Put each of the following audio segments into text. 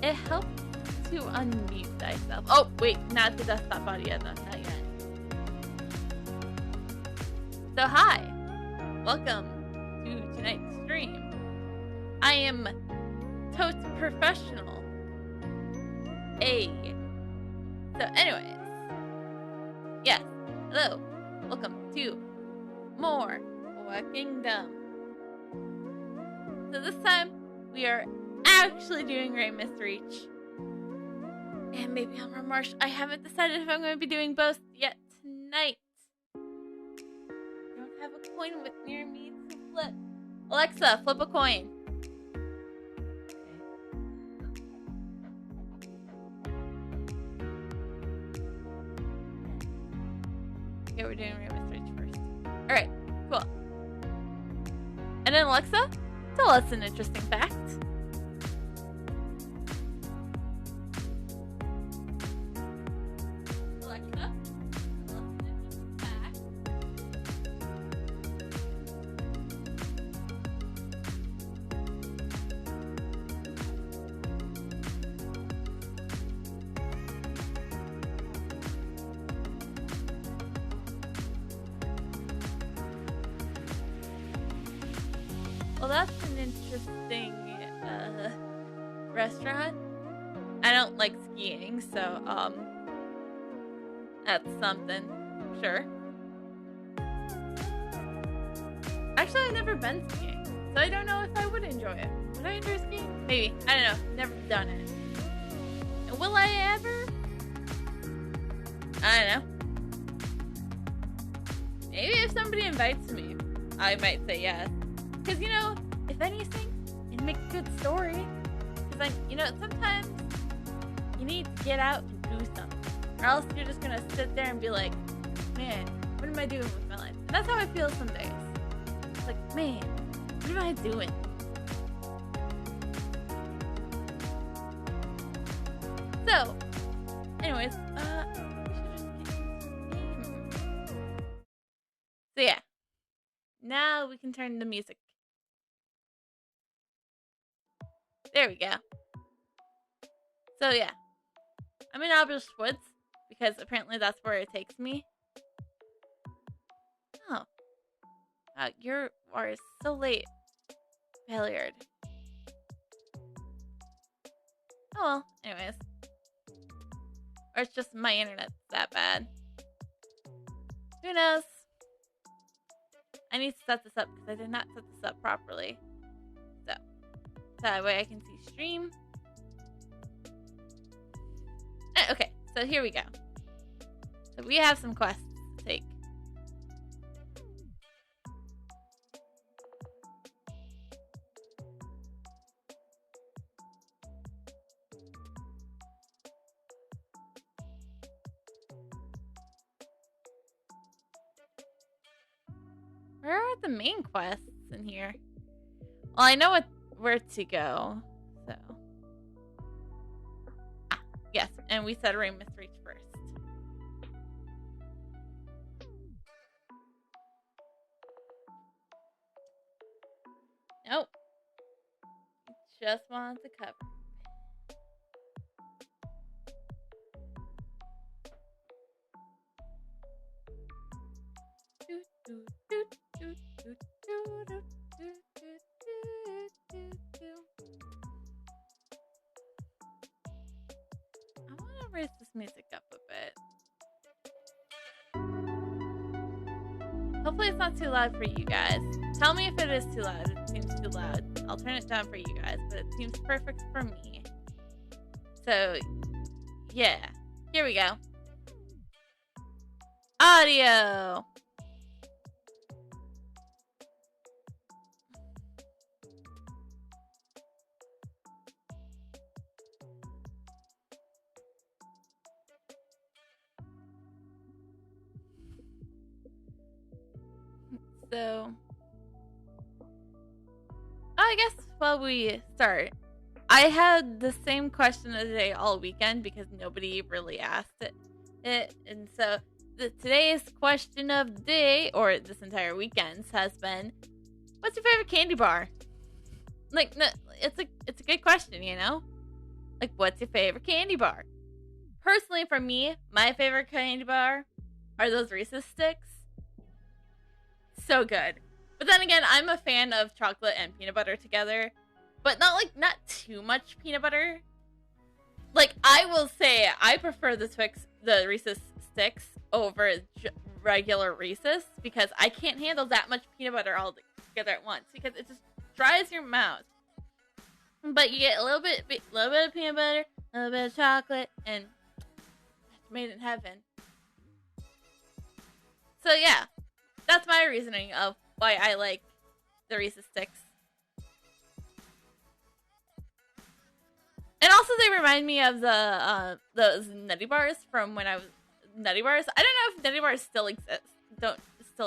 It helps to unmute thyself. Oh, wait, not the desktop audio, though. Not yet. So, hi. Welcome to tonight's stream. I am totes professional. Hey. So, anyways. Yes. Hello. Welcome to more Kingdom. So this time, we are actually doing Ramus Reach. And maybe Elmer Marsh. I haven't decided if I'm going to be doing both yet tonight. I don't have a coin with near me to flip. Alexa, flip a coin. Okay, we're doing Ramus Reach first. Alright, cool. And then Alexa, tell us an interesting fact. Alexa, tell us an interesting fact. Well, that's an interesting restaurant. I don't like skiing, so that's something, sure. Actually, I've never been skiing, so I don't know if I would enjoy it. Would I enjoy skiing? Maybe. I don't know. Never done it. And will I ever? I don't know. Maybe if somebody invites me, I might say yes. Because, you know, if anything, it'd make a good story. Because, like, you know, sometimes you need to get out and do something. Or else you're just going to sit there and be like, man, what am I doing with my life? And that's how I feel some days. It's like, man, what am I doing? So, anyways, so yeah. Now we can turn the music. There we go. So yeah, I'm in Albers Woods because apparently that's where it takes me. Oh, you are so late, Hilliard. Oh well, anyways. Or it's just my internet's that bad. Who knows? I need to set this up because I did not set this up properly. So that way I can see stream. Okay, so here we go. So we have some quests to take. Where are the main quests in here? Well, I know where to go, so. Ah, yes, and we said Ramus Reach first. Nope. Just want to cover. I want to raise this music up a bit. Hopefully it's not too loud for you guys. Tell me if it is too loud. It seems too loud. I'll turn it down for you guys, but it seems perfect for me. So, yeah. Here we go. Audio! So, I guess while we start, I had the same question of the day all weekend because nobody really asked it. And so today's question of the day, or this entire weekend's, has been, what's your favorite candy bar? Like, no, it's a good question, you know? Like, what's your favorite candy bar? Personally, for me, my favorite candy bar are those Reese's sticks. So good. But then again, I'm a fan of chocolate and peanut butter together. But not too much peanut butter. Like, I will say, I prefer the Reese's sticks over regular Reese's. Because I can't handle that much peanut butter all together at once. Because it just dries your mouth. But you get a little bit of peanut butter, a little bit of chocolate, and it's made in heaven. So yeah, that's my reasoning of why I like the Reese's sticks. And also they remind me of those Nutty Bars from when I was Nutty Bars. I don't know if Nutty Bars still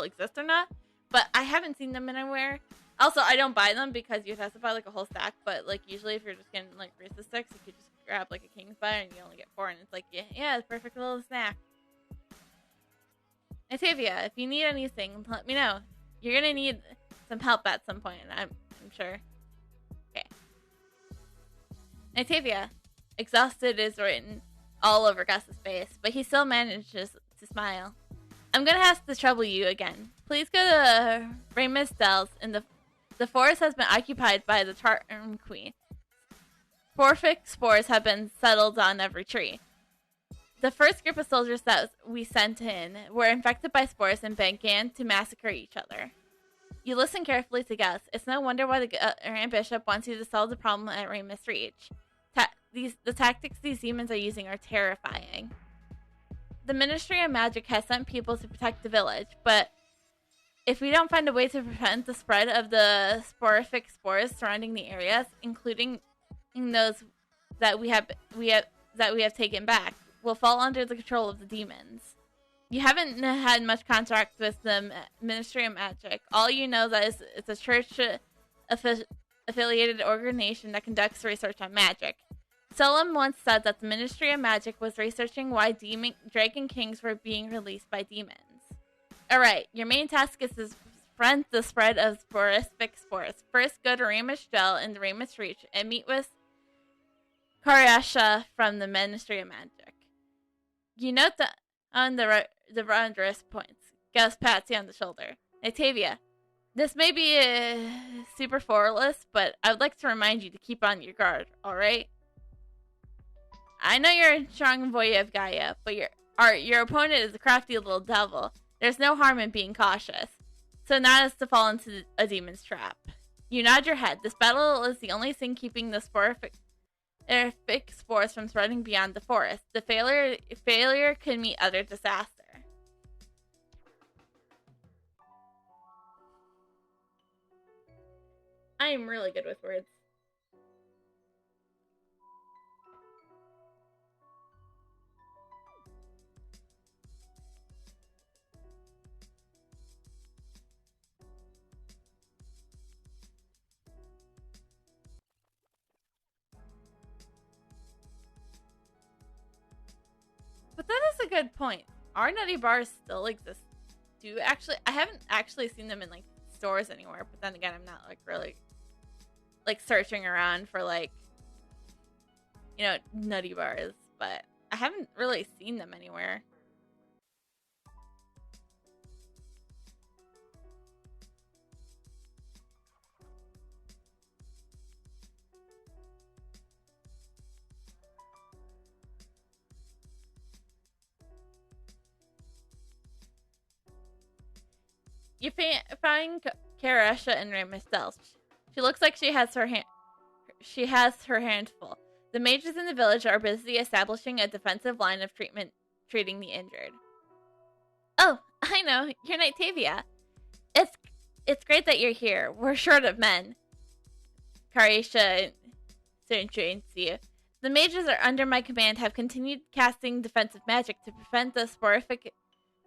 exist or not, but I haven't seen them anywhere. Also, I don't buy them because you'd have to buy like a whole stack, but like usually if you're just getting like Reese's sticks, you could just grab like a King's Bar and you only get 4, and it's like, yeah, it's a perfect little snack. Natavia, if you need anything, let me know. You're gonna need some help at some point, I'm sure. Okay. Natavia, exhausted is written all over Gus's face, but he still manages to smile. I'm gonna have to trouble you again. Please go to Ramus Dells in the forest has been occupied by the Tartan Queen. Sporific spores have been settled on every tree. The first group of soldiers that we sent in were infected by spores and began to massacre each other. You listen carefully to Gus. It's no wonder why the Grand Bishop wants you to solve the problem at Ramus Reach. The tactics these demons are using are terrifying. The Ministry of Magic has sent people to protect the village, but if we don't find a way to prevent the spread of the sporific spores surrounding the areas, including those that we have taken back, we'll fall under the control of the demons. You haven't had much contact with the Ministry of Magic. All you know that it's a church affiliated organization that conducts research on magic. Selim once said that the Ministry of Magic was researching why dragon kings were being released by demons. Alright, your main task is to prevent the spread of sporific spores. First, go to Ramus Dell in the Ramus Reach and meet with Karyasha from the Ministry of Magic. You note that on the wrist points. Gus pats you on the shoulder. Natavia, this may be super forwardless, but I would like to remind you to keep on your guard, alright? I know you're a strong boy of Gaia, but your opponent is a crafty little devil. There's no harm in being cautious. So not as to fall into a demon's trap. You nod your head. This battle is the only thing keeping the sporific spores from spreading beyond the forest. The failure could mean utter disaster. I am really good with words. But that is a good point. Our Nutty Bars still exist. I haven't actually seen them in like stores anywhere, but then again, I'm not like really like searching around for like, you know, Nutty Bars, but I haven't really seen them anywhere. You find Karesha in Ramus Dells. She looks like she has her hand full. The mages in the village are busy establishing a defensive line of treating the injured. Oh, I know. You're Nightavia. It's great that you're here. We're short of men. Karesha trains you. The mages are under my command have continued casting defensive magic to prevent the spores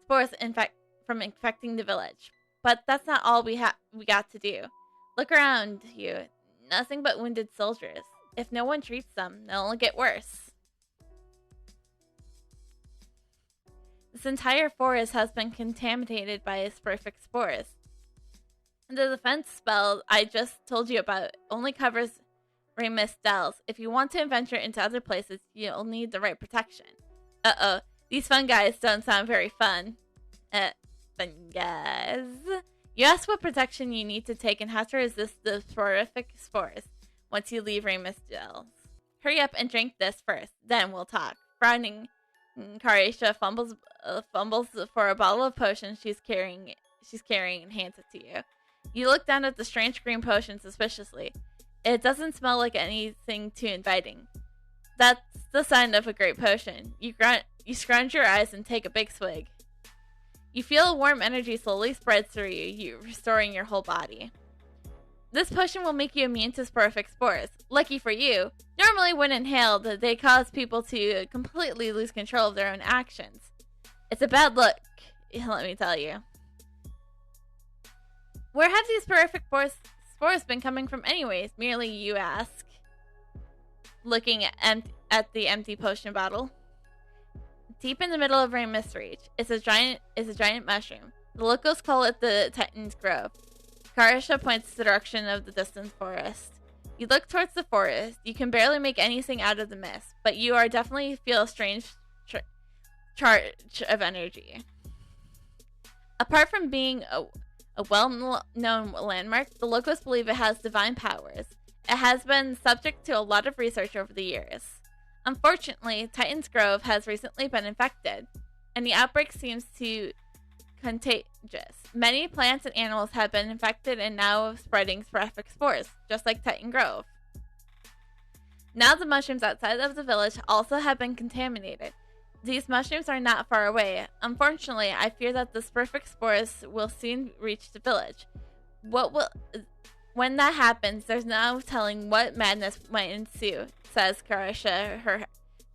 from infecting the village. But that's not all we got to do. Look around you. Nothing but wounded soldiers. If no one treats them, they'll only get worse. This entire forest has been contaminated by sporific spores. The defense spell I just told you about only covers Ramus Dells. If you want to venture into other places, you'll need the right protection. Uh-oh. These fun guys don't sound very fun. Fun guys. You ask what protection you need to take and how to resist the horrific spores once you leave Ramus Dells. Hurry up and drink this first, then we'll talk. Frowning, Karaisha fumbles for a bottle of potion she's carrying and hands it to you. You look down at the strange green potion suspiciously. It doesn't smell like anything too inviting. That's the sign of a great potion. You scrunch your eyes and take a big swig. You feel a warm energy slowly spread through you, restoring your whole body. This potion will make you immune to sporific spores. Lucky for you, normally when inhaled, they cause people to completely lose control of their own actions. It's a bad look, let me tell you. Where have these sporific spores been coming from anyways? Merely you ask, looking at the empty potion bottle. Deep in the middle of Ramus Reach is a giant mushroom. The locals call it the Titan's Grove. Karisha points the direction of the distant forest. You look towards the forest. You can barely make anything out of the mist, but you are definitely feel a strange charge of energy. Apart from being a well-known landmark, the locals believe it has divine powers. It has been subject to a lot of research over the years. Unfortunately, Titan's Grove has recently been infected, and the outbreak seems to contagious. Many plants and animals have been infected and now spreading sporific spores, just like Titan Grove. Now the mushrooms outside of the village also have been contaminated. These mushrooms are not far away. Unfortunately, I fear that the sporific spores will soon reach the village. When that happens, there's no telling what madness might ensue, says Karisha,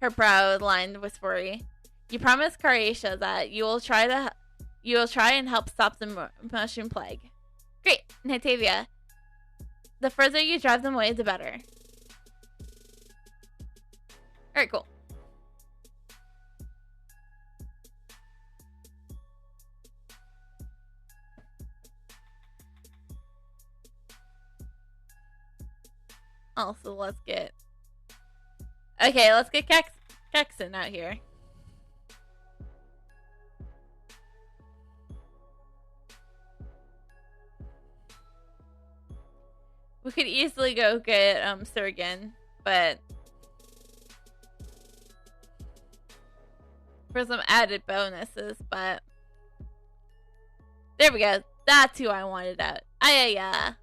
her brow lined with worry. You promise Karisha that you will try and help stop the mushroom plague. Great, Natavia. The further you drive them away, the better. Alright, cool. Also, let's get Kexon out here. We could easily go get Surgeon, but for some added bonuses, but there we go. That's who I wanted out. Yeah.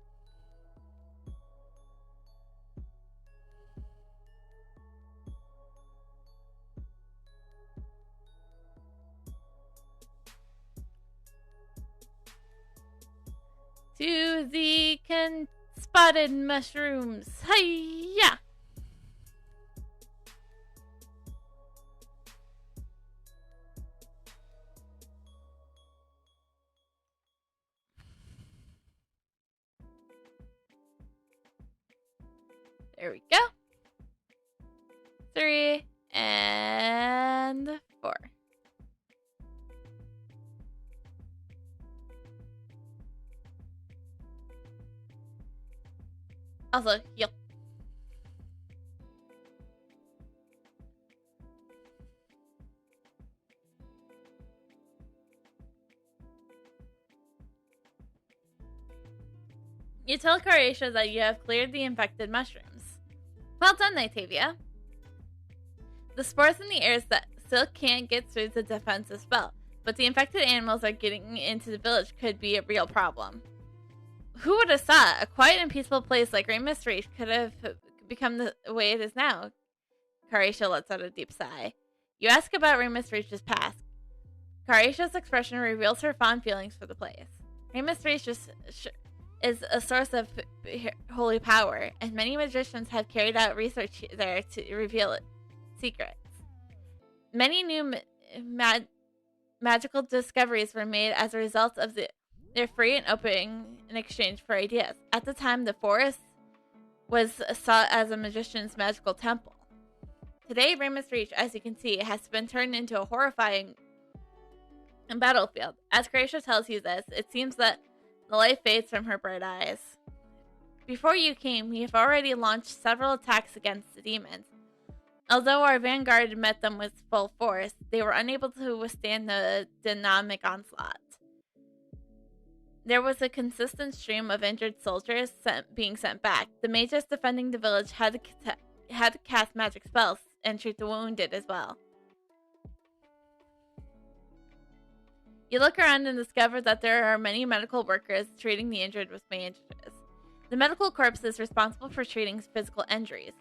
To the spotted mushrooms. Hiya! There we go. 3 and 4. Also, heal. You tell Karisha that you have cleared the infected mushrooms. Well done, Natavia. The spores in the air still can't get through the defensive spell, but the infected animals are getting into the village could be a real problem. Who would have thought a quiet and peaceful place like Ramus Reach could have become the way it is now? Karisha lets out a deep sigh. You ask about Ramus Reach's past. Karisha's expression reveals her fond feelings for the place. Ramus Reach is a source of holy power, and many magicians have carried out research there to reveal its secrets. Many new magical discoveries were made as a result of their free and open in exchange for ideas. At the time, the forest was sought as a magician's magical temple. Today, Ramus Reach, as you can see, has been turned into a horrifying battlefield. As Karisha tells you this, it seems that the light fades from her bright eyes. Before you came, we have already launched several attacks against the demons. Although our vanguard met them with full force, they were unable to withstand the dynamic onslaught. There was a consistent stream of injured soldiers being sent back. The mages defending the village had to cast magic spells and treat the wounded as well. You look around and discover that there are many medical workers treating the injured with bandages. The medical corps is responsible for treating physical injuries.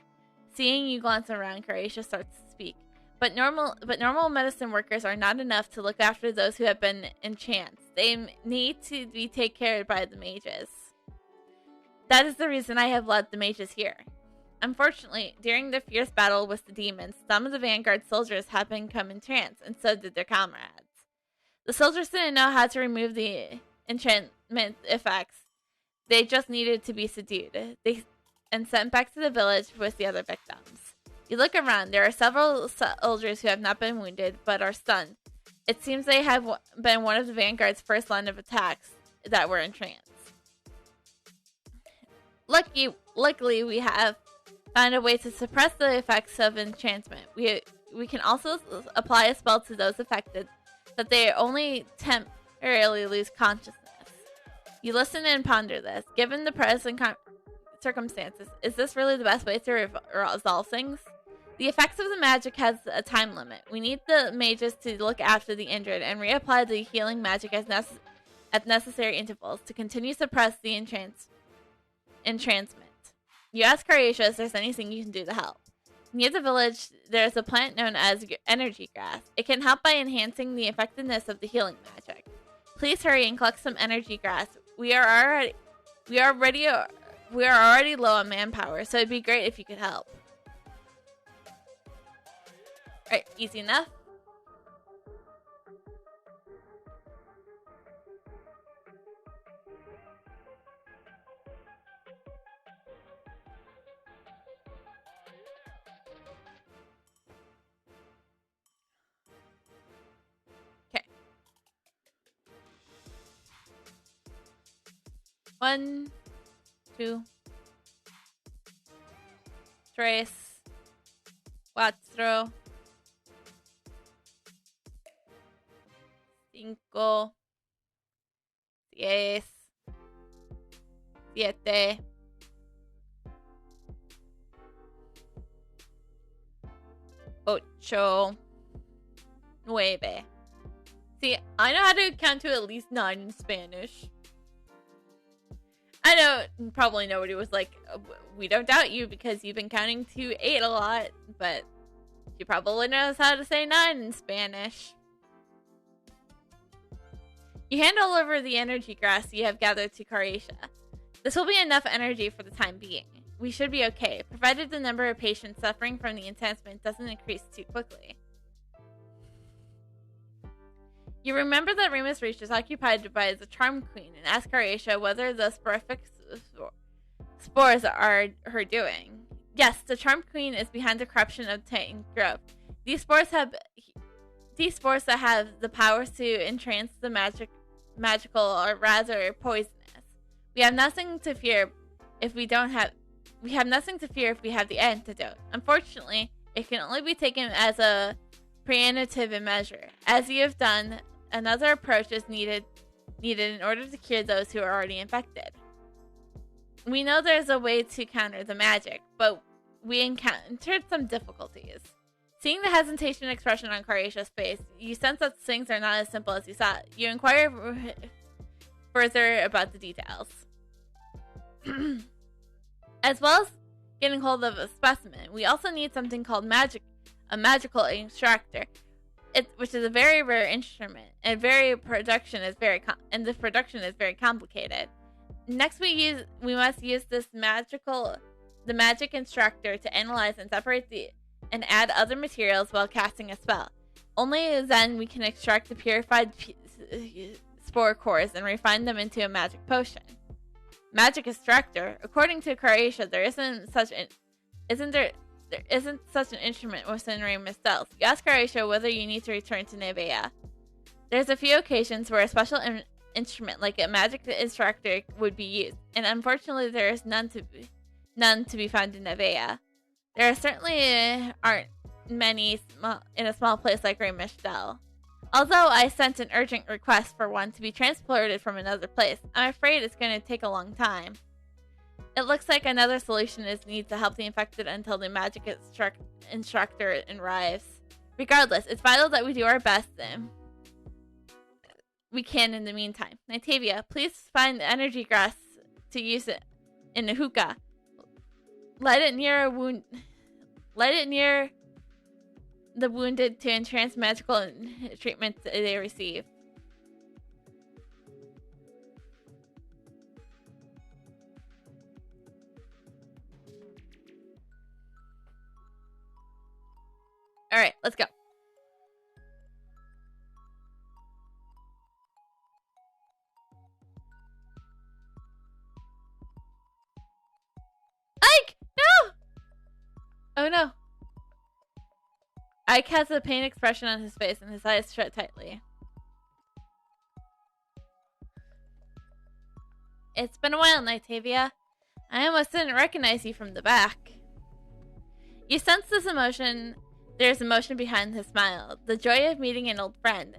Seeing you glance around, Croatia starts to speak. But normal medicine workers are not enough to look after those who have been entranced. They need to be taken care of by the mages. That is the reason I have led the mages here. Unfortunately, during the fierce battle with the demons, some of the vanguard soldiers have become entranced, and so did their comrades. The soldiers didn't know how to remove the enchantment effects. They just needed to be subdued and sent back to the village with the other victims. You look around. There are several soldiers who have not been wounded, but are stunned. It seems they have been one of the vanguard's first line of attacks that were entranced. Luckily, we have found a way to suppress the effects of enchantment. We can also apply a spell to those affected that they only temporarily lose consciousness. You listen and ponder this. Given the present circumstances, is this really the best way to resolve things? The effects of the magic has a time limit. We need the mages to look after the injured and reapply the healing magic at necessary intervals to continue to suppress the entrancement. You ask Croatia if there's anything you can do to help. Near the village, there's a plant known as energy grass. It can help by enhancing the effectiveness of the healing magic. Please hurry and collect some energy grass. We are already low on manpower, so it'd be great if you could help. Alright, easy enough. Okay. 1, 2, 3, 4, 5, 6, 7, 8, 9. See, I know how to count to at least 9 in Spanish. I know probably nobody was like, we don't doubt you because you've been counting to 8 a lot, but she probably knows how to say 9 in Spanish. You hand over the energy grass you have gathered to Croatia. This will be enough energy for the time being. We should be okay, provided the number of patients suffering from the enhancement doesn't increase too quickly. You remember that Remus Reach is occupied by the Charm Queen and ask Croatia whether the sporific spores are her doing. Yes, the Charm Queen is behind the corruption of Titan Grove. These spores that have the powers to entrance the magical, or rather poisonous. We have nothing to fear if we have the antidote. Unfortunately, it can only be taken as a preemptive measure. As you have done, another approach is needed in order to cure those who are already infected. We know there's a way to counter the magic, but we encountered some difficulties. Seeing the hesitation expression on Croatia's face, you sense that things are not as simple as you thought. You inquire further about the details. As well as getting hold of a specimen, we also need something called a magical extractor, which is a very rare instrument, and the production is very complicated. Next, we must use the magic extractor to analyze and separate and add other materials while casting a spell. Only then we can extract the purified spore cores and refine them into a magic potion. Magic extractor. According to Croatia, there isn't such an instrument within Remus Dells. You ask Croatia whether you need to return to Nevea. There's a few occasions where a special instrument like a magic instructor would be used, and unfortunately there is none to be found in Nevea. There certainly aren't many in a small place like Ramish Dell. Although I sent an urgent request for one to be transported from another place, I'm afraid it's going to take a long time. It looks like another solution is needed to help the infected until the magic instructor arrives. Regardless, it's vital that we do our best we can in the meantime. Nitavia, please find the energy grass to use it in the hookah. Let it near the wounded to enhance magical treatment they receive. Alright, let's go. Ike! No! Oh no. Ike has a pain expression on his face and his eyes shut tightly. It's been a while, Nitavia. I almost didn't recognize you from the back. You sense this emotion. There's emotion behind his smile. The joy of meeting an old friend.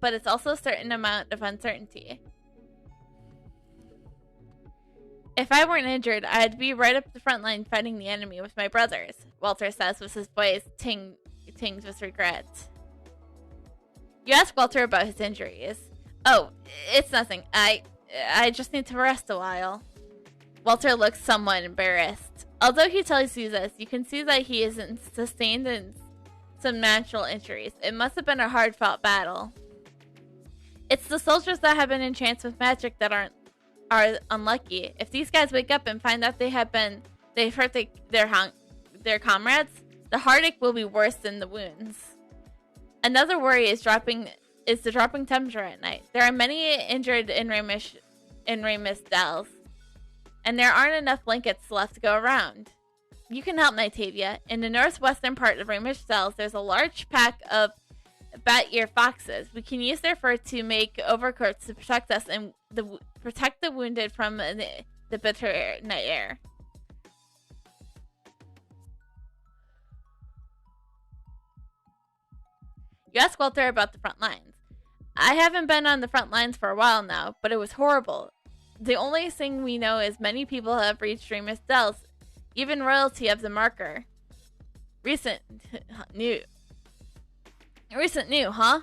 But it's also a certain amount of uncertainty. If I weren't injured, I'd be right up the front line fighting the enemy with my brothers, Walter says with his voice tinged with regret. You ask Walter about his injuries. Oh, it's nothing. I just need to rest a while. Walter looks somewhat embarrassed. Although he tells you this, you can see that he isn't sustained in some natural injuries. It must have been a hard-fought battle. It's the soldiers that have been entranced with magic that are unlucky. If these guys wake up and find out they've hurt their comrades, the heartache will be worse than the wounds. Another worry is the dropping temperature at night. There are many injured in Ramish Dells, and there aren't enough blankets left to go around. You can help, Nitavia. In the northwestern part of Ramish Dells, there's a large pack of bat-ear foxes. We can use their fur to make overcoats to protect us and protect the wounded from the bitter night air. You ask Walter about the front lines. I haven't been on the front lines for a while now, but it was horrible. The only thing we know is many people have reached Ramish Dells, even royalty of the marker. Recent new, huh? Oh,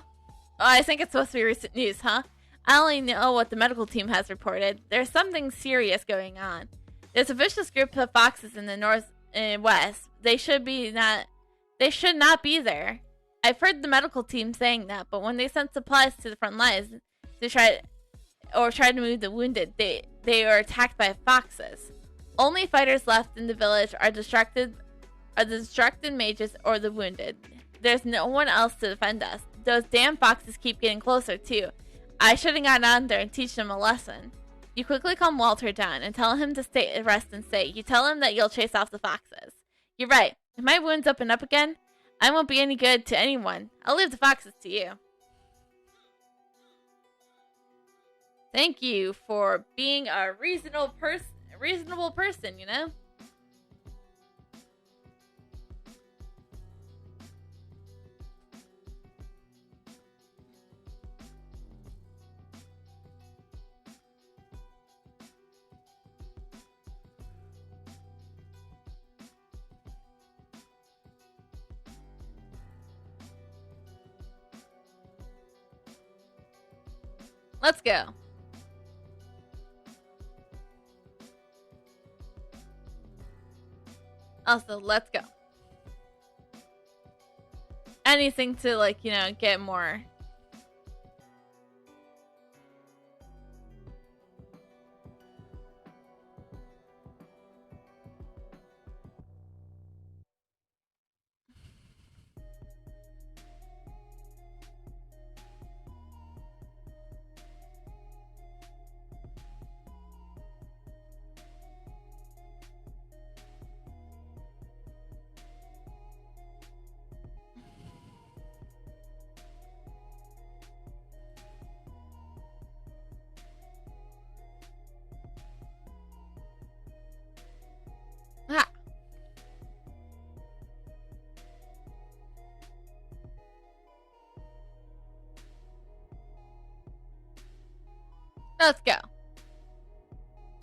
I think it's supposed to be recent news, huh? I only know what the medical team has reported. There's something serious going on. There's a vicious group of foxes in the north and west. They should not be there. I've heard the medical team saying that, but when they sent supplies to the front lines to try to move the wounded, they are attacked by foxes. Only fighters left in the village are the distracted mages or the wounded. There's no one else to defend us. Those damn foxes keep getting closer too. I should have gotten out there and teach them a lesson. You quickly calm Walter down and tell him to rest and stay. You tell him that you'll chase off the foxes. You're right. If my wounds open up again, I won't be any good to anyone. I'll leave the foxes to you. Thank you for being a reasonable person, you know? Let's go. Also, let's go. Anything to, like, you know, get more. Let's go.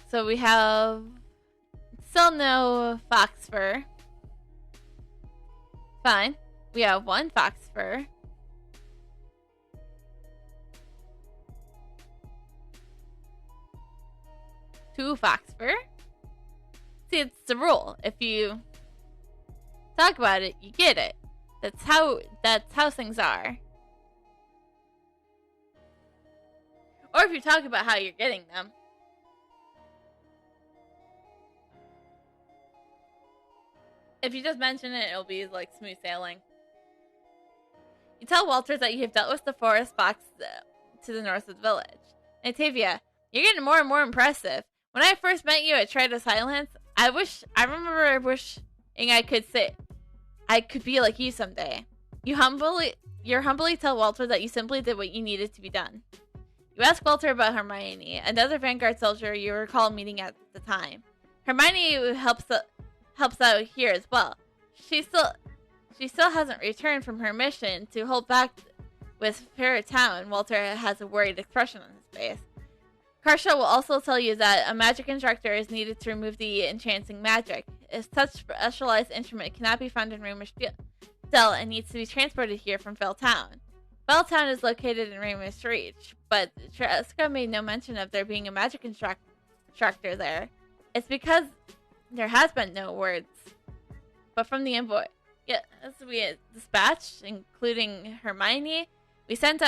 So we have still no fox fur. Fine. We have 1 fox fur. Two fox fur. See, it's the rule. If you talk about it, you get it. That's how things are. Or if you talk about how you're getting them. If you just mention it, it'll be like smooth sailing. You tell Walter that you have dealt with the forest fox to the north of the village. Natavia, you're getting more and more impressive. When I first met you at Tridus Highlands, I remember wishing I could be like you someday. You humbly tell Walter that you simply did what you needed to be done. You ask Walter about Hermione, another Vanguard soldier you recall meeting at the time. Hermione helps out here as well. She still hasn't returned from her mission to hold back with Fair Town. Walter has a worried expression on his face. Karsha will also tell you that a magic instructor is needed to remove the enchanting magic. If such specialized instrument cannot be found in Raymond's cell and needs to be transported here from Fell Town. Fell Town is located in Raymond's Reach, but Treska made no mention of there being a magic instructor there. It's because there has been no words. But from the envoy, as we dispatched, including Hermione, we sent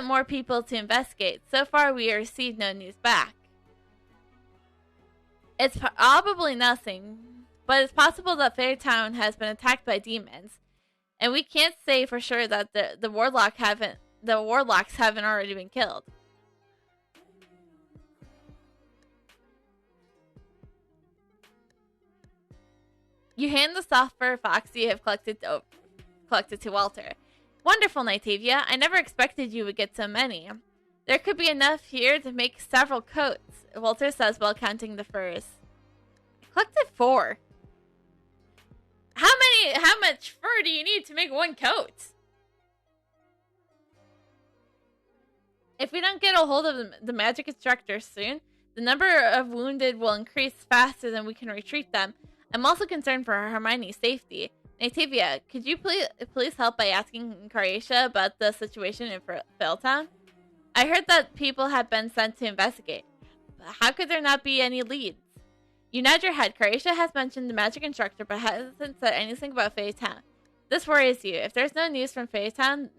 more people to investigate. So far, we have received no news back. It's probably nothing, but it's possible that Fairtown has been attacked by demons, and we can't say for sure that the warlocks haven't already been killed. You hand the soft fur fox you have collected to Walter. Wonderful, Nightavia. I never expected you would get so many. There could be enough here to make several coats, Walter says while counting the furs. I collected 4. How much fur do you need to make 1 coat? If we don't get a hold of the magic instructor soon, the number of wounded will increase faster than we can retreat them. I'm also concerned for Hermione's safety. Natavia, could you please help by asking Caratia about the situation in Failtown? I heard that people have been sent to investigate. How could there not be any leads? You nod your head. Caratia has mentioned the magic instructor, but hasn't said anything about Faceook. This worries you. If there's no news from Faceook,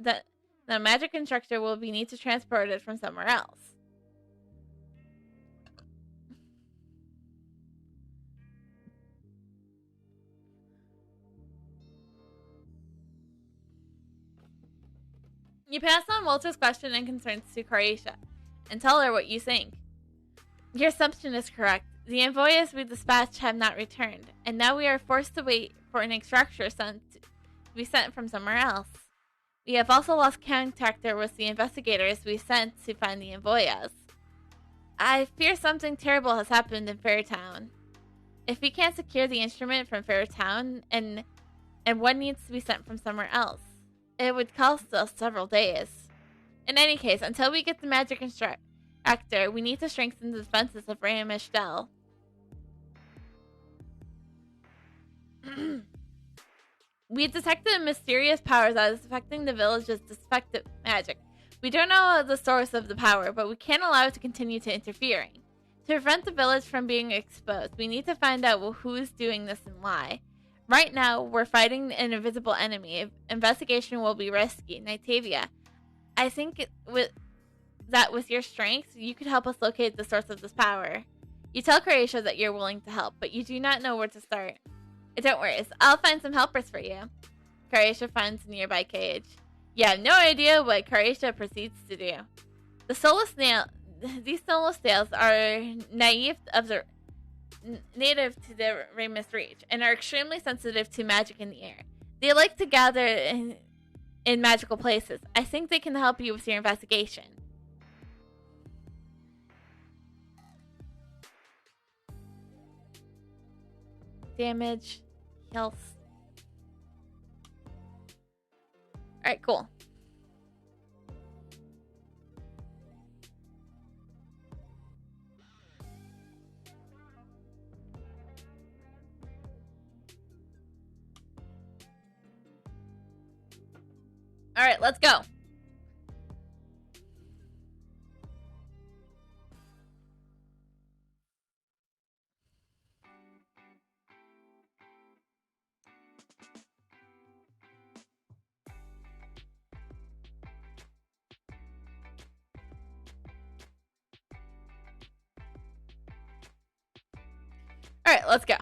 the magic instructor will need to transport it from somewhere else. You pass on Walter's question and concerns to Caratia, and tell her what you think. Your assumption is correct. The envoys we dispatched have not returned, and now we are forced to wait for an instructor to be sent from somewhere else. We have also lost contact with the investigators we sent to find the envoys. I fear something terrible has happened in Fairtown. If we can't secure the instrument from Fairtown, and one needs to be sent from somewhere else, it would cost us several days. In any case, until we get the magic instructor, we need to strengthen the defenses of Raimish Dell. We detected a mysterious power that is affecting the village's defective magic. We don't know the source of the power, but we can't allow it to continue to interfering. To prevent the village from being exposed, we need to find out who's doing this and why. Right now, we're fighting an invisible enemy. Investigation will be risky. Nightavia, I think with your strength, you could help us locate the source of this power. You tell Croatia that you're willing to help, but you do not know where to start. Don't worry, I'll find some helpers for you. Croatia finds a nearby cage. You have no idea what Croatia proceeds to do. These soulless snails are native to the Ramus Reach and are extremely sensitive to magic in the air. They like to gather in magical places. I think they can help you with your investigation. Damage, health. Alright, cool. Alright, let's go. Alright, let's go.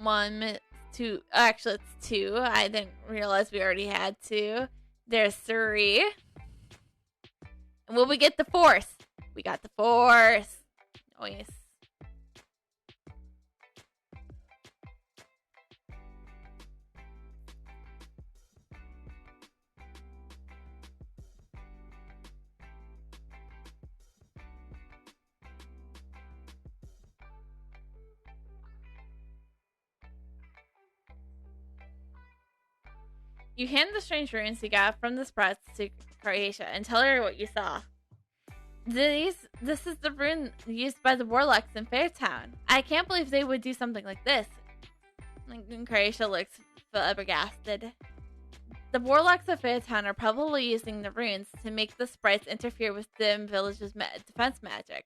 One, two. Actually, it's two. I didn't realize we already had two. There's three. And will we get the fourth? We got the fourth. Nice. You hand the strange runes you got from the Sprouts to Croatia and tell her what you saw. This is the rune used by the warlocks in Fairtown. I can't believe they would do something like this. Croatia looks flabbergasted. The warlocks of Fairtown are probably using the runes to make the sprites interfere with the village's defense magic.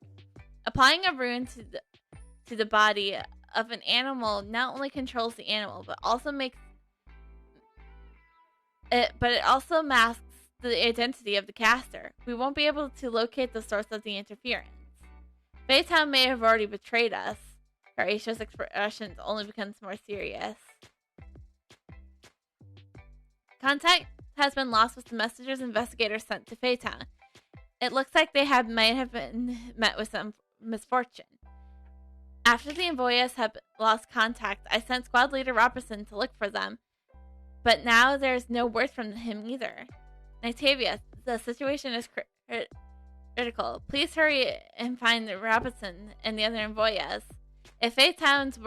Applying a rune to the body of an animal not only controls the animal, but it also masks the identity of the caster. We won't be able to locate the source of the interference. Faceook may have already betrayed us. Horatia's expressions only becomes more serious. Contact has been lost with the messengers investigators sent to Faceook. It looks like they might have been met with some misfortune. After the envoys have lost contact, I sent squad leader Robertson to look for them. But now there's no word from him either. Nitavia, the situation is critical. Please hurry and find Robertson and the other envoys. If Faceook's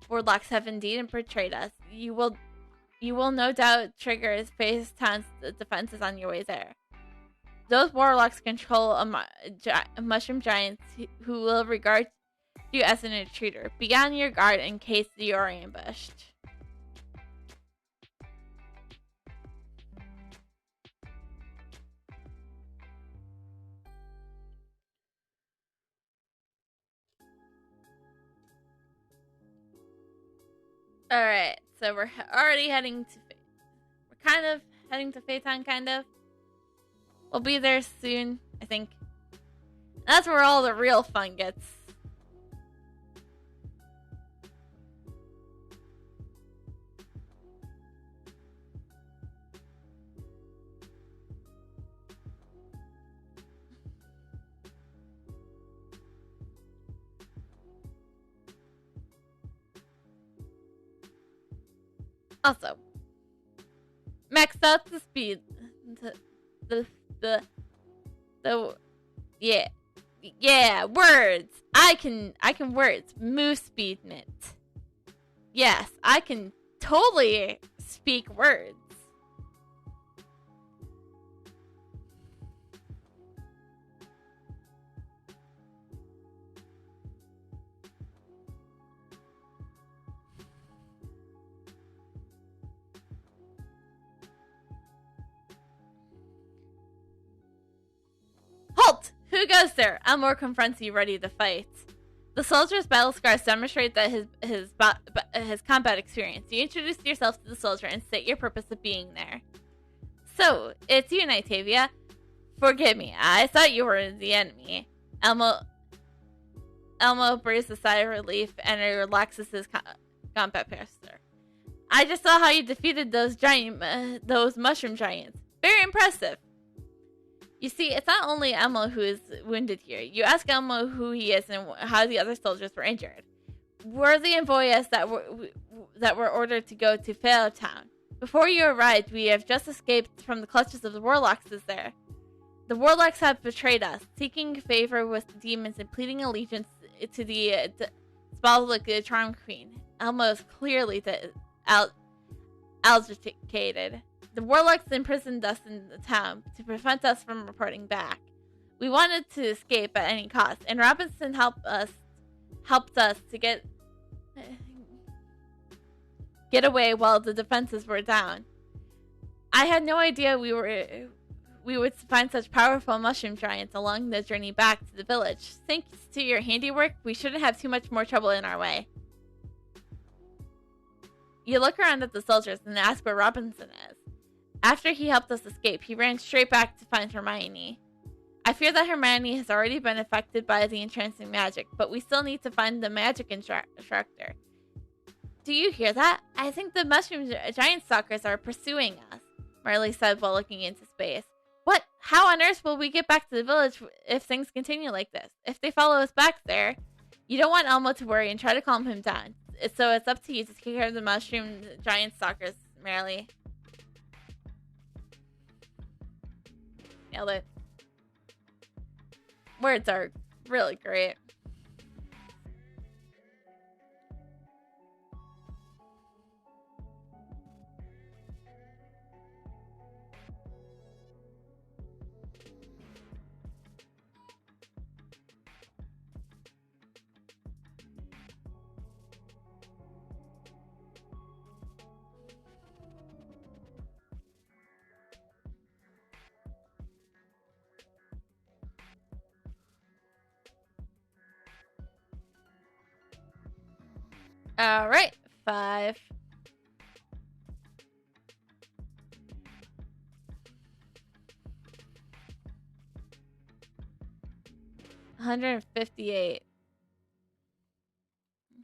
warlocks have indeed betrayed us, you will no doubt trigger Faceook's defenses on your way there. Those warlocks control a mushroom giant who will regard you as an intruder. Be on your guard in case you are ambushed. Alright, so we're already heading to... We're kind of heading to Faceook, kind of. We'll be there soon, I think. That's where all the real fun gets. Also, maxed out the speed. Yeah, words. I can words. Move speed mint. Yes, I can totally speak words. Halt! Who goes there? Elmore confronts you, ready to fight. The soldier's battle scars demonstrate that his combat experience. You introduce yourself to the soldier and state your purpose of being there. So, it's you, Nitavia. Forgive me, I thought you were the enemy. Elmo breathes a sigh of relief and relaxes his combat posture. I just saw how you defeated those mushroom giants. Very impressive. You see, it's not only Elmo who is wounded here. You ask Elmo who he is and how the other soldiers were injured. We're the envoys that were ordered to go to Fairtown. Before you arrived, we have just escaped from the clutches of the warlocks there. The warlocks have betrayed us, seeking favor with the demons and pleading allegiance to the Spallic Charm Queen. Elmo is clearly agitated. The warlocks imprisoned us in the town to prevent us from reporting back. We wanted to escape at any cost, and Robinson helped us to get away while the defenses were down. I had no idea we would find such powerful mushroom giants along the journey back to the village. Thanks to your handiwork, we shouldn't have too much more trouble in our way. You look around at the soldiers and ask where Robinson is. After he helped us escape, he ran straight back to find Hermione. I fear that Hermione has already been affected by the entrancing magic, but we still need to find the magic instructor. Do you hear that? I think the mushroom giant stalkers are pursuing us, Marley said while looking into space. What? How on earth will we get back to the village if things continue like this? If they follow us back there, you don't want Elmo to worry and try to calm him down. So it's up to you to take care of the mushroom giant stalkers, Marley. Nailed it. Words are really great. Alright, 5. $158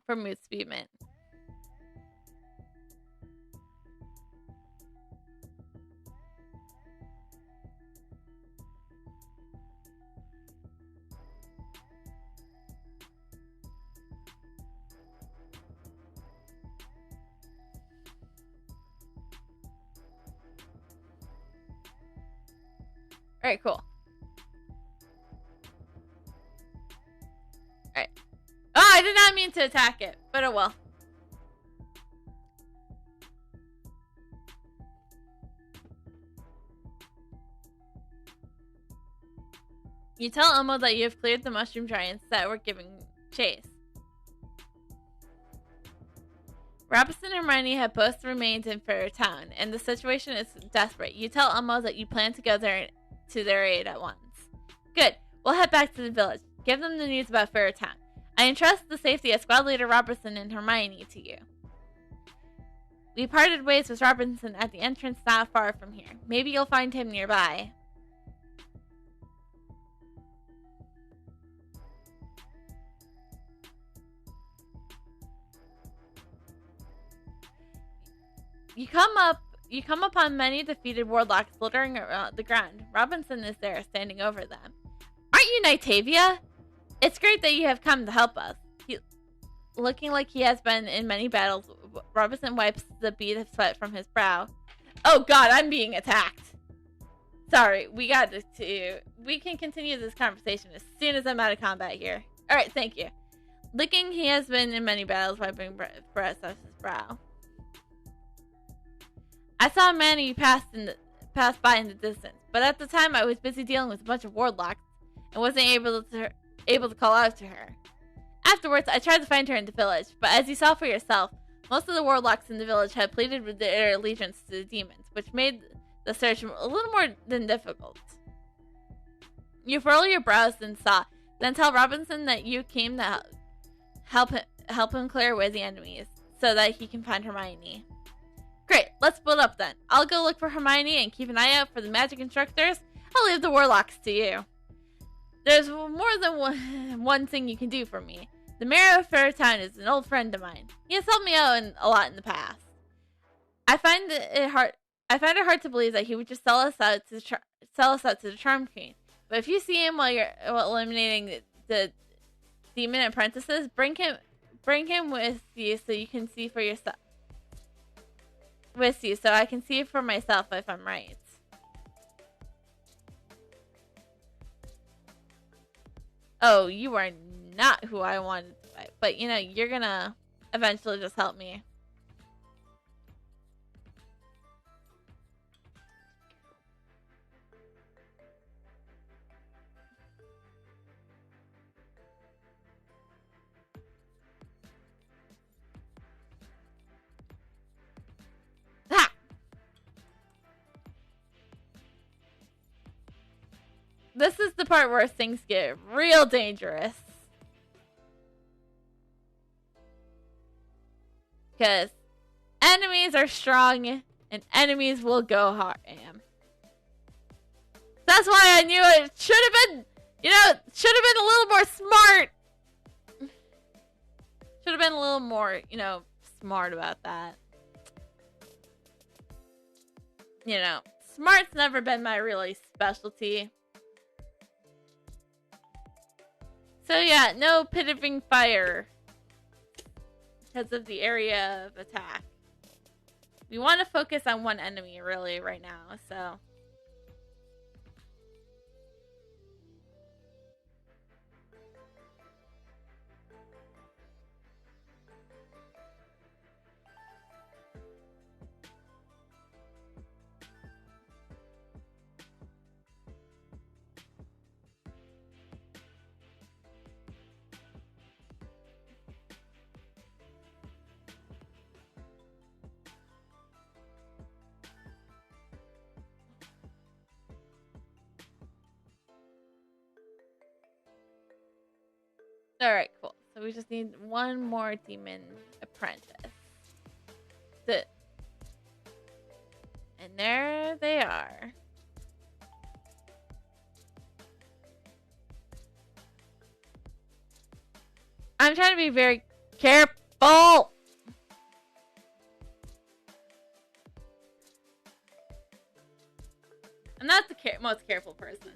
for mood speed mint. Alright, cool. Alright. Oh, I did not mean to attack it, but oh well. You tell Elmo that you have cleared the mushroom giants that were giving chase. Robinson and Hermione have both remained in Fair Town, and the situation is desperate. You tell Elmo that you plan to go there to their aid at once. Good. We'll head back to the village. Give them the news about Fair Town. I entrust the safety of Squad Leader Robinson and Hermione to you. We parted ways with Robinson at the entrance not far from here. Maybe you'll find him nearby. You come upon many defeated warlocks littering around the ground. Robinson is there, standing over them. Aren't you Nitavia? It's great that you have come to help us. Looking like he has been in many battles, Robinson wipes the bead of sweat from his brow. Oh god, I'm being attacked. Sorry, we can continue this conversation as soon as I'm out of combat here. Alright, thank you. Looking he has been in many battles, wiping breath off his brow. I saw Manny pass by in the distance, but at the time I was busy dealing with a bunch of warlocks and wasn't able to call out to her. Afterwards, I tried to find her in the village, but as you saw for yourself, most of the warlocks in the village had pleaded with their allegiance to the demons, which made the search a little more than difficult. You furrow your brows and then tell Robinson that you came to help him clear away the enemies, so that he can find Hermione. Great, let's split up then. I'll go look for Hermione and keep an eye out for the magic instructors. I'll leave the warlocks to you. There's more than one thing you can do for me. The mayor of Fairtown is an old friend of mine. He has helped me out a lot in the past. I find it hard to believe that he would just sell us out to the Charm Queen. But if you see him while you're eliminating the demon apprentices, bring him with you so you can see for yourself. So I can see for myself if I'm right. Oh, you are not who I wanted to fight. But, you're gonna eventually just help me. this is the part where things get real dangerous. Because enemies are strong and enemies will go hard. That's why I knew it should have been, should have been a little more smart. Should have been a little more, smart about that. Smart's never been my really specialty. So yeah, no pivoting fire because of the area of attack. We want to focus on one enemy really right now, so. Alright, cool. So we just need one more demon apprentice. And there they are. I'm trying to be very careful. I'm not the most careful person.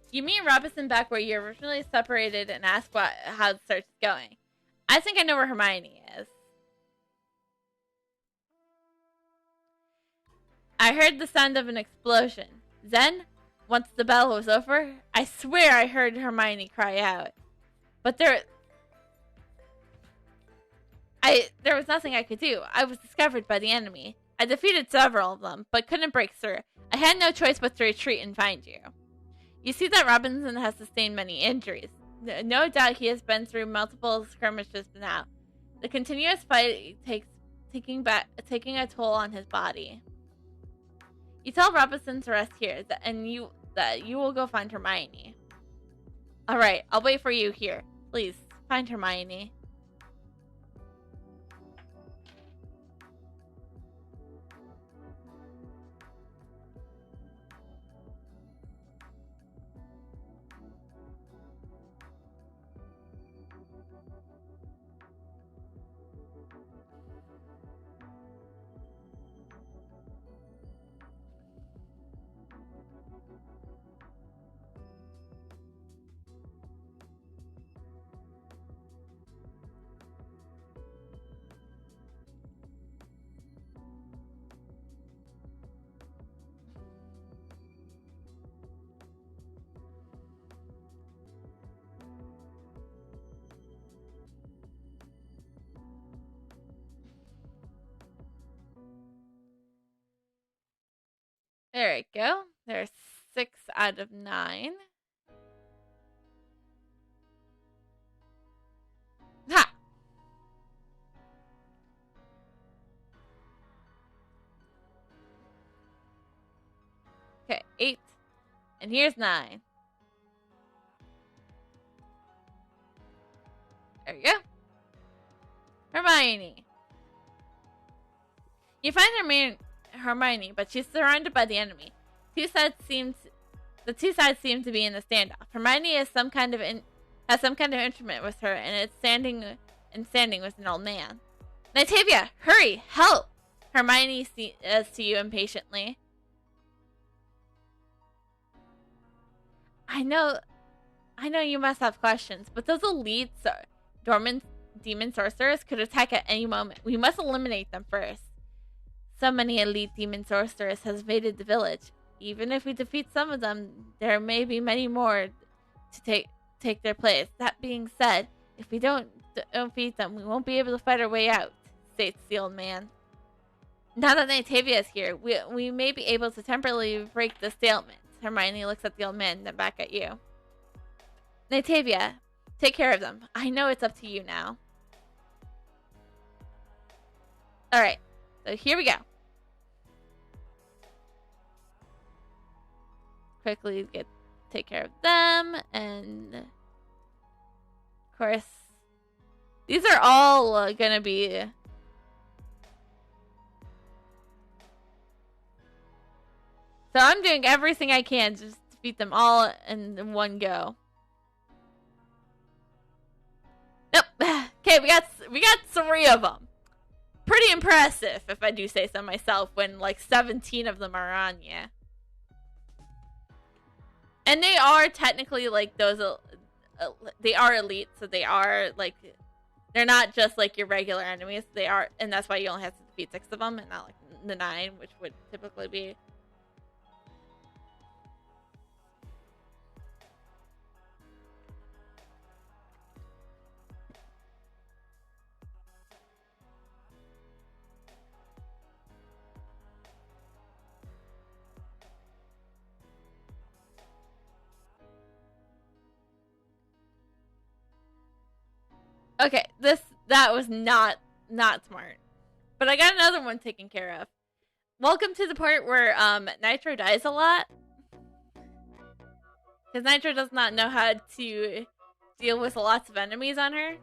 You meet Robinson back where you originally separated and ask how the search is going. I think I know where Hermione is. I heard the sound of an explosion. Then, once the battle was over, I swear I heard Hermione cry out. But there was nothing I could do. I was discovered by the enemy. I defeated several of them, but couldn't break through. I had no choice but to retreat and find you. You see that Robinson has sustained many injuries. No doubt he has been through multiple skirmishes now. The continuous fight taking a toll on his body. You tell Robinson to rest here, that you will go find Hermione. Alright, I'll wait for you here. Please, find Hermione. There we go. There's 6 out of 9. Ha! Okay, 8. And here's 9. There we go. Hermione. You find Hermione, but she's surrounded by the enemy. The two sides seem to be in a standoff. Hermione has some kind of instrument with her, and it's standing with an old man. Nitavia, hurry, help! Hermione says to you impatiently. I know you must have questions, but those elite dormant demon sorcerers could attack at any moment. We must eliminate them first. So many elite demon sorcerers has invaded the village. Even if we defeat some of them, there may be many more to take their place. That being said, if we don't defeat them, we won't be able to fight our way out, states the old man. Now that Nitavia is here, we may be able to temporarily break the stalemate. Hermione looks at the old man, then back at you. Nitavia, take care of them. I know it's up to you now. Alright, so here we go. quickly take care of them, and of course, these are all gonna be. So I'm doing everything I can to just defeat them all in one go. Nope. Okay, we got 3 of them. Pretty impressive, if I do say so myself, when like 17 of them are on you. And they are technically like those, they are elite, so they are like, they're not just like your regular enemies. They are, and that's why you only have to defeat 6 of them and not like the 9, which would typically be. Okay, that was not smart. But I got another one taken care of. Welcome to the part where Nitro dies a lot. Because Nitro does not know how to deal with lots of enemies on her.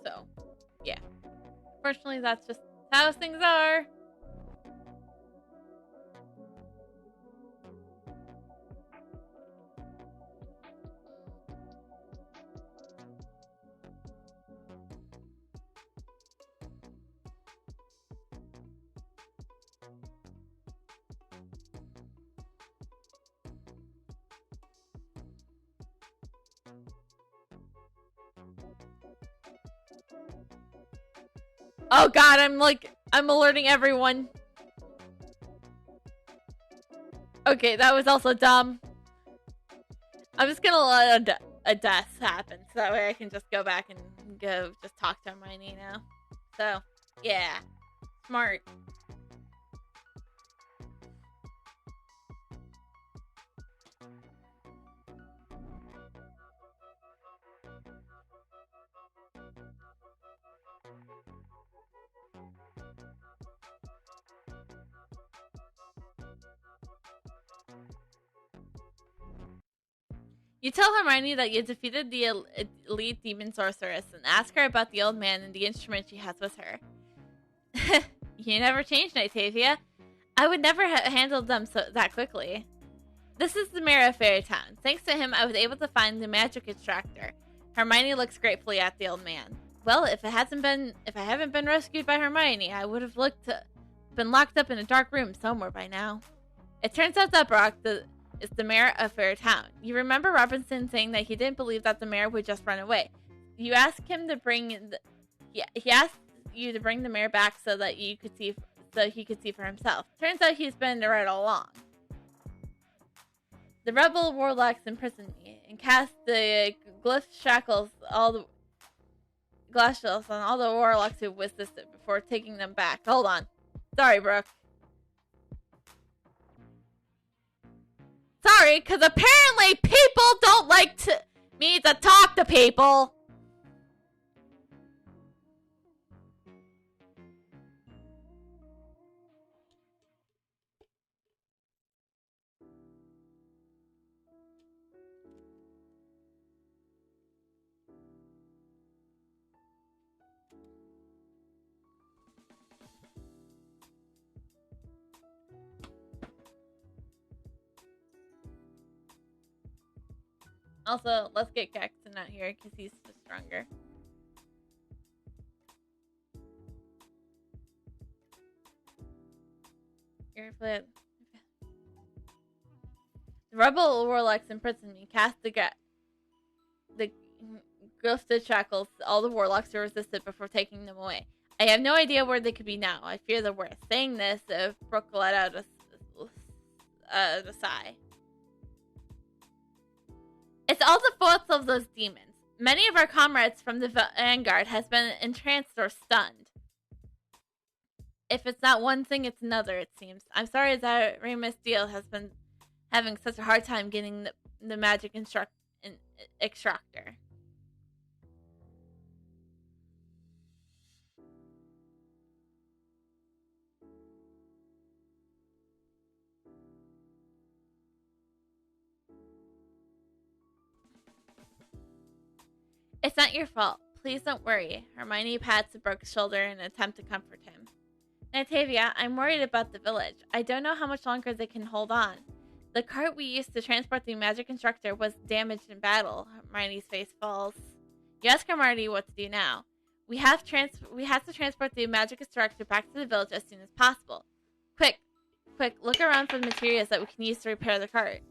So, yeah. Fortunately, that's just how things are. Oh god, I'm alerting everyone. Okay, that was also dumb. I'm just gonna let a death happen, so that way I can just go back and go just talk to Hermione now. So, yeah. Smart. You tell Hermione that you defeated the elite demon sorceress and ask her about the old man and the instrument she has with her. You never changed, Nightavia. I would never have handled them that quickly. This is the mayor of Fairytown. Thanks to him, I was able to find the magic extractor. Hermione looks gratefully at the old man. Well, if I haven't been rescued by Hermione, I would have been locked up in a dark room somewhere by now. It turns out that Brock is the mayor of Fairtown. You remember Robinson saying that he didn't believe that the mayor would just run away. You asked him to he asked you to bring the mayor back so that he could see for himself. Turns out he's been there right all along. The rebel warlocks imprisoned me and cast the glass shackles on all the warlocks who resisted before taking them back. Hold on. Sorry, Brooke. Sorry, because apparently people don't like me to talk to people. Also, let's get Gaxton out here because he's just stronger. The rebel warlocks imprisoned me, cast the ghosted shackles all the warlocks who resisted before taking them away. I have no idea where they could be now. I fear the worst. Saying this, Brooke let out a sigh. It's all the fault of those demons. Many of our comrades from the vanguard has been entranced or stunned. if it's not one thing, it's another, it seems. I'm sorry that Remus Steel has been having such a hard time getting the magic extractor. It's not your fault. Please don't worry. Hermione pats Brooke's shoulder in an attempt to comfort him. Nantavia, I'm worried about the village. I don't know how much longer they can hold on. The cart we used to transport the magic instructor was damaged in battle. Hermione's face falls. You ask Hermione what to do now. We have to transport the magic instructor back to the village as soon as possible. Quick, look around for the materials that we can use to repair the cart.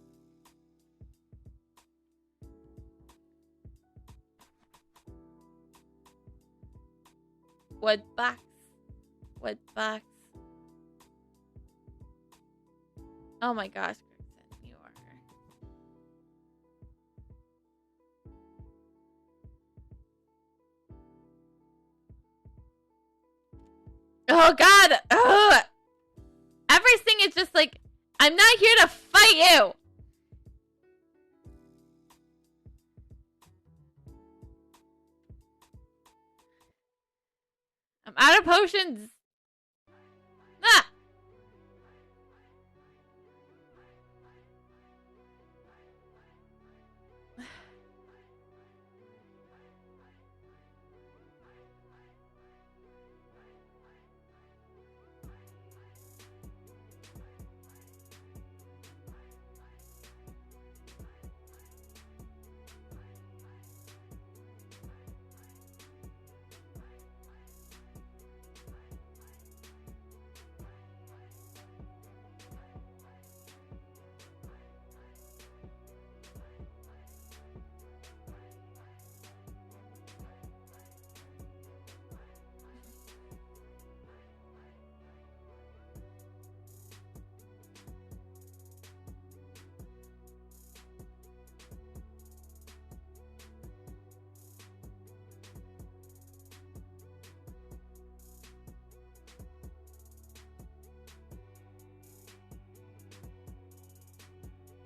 Wood box. Oh my gosh, Gregson, you are. Oh god! Ugh. Everything is just like, I'm not here to fight you! I'm out of potions! Ah!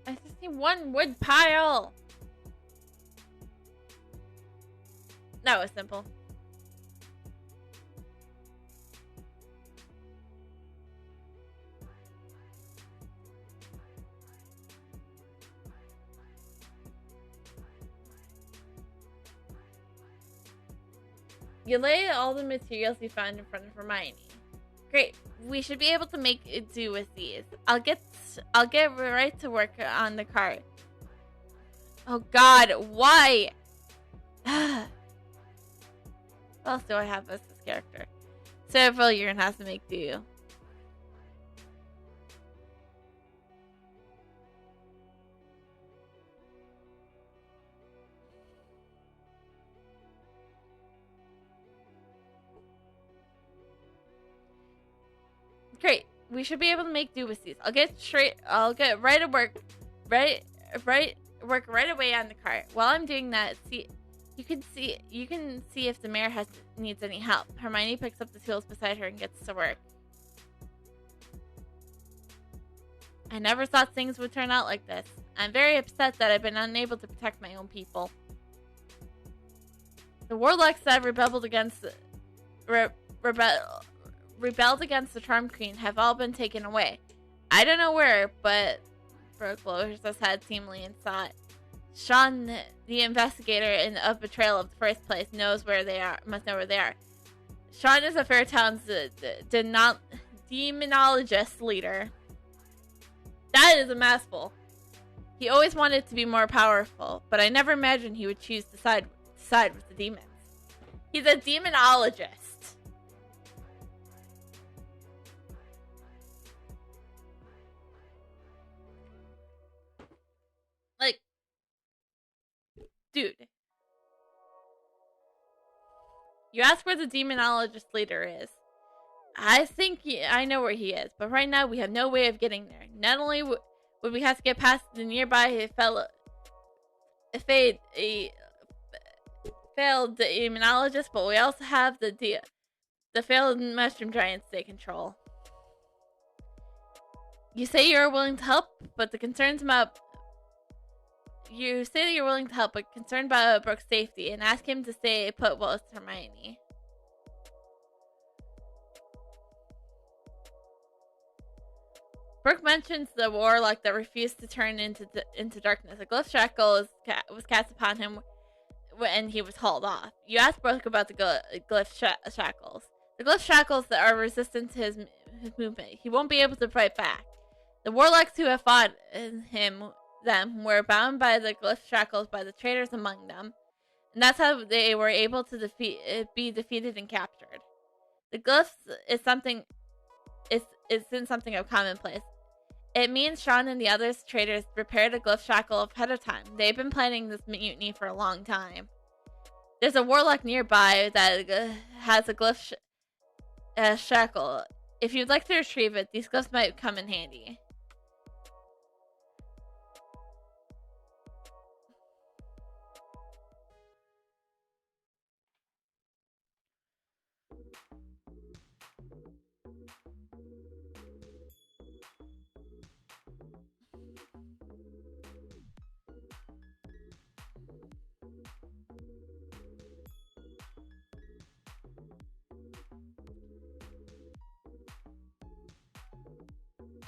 I just need one wood pile. That was simple. You lay all the materials you found in front of Hermione. Great. We should be able to make it do with these. I'll get right to work on the cart. Oh god, why? What else do I have as this character? Several you're gonna have to make do. Great. We should be able to make do with these. I'll get right to work. Work right away on the cart. While I'm doing that, you can see if the mayor needs any help. Hermione picks up the tools beside her and gets to work. I never thought things would turn out like this. I'm very upset that I've been unable to protect my own people. The warlocks that rebelled against the Charm Queen have all been taken away. I don't know where, but Brooke lowers his head seemingly in thought. Sean, the investigator of betrayal of the first place, must know where they are. Sean is a Fairtown's demonologist leader. That is a mouthful. He always wanted to be more powerful, but I never imagined he would choose to side with the demons. He's a demonologist. Like, dude. You ask where the demonologist leader is. I think I know where he is, but right now we have no way of getting there. Not only would we have to get past the nearby failed demonologist, but we also have the The failed mushroom giants take control. You say you're willing to help, but concerned about Brooke's safety and ask him to stay put with Hermione. Brooke mentions the warlock that refused to turn into darkness. A glyph shackle was cast upon him and he was hauled off. You ask Brooke about the glyph shackles. The glyph shackles that are resistant to his movement. He won't be able to fight back. The warlocks who have fought them were bound by the glyph shackles by the traitors among them, and that's how they were able to be defeated and captured. The glyphs isn't something of commonplace. It means Sean and the other traitors prepared a glyph shackle ahead of time. They've been planning this mutiny for a long time. There's a warlock nearby that has a glyph shackle. If you'd like to retrieve it, these glyphs might come in handy.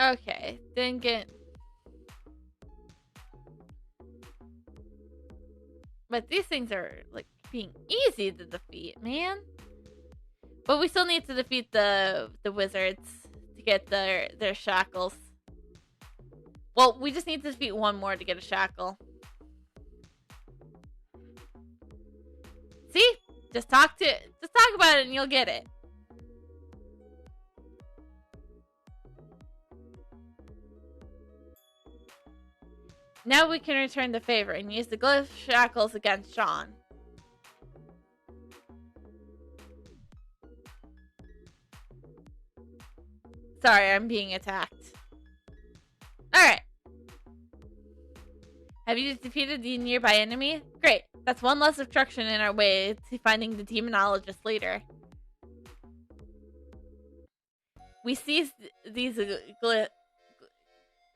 Okay, then get... But these things are, like, being easy to defeat, man. But we still need to defeat the wizards to get their shackles. Well, we just need to defeat one more to get a shackle. See? Just talk about it and you'll get it. Now we can return the favor and use the glyph shackles against Sean. Sorry, I'm being attacked. Alright. Have you defeated the nearby enemy? Great. That's one less obstruction in our way to finding the demonologist later. We seized these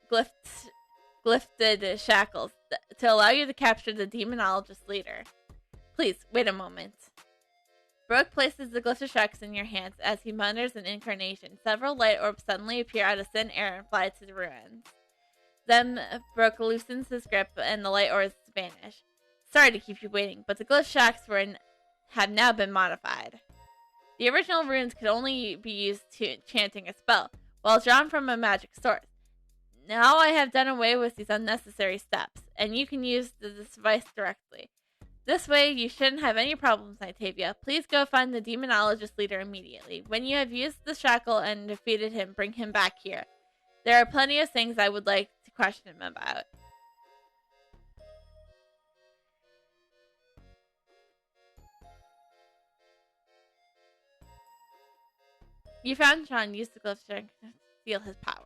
glyphed shackles to allow you to capture the demonologist later. Please, wait a moment. Brooke places the glyph shackles in your hands as he mutters an incarnation. Several light orbs suddenly appear out of thin air and fly to the ruins. Then Brooke loosens his grip and the light orbs vanish. Sorry to keep you waiting, but the glyph shackles have now been modified. The original runes could only be used to chanting a spell, while drawn from a magic source. Now I have done away with these unnecessary steps, and you can use this device directly. This way, you shouldn't have any problems, Nightavia. Please go find the demonologist leader immediately. When you have used the shackle and defeated him, bring him back here. There are plenty of things I would like to question him about. You found Sean. Use the glyph to steal his power.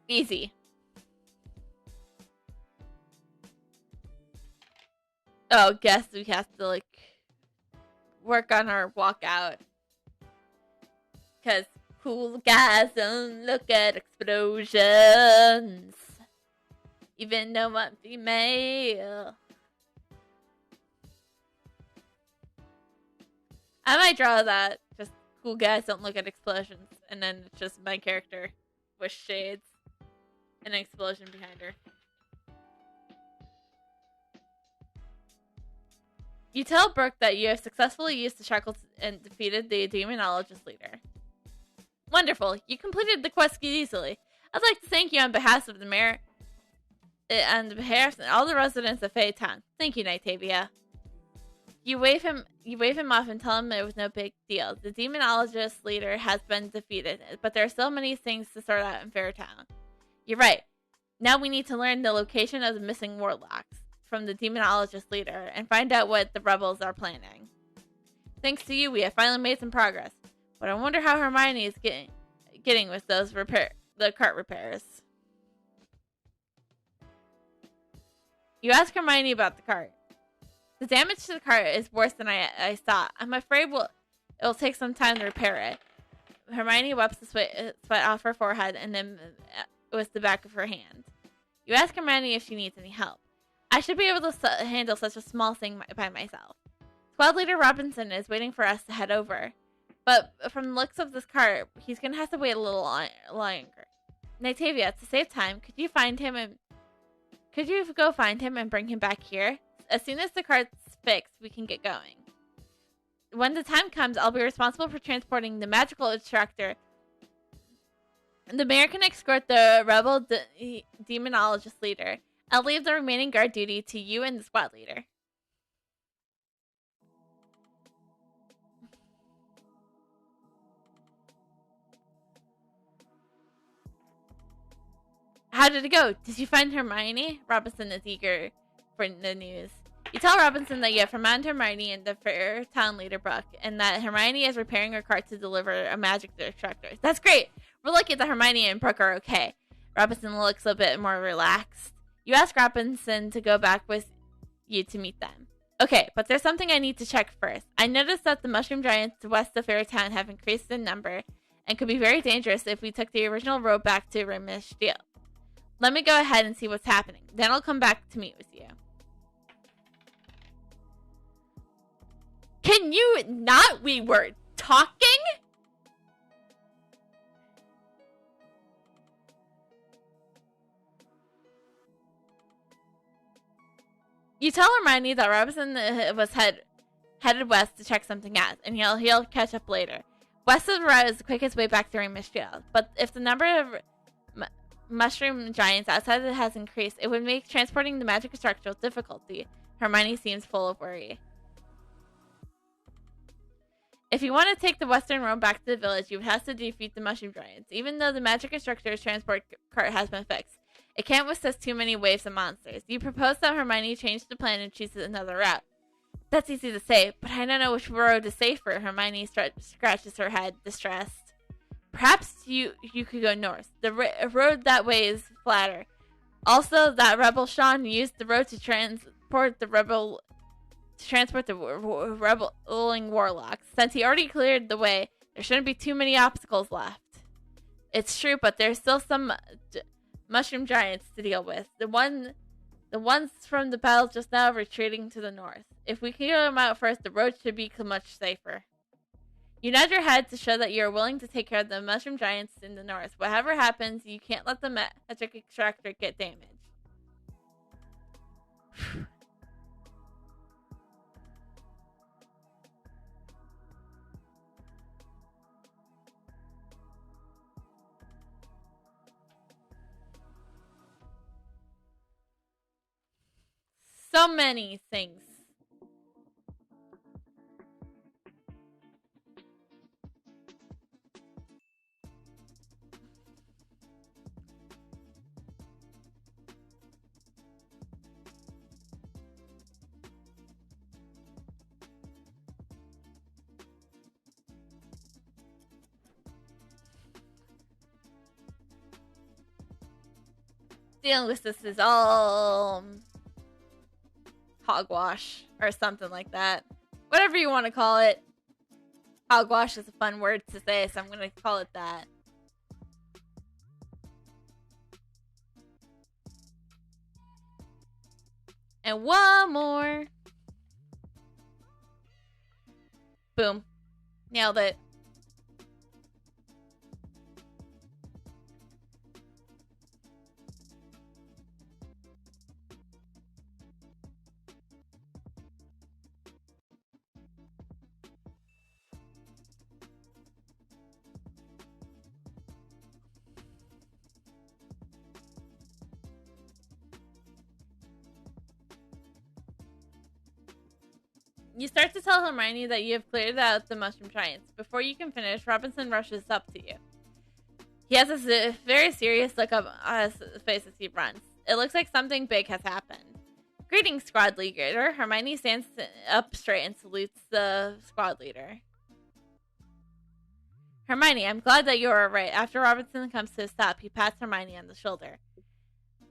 Easy. Oh, guess we have to, like, work on our walkout. Because cool guys don't look at explosions. Even though I'm female. I might draw that. Just cool guys don't look at explosions. And then it's just my character with shades. And an explosion behind her. You tell Brooke that you have successfully used the shackles and defeated the demonologist leader. Wonderful. You completed the quest easily. I'd like to thank you on behalf of the mayor and all the residents of Faytown. Thank you, Nightavia. You wave him off and tell him it was no big deal. The demonologist leader has been defeated, but there are still many things to sort out in Fairtown. You're right. Now we need to learn the location of the missing warlocks from the demonologist leader and find out what the rebels are planning. Thanks to you, we have finally made some progress. But I wonder how Hermione is getting with those the cart repairs. You ask Hermione about the cart. The damage to the cart is worse than I thought. I'm afraid it will take some time to repair it. Hermione wipes the sweat off her forehead and then with the back of her hand. You ask Hermione if she needs any help. I should be able to handle such a small thing by myself. Squad leader Robinson is waiting for us to head over. But from the looks of this cart, he's going to have to wait a little longer. Nightavia, to save time, could you go find him and bring him back here? As soon as the cart's fixed, we can get going. When the time comes, I'll be responsible for transporting the magical extractor. The mayor can escort the rebel demonologist leader. I'll leave the remaining guard duty to you and the squad leader. How did it go? Did you find Hermione? Robinson is eager for the news. You tell Robinson that you have found Hermione and the Fairtown leader Brooke, and that Hermione is repairing her cart to deliver a magic extractor. That's great! We're lucky that Hermione and Brooke are okay. Robinson looks a bit more relaxed. You ask Robinson to go back with you to meet them. Okay, but there's something I need to check first. I noticed that the mushroom giants west of Fairtown have increased in number and could be very dangerous if we took the original road back to Rimish Field. Let me go ahead and see what's happening. Then I'll come back to meet with you. Can you not? We were talking? You tell Hermione that Robinson was headed west to check something out, and he'll catch up later. West of the road is the quickest way back to Rimish Field, but if the number of mushroom giants outside it has increased, it would make transporting the magic structural difficulty. Hermione seems full of worry. If you want to take the western road back to the village, you would have to defeat the mushroom giants. Even though the magic instructor's transport cart has been fixed, it can't withstand too many waves of monsters. You propose that Hermione change the plan and chooses another route. That's easy to say, but I don't know which road is safer. Hermione scratches her head, distressed. Perhaps you could go north. The road that way is flatter. Also, that rebel Sean used the road to transport the rebelling warlocks. Since he already cleared the way, there shouldn't be too many obstacles left. It's true, but there's still some mushroom giants to deal with. The ones from the battle just now retreating to the north. If we clear them out first, the road should be much safer. You nod your head to show that you are willing to take care of the mushroom giants in the north. Whatever happens, you can't let the magic extractor get damaged. So many things. Dealing with this is all hogwash or something like that. Whatever you want to call it. Hogwash is a fun word to say, so I'm going to call it that. And one more. Boom. Nailed it. You start to tell Hermione that you have cleared out the mushroom giants. Before you can finish, Robinson rushes up to you. He has a very serious look on his face as he runs. It looks like something big has happened. Greetings, squad leader. Hermione stands up straight and salutes the squad leader. Hermione, I'm glad that you are right. After Robinson comes to a stop, he pats Hermione on the shoulder.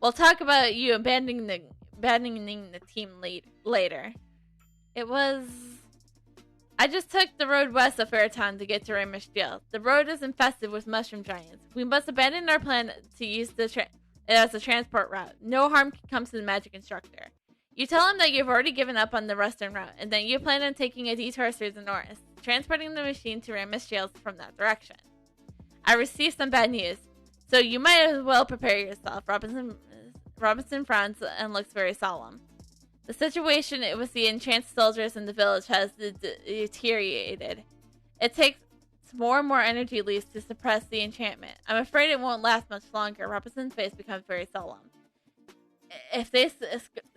We'll talk about you abandoning the team later. I just took the road west of Fairtown to get to Rainbow Shield. The road is infested with mushroom giants. We must abandon our plan to use it as a transport route. No harm can come to the magic instructor. You tell him that you've already given up on the western route, and that you plan on taking a detour through the north, transporting the machine to Rainbow Shield from that direction. I received some bad news, so you might as well prepare yourself. Robinson frowns and looks very solemn. The situation with the enchanted soldiers in the village has deteriorated. It takes more and more energy leaves to suppress the enchantment. I'm afraid it won't last much longer. Robinson's face becomes very solemn. If they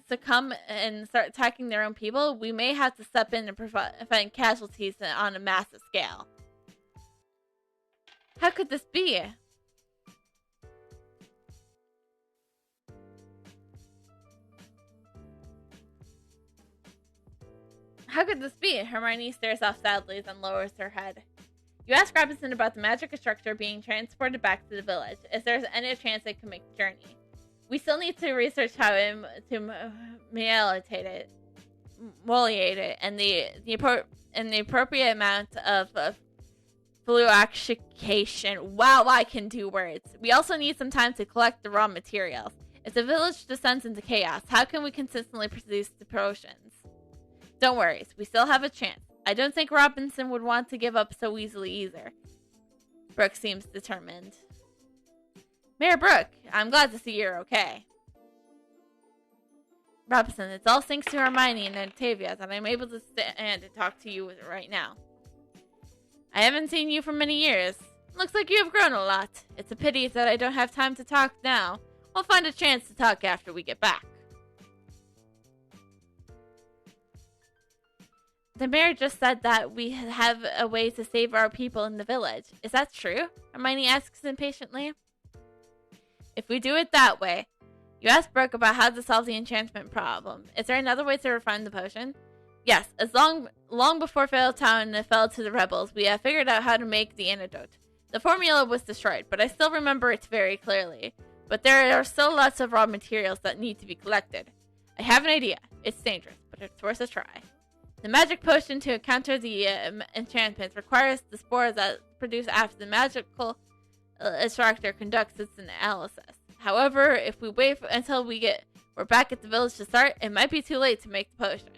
succumb and start attacking their own people, we may have to step in and prevent casualties on a massive scale. How could this be? How could this be? Hermione stares off sadly, then lowers her head. You ask Robinson about the magic structure being transported back to the village. Is there any chance it could make the journey? We still need to research how to molliate it, and the appropriate amount of fluoxication. Wow, I can do words. We also need some time to collect the raw materials. If the village descends into chaos, how can we consistently produce the potions? Don't worry, we still have a chance. I don't think Robinson would want to give up so easily either. Brooke seems determined. Mayor Brooke, I'm glad to see you're okay. Robinson, it's all thanks to Hermione and Octavia that I'm able to stand and talk to you right now. I haven't seen you for many years. Looks like you have grown a lot. It's a pity that I don't have time to talk now. We'll find a chance to talk after we get back. The mayor just said that we have a way to save our people in the village. Is that true? Hermione asks impatiently. If we do it that way, you asked Brooke about how to solve the enchantment problem. Is there another way to refine the potion? Yes, as long before Failtown fell to the rebels, we have figured out how to make the antidote. The formula was destroyed, but I still remember it very clearly. But there are still lots of raw materials that need to be collected. I have an idea. It's dangerous, but it's worth a try. The magic potion to counter the enchantments requires the spores that produce after the magical extractor conducts its analysis. However, if we wait until we're back at the village to start, it might be too late to make the potion.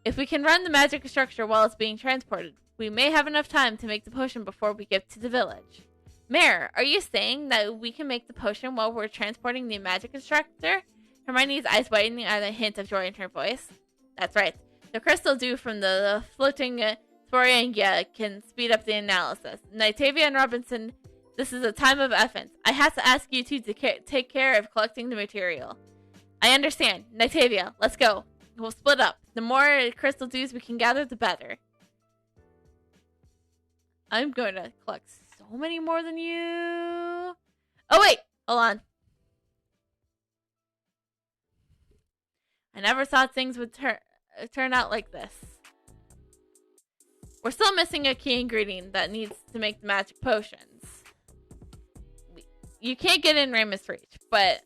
If we can run the magic structure while it's being transported, we may have enough time to make the potion before we get to the village. Mayor, are you saying that we can make the potion while we're transporting the magic extractor? Hermione's eyes widening at a hint of joy in her voice. That's right. The crystal dew from the floating sporangia can speed up the analysis. Octavia and Robinson, this is a time of essence. I have to ask you two to take care of collecting the material. I understand. Octavia, let's go. We'll split up. The more crystal dews we can gather, the better. I'm going to collect so many more than you. Oh, wait. Hold on. I never thought things would turn out like this. We're still missing a key ingredient that needs to make the magic potions. You can't get in Ramus Reach, but...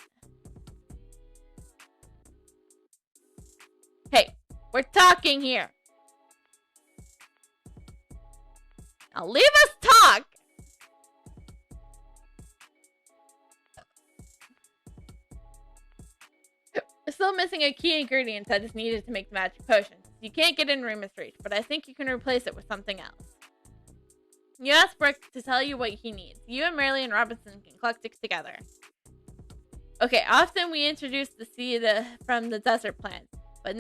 Hey, we're talking here. Now leave us talk! We're still missing a key ingredient that is needed to make the magic potions. You can't get in Ramus Reach, but I think you can replace it with something else. You ask Brooke to tell you what he needs. You and Merrily and Robinson can collect it together. Okay, often we introduce the seed from the desert plant, but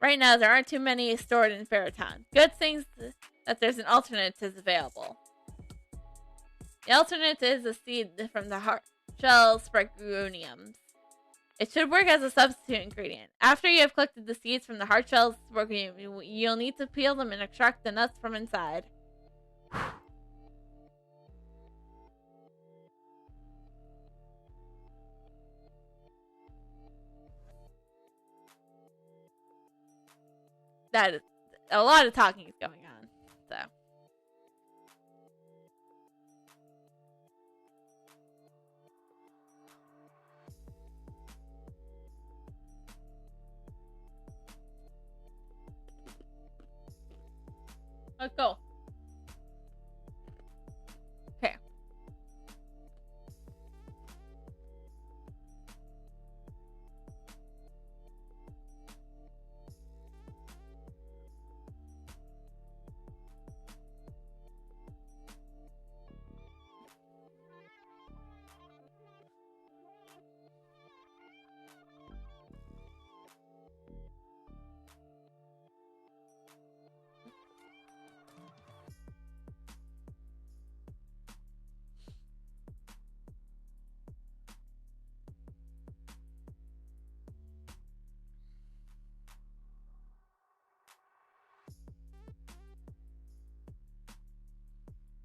right now there aren't too many stored in Fairtown. Good things that there's an alternative available. The alternative is a seed from the hard shell Spragoniums. It should work as a substitute ingredient. After you have collected the seeds from the hard shells, you'll need to peel them and extract the nuts from inside. That is a lot of talking is going on. So. Let's go. Okay.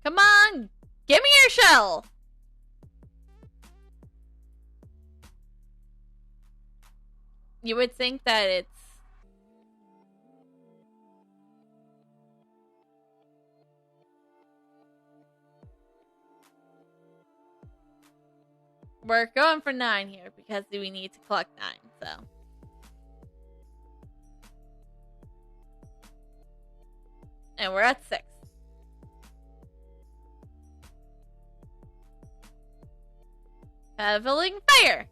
Come on! Give me your shell! You would think that it's... We're going for 9 here because we need to collect 9, so... And we're at 6. Leveling fire!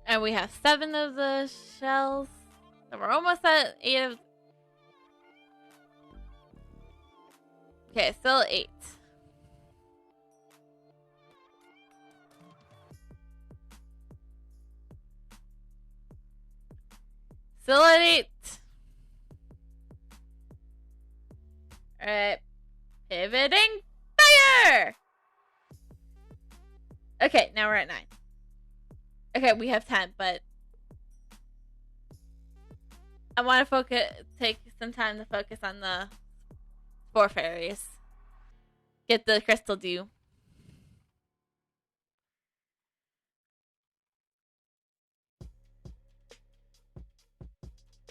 And we have 7 of the shells. So we're almost at 8 of... Okay, still 8. Still at 8. Alright. Pivoting fire! Okay, now we're at 9. Okay, we have 10, but I want to take some time to focus on the Spore Fairies. Get the Crystal Dew.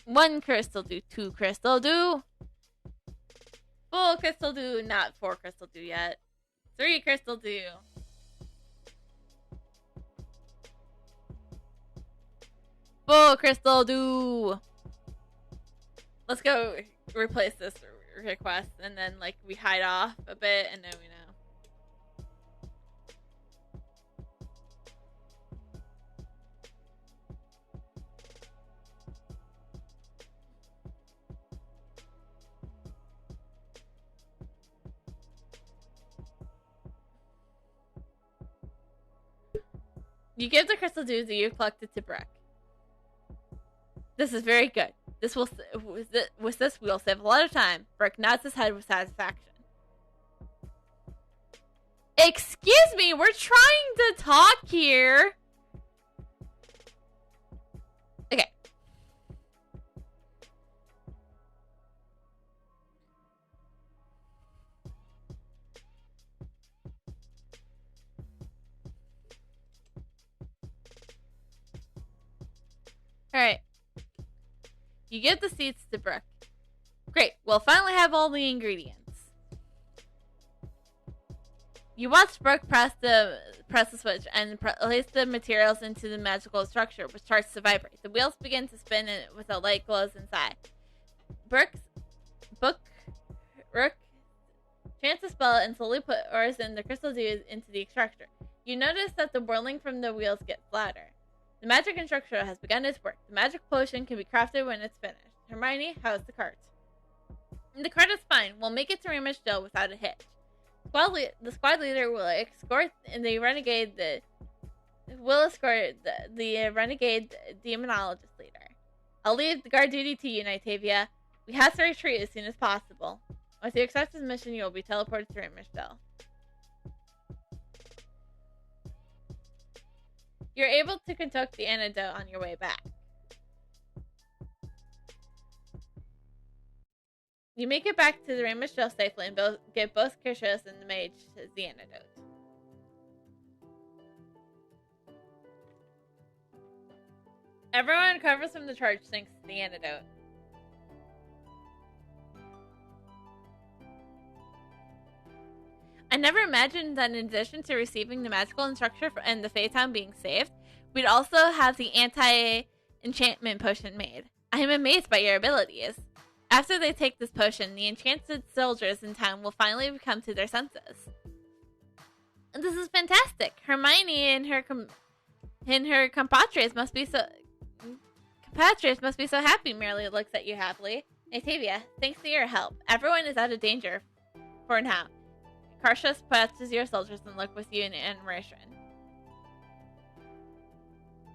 One Crystal Dew, 2 Crystal Dew. Full Crystal Dew, not 4 Crystal Dew yet. 3 Crystal Dew. Full Crystal Dew. Let's go replace this request, and then like we hide off a bit, and then we know. You give the Crystal Dew that you collected to Brooke. This is very good. This will, with this, we'll save a lot of time. Brooke nods his head with satisfaction. Excuse me, we're trying to talk here. Okay. Alright. You give the seeds to Brooke. Great, we'll finally have all the ingredients. You watch Brooke press the switch and place the materials into the magical structure, which starts to vibrate. The wheels begin to spin with a light glows inside. Rook chants a spell and slowly pours in the crystal dew into the extractor. You notice that the whirling from the wheels gets louder. The magic instructor has begun its work. The magic potion can be crafted when it's finished. Hermione, how's the cart? The cart is fine. We'll make it to Ramage Dell without a hitch. The squad leader will escort the renegade. Will escort the renegade demonologist leader. I'll leave the guard duty to you, Nightavia. We have to retreat as soon as possible. Once you accept this mission, you will be teleported to Rimmersdale. You're able to conduct the antidote on your way back. You make it back to the Rimmersdale safely and give both Kirshos and the mage the antidote. Everyone recovers from the charge thanks to the antidote. I never imagined that in addition to receiving the magical instructor and the Phaeton being saved, we'd also have the anti-enchantment potion made. I am amazed by your abilities. After they take this potion, the enchanted soldiers in town will finally come to their senses. And this is fantastic. Hermione and her compatriots must be so happy. Merely looks at you happily. Nightavia, thanks to your help, everyone is out of danger for now. Karshus patches your soldiers and look with you in admiration.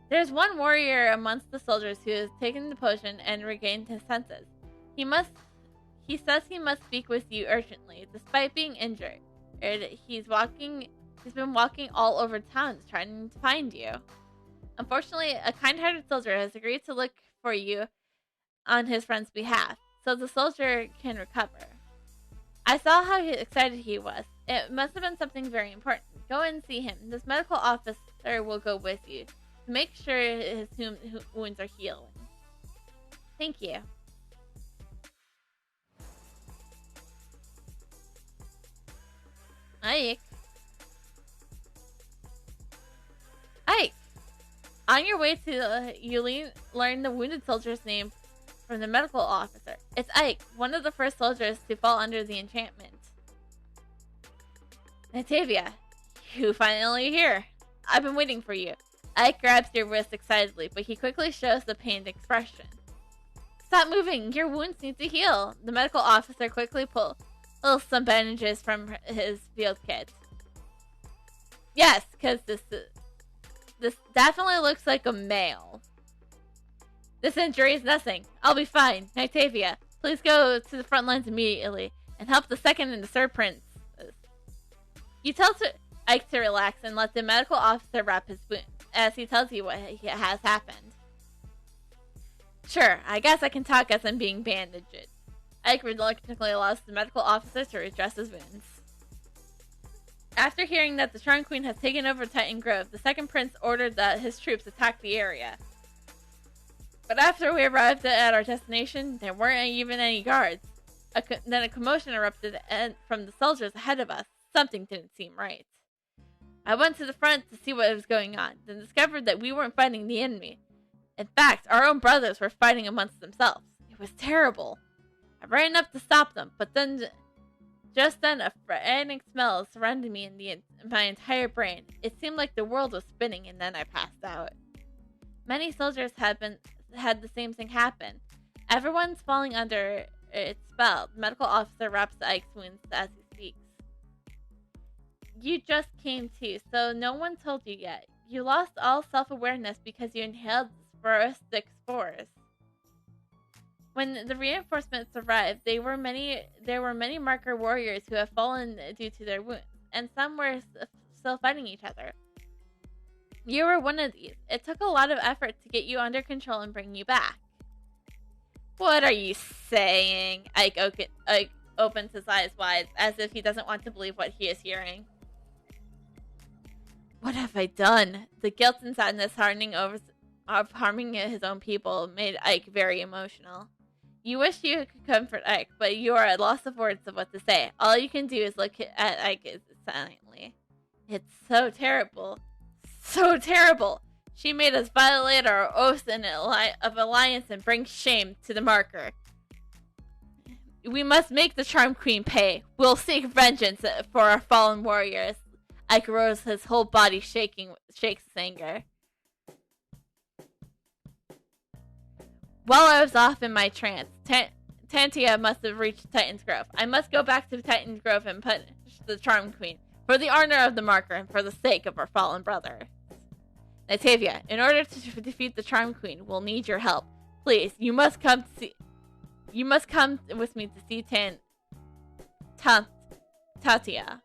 There's one warrior amongst the soldiers who has taken the potion and regained his senses. He says he must speak with you urgently, despite being injured. He's been walking all over town trying to find you. Unfortunately, a kind-hearted soldier has agreed to look for you on his friend's behalf, so the soldier can recover. I saw how excited he was. It must have been something very important. Go and see him. This medical officer will go with you to make sure his wounds are healing. Thank you. Ike. On your way to you learn the wounded soldier's name from the medical officer. It's Ike, one of the first soldiers to fall under the enchantment. Nightavia, you finally here. I've been waiting for you. Ike grabs your wrist excitedly, but he quickly shows the pained expression. Stop moving. Your wounds need to heal. The medical officer quickly pulls some bandages from his field kit. Yes, because this definitely looks like a male. This injury is nothing. I'll be fine. Nightavia, please go to the front lines immediately and help the second and the third princes. You tell Ike to relax and let the medical officer wrap his wounds as he tells you what has happened. Sure, I guess I can talk as I'm being bandaged. Ike reluctantly allows the medical officer to redress his wounds. After hearing that the Charm Queen has taken over Titan Grove, the second prince ordered that his troops attack the area. But after we arrived at our destination, there weren't even any guards. Then a commotion erupted from the soldiers ahead of us. Something didn't seem right. I went to the front to see what was going on, then discovered that we weren't fighting the enemy. In fact, our own brothers were fighting amongst themselves. It was terrible. I ran up to stop them, but just then a frightening smell surrounded me in my entire brain. It seemed like the world was spinning, and then I passed out. Many soldiers had the same thing happen. Everyone's falling under its spell. The medical officer wraps Ike's wounds as he speaks. You just came to, so no one told you yet. You lost all self-awareness because you inhaled sporostic spores. When the reinforcements arrived, there were many marker warriors who have fallen due to their wounds, and some were still fighting each other. You were one of these. It took a lot of effort to get you under control and bring you back. What are you saying? Ike opens his eyes wide, as if he doesn't want to believe what he is hearing. What have I done? The guilt and sadness of harming his own people made Ike very emotional. You wish you could comfort Ike, but you are at loss of words of what to say. All you can do is look at Ike silently. It's so terrible. So terrible. She made us violate our oaths of alliance and bring shame to the marker. We must make the Charm Queen pay. We'll seek vengeance for our fallen warriors. Ike rose, his whole body shakes with anger. While I was off in my trance, Tantia must have reached Titan's Grove. I must go back to Titan's Grove and punish the Charm Queen, for the honor of the marker and for the sake of our fallen brother. Nightavia, in order to defeat the Charm Queen, we'll need your help. Please, you must come with me to see Tatia.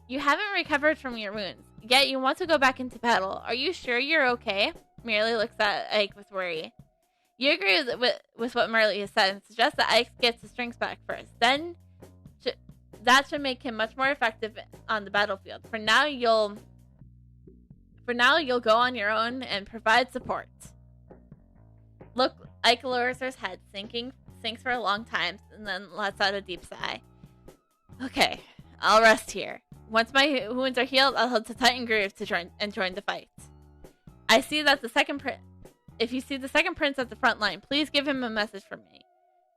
You haven't recovered from your wounds, yet you want to go back into battle. Are you sure you're okay? Merely looks at Ike with worry. You agree with what Merle has said and suggests that Ike gets his strength back first. Then that should make him much more effective on the battlefield. For now, you'll go on your own and provide support. Look, Ike lowers his head, thinks for a long time, and then lets out a deep sigh. Okay, I'll rest here. Once my wounds are healed, I'll head to Titan Groove to join the fight. I see that if you see the second prince at the front line, please give him a message from me.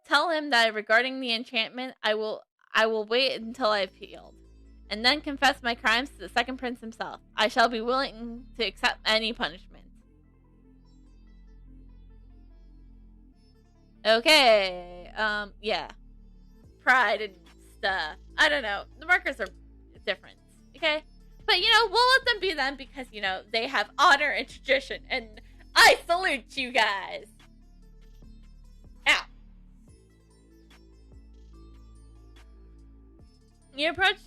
Tell him that regarding the enchantment, I will wait until I've healed, and then confess my crimes to the second prince himself. I shall be willing to accept any punishment. Okay, yeah. Pride and stuff. I don't know. The markers are different, okay? But, we'll let them be them because, they have honor and tradition, and I salute you guys. Ow. You approach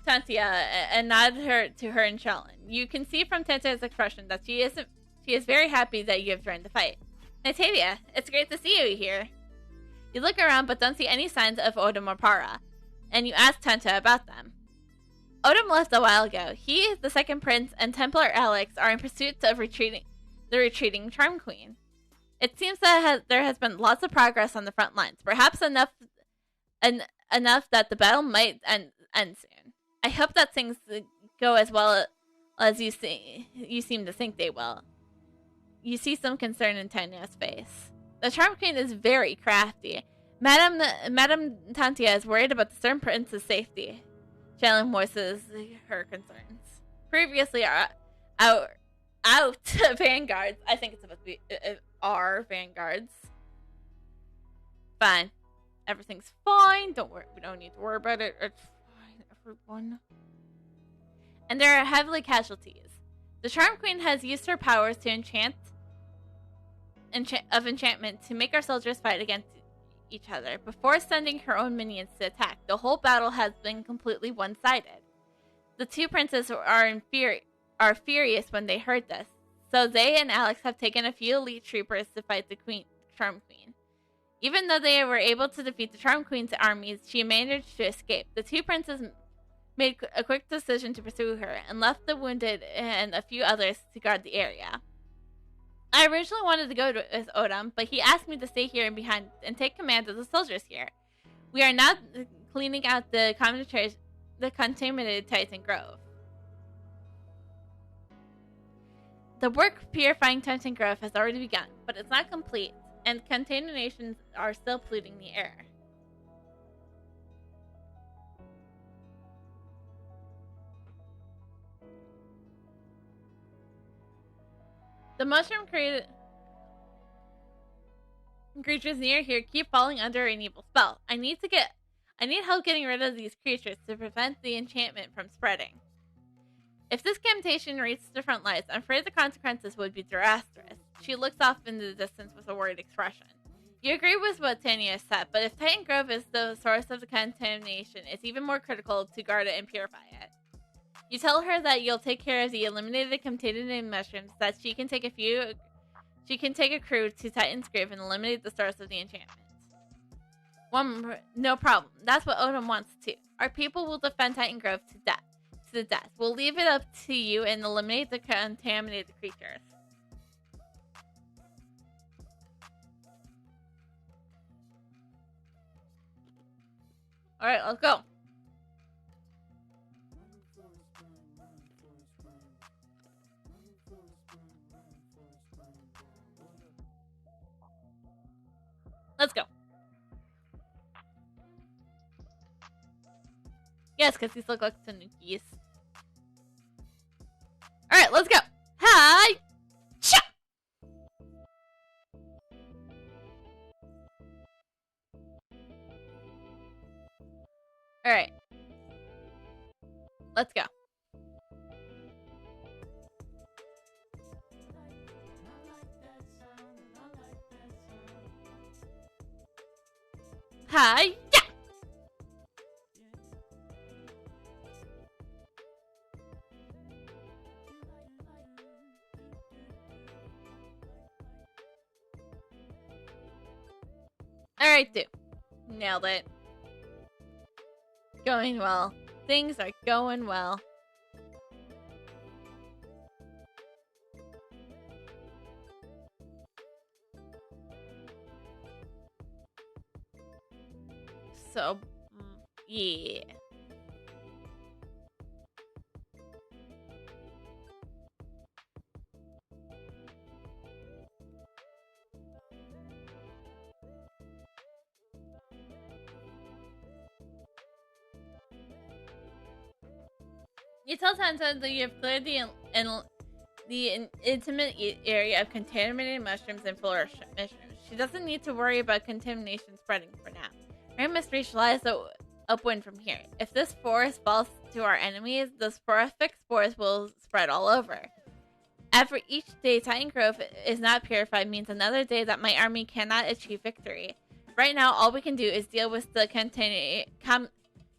Tantia and nod to her in Shellan. You can see from Tantia's expression that she is very happy that you have joined the fight. Natavia, it's great to see you here. You look around but don't see any signs of Odom or Para, and you ask Tanta about them. Odom left a while ago. He, the second prince, and Templar Alex are in pursuit of the retreating Charm Queen. It seems that there has been lots of progress on the front lines, perhaps enough that the battle might end soon. I hope that things go as well as you seem to think they will. You see some concern in Tanya's face. The Charm Queen is very crafty. Madame Tantia is worried about the Stern Prince's safety. Shellan voices her concerns. Previously, out vanguards. I think it's supposed to be our vanguards. Fine. Everything's fine. Don't worry. We don't need to worry about it. It's fine, everyone. And there are heavily casualties. The Charm Queen has used her powers to enchantment to make our soldiers fight against each other before sending her own minions to attack. The whole battle has been completely one-sided. The two princes are furious when they heard this, so they and Alex have taken a few elite troopers to fight the Charm Queen. Even though they were able to defeat the Charm Queen's armies, she managed to escape. The two princes made a quick decision to pursue her and left the wounded and a few others to guard the area. I originally wanted to go with Odom, but he asked me to stay here and take command of the soldiers here. We are now cleaning out the contaminated Titan Grove. The work of purifying Titan Grove has already begun, but it's not complete, and contaminations are still polluting the air. The mushroom creatures near here keep falling under an evil spell. I need help getting rid of these creatures to prevent the enchantment from spreading. If this temptation reaches the front lines, I'm afraid the consequences would be disastrous. She looks off into the distance with a worried expression. You agree with what Tanya said, but if Titan Grove is the source of the contamination, it's even more critical to guard it and purify it. You tell her that you'll take care of the eliminated contaminated mushrooms, that she can take a crew to Titan's Grove and eliminate the source of the enchantment. No problem. That's what Odom wants too. Our people will defend Titan Grove to the death. We'll leave it up to you and eliminate the contaminated creatures. Alright, let's go. Let's go. Yes, because these look like tanukis. Alright, let's go. Hi! Cha! Alright. Let's go. Hi-ya! Alright, dude. Nailed it. Going well. Things are going well. So, yeah. You tell Santa that you have cleared the intimate area of contaminated mushrooms and flora mushrooms. She doesn't need to worry about contamination spreading for now. Her must reach lies upwind from here. If this forest falls to our enemies, the sporific spores will spread all over. After each day Titan Grove is not purified means another day that my army cannot achieve victory. Right now, all we can do is deal with the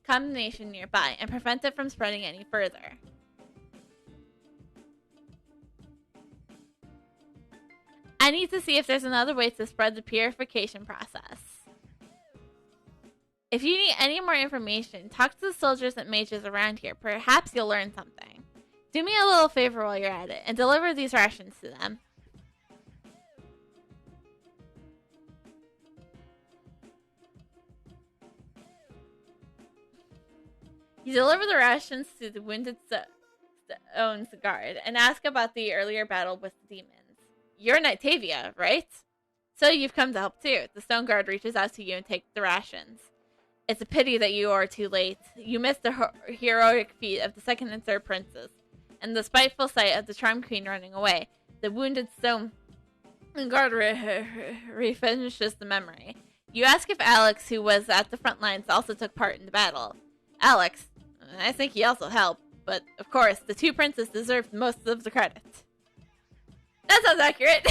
combination nearby and prevent it from spreading any further. I need to see if there's another way to spread the purification process. If you need any more information, talk to the soldiers and mages around here. Perhaps you'll learn something. Do me a little favor while you're at it, and deliver these rations to them. You deliver the rations to the Wounded Stone's guard, and ask about the earlier battle with the demons. You're Nightavia, right? So you've come to help too. The Stone Guard reaches out to you and takes the rations. It's a pity that you are too late. You missed the heroic feat of the second and third princes, and the spiteful sight of the Charm Queen running away. The Wounded Stone Guard refinishes the memory. You ask if Alex, who was at the front lines, also took part in the battle. Alex, I think he also helped, but of course, the two princes deserved most of the credit. That sounds accurate.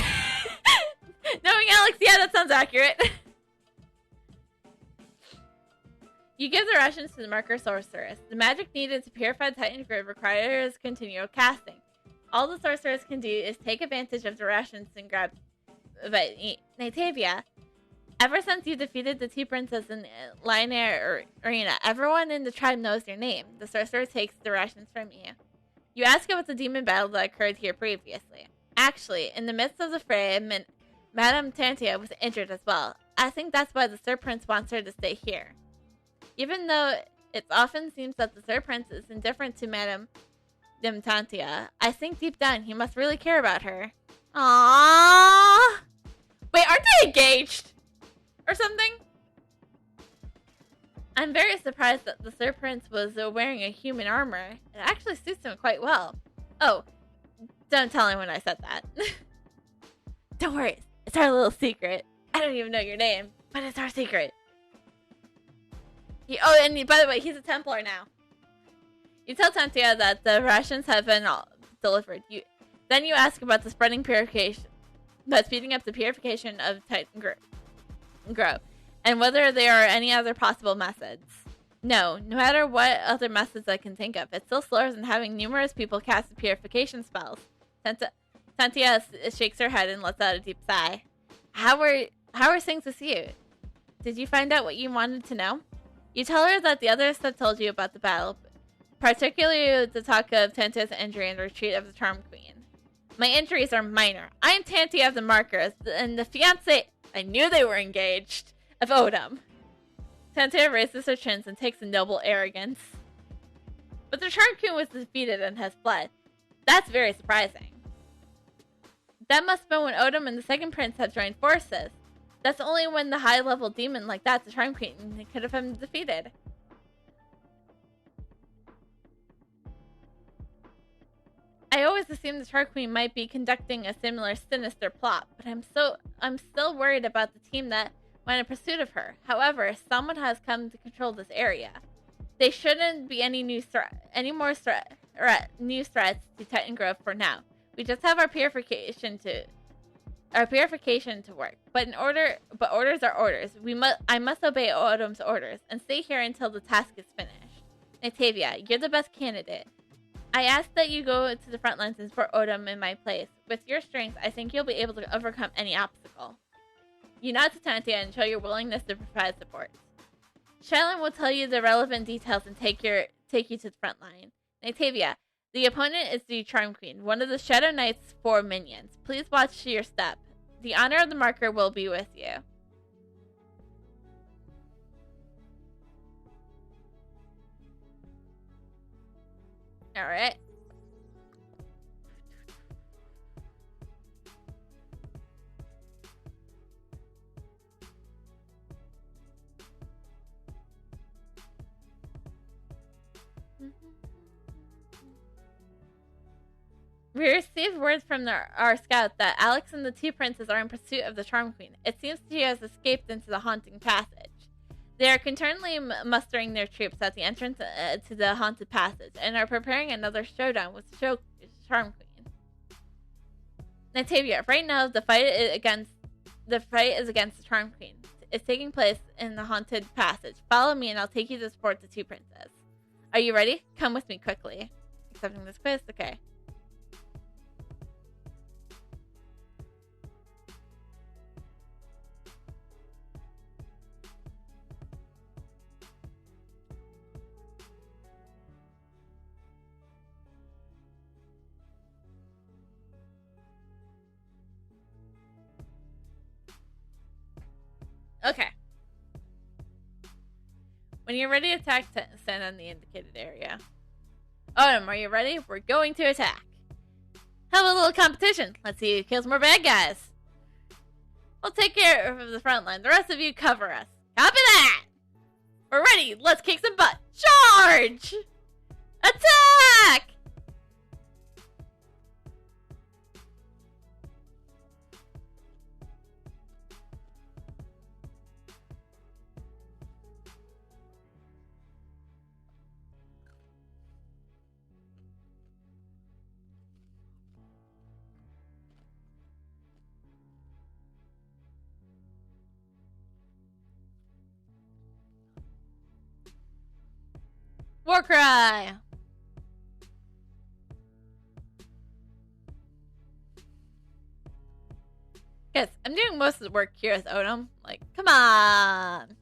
Knowing Alex, yeah, that sounds accurate. You give the rations to the marker sorceress. The magic needed to purify the Titan Grove requires continual casting. All the sorceress can do is take advantage of the rations and grab... But, Nightavia, ever since you defeated the two princes in Linear Arena, everyone in the tribe knows your name. The sorcerer takes the rations from you. You ask about the demon battle that occurred here previously. Actually, in the midst of the fray, Madame Tantia was injured as well. I think that's why the Sir Prince wants her to stay here. Even though it often seems that the Sir Prince is indifferent to Madame Tantia, I think deep down he must really care about her. Aww. Wait, aren't they engaged? Or something? I'm very surprised that the Sir Prince was wearing a human armor. It actually suits him quite well. Oh, don't tell anyone I said that. Don't worry, it's our little secret. I don't even know your name, but it's our secret. And by the way, he's a Templar now. You tell Tantia that the rations have been delivered. Then you ask about the speeding up the purification of Titan Grove, and whether there are any other possible methods. No matter what other methods I can think of, it still slows in having numerous people cast the purification spells. Tantia shakes her head and lets out a deep sigh. How are things with you? Did you find out what you wanted to know? You tell her that the others have told you about the battle, particularly the talk of Tantia's injury and the retreat of the Charm Queen. My injuries are minor. I am Tantia of the Markers, and the fiancé, I knew they were engaged, of Odom. Tantia raises her chins and takes a noble arrogance. But the Charm Queen was defeated and has fled. That's very surprising. That must have been when Odom and the second prince had joined forces. That's only when the high-level demon like that, the Charm Queen, could have been defeated. I always assumed the Charm Queen might be conducting a similar sinister plot, but I'm still worried about the team that went in pursuit of her. However, someone has come to control this area. There shouldn't be any new threats to Titan Grove for now. We just have our purification to our purification to work. But orders are orders. I must obey Odom's orders and stay here until the task is finished. Natavia, you're the best candidate. I ask that you go to the front lines and support Odom in my place. With your strength, I think you'll be able to overcome any obstacle. You nod to Tantia and show your willingness to provide support. Shailin will tell you the relevant details and take you to the front line. Natavia, the opponent is the Charm Queen, one of the Shadow Knight's 4 minions. Please watch your step. The honor of the marker will be with you. Alright. We received word from our scout that Alex and the 2 princes are in pursuit of the Charm Queen. It seems she has escaped into the haunting passage. They are concurrently mustering their troops at the entrance to the haunted passage and are preparing another showdown with the Charm Queen. Natavia, right now the fight is against the Charm Queen. It's taking place in the haunted passage. Follow me and I'll take you to support the 2 princes. Are you ready? Come with me quickly. Accepting this quest? Okay. Okay. When you're ready to attack, stand on the indicated area. Odom, are you ready? We're going to attack. Have a little competition. Let's see who kills more bad guys. We'll take care of the front line. The rest of you cover us. Copy that! We're ready. Let's kick some butt. Charge! Attack! War cry! Yes, I'm doing most of the work here as Odom. Like, come on!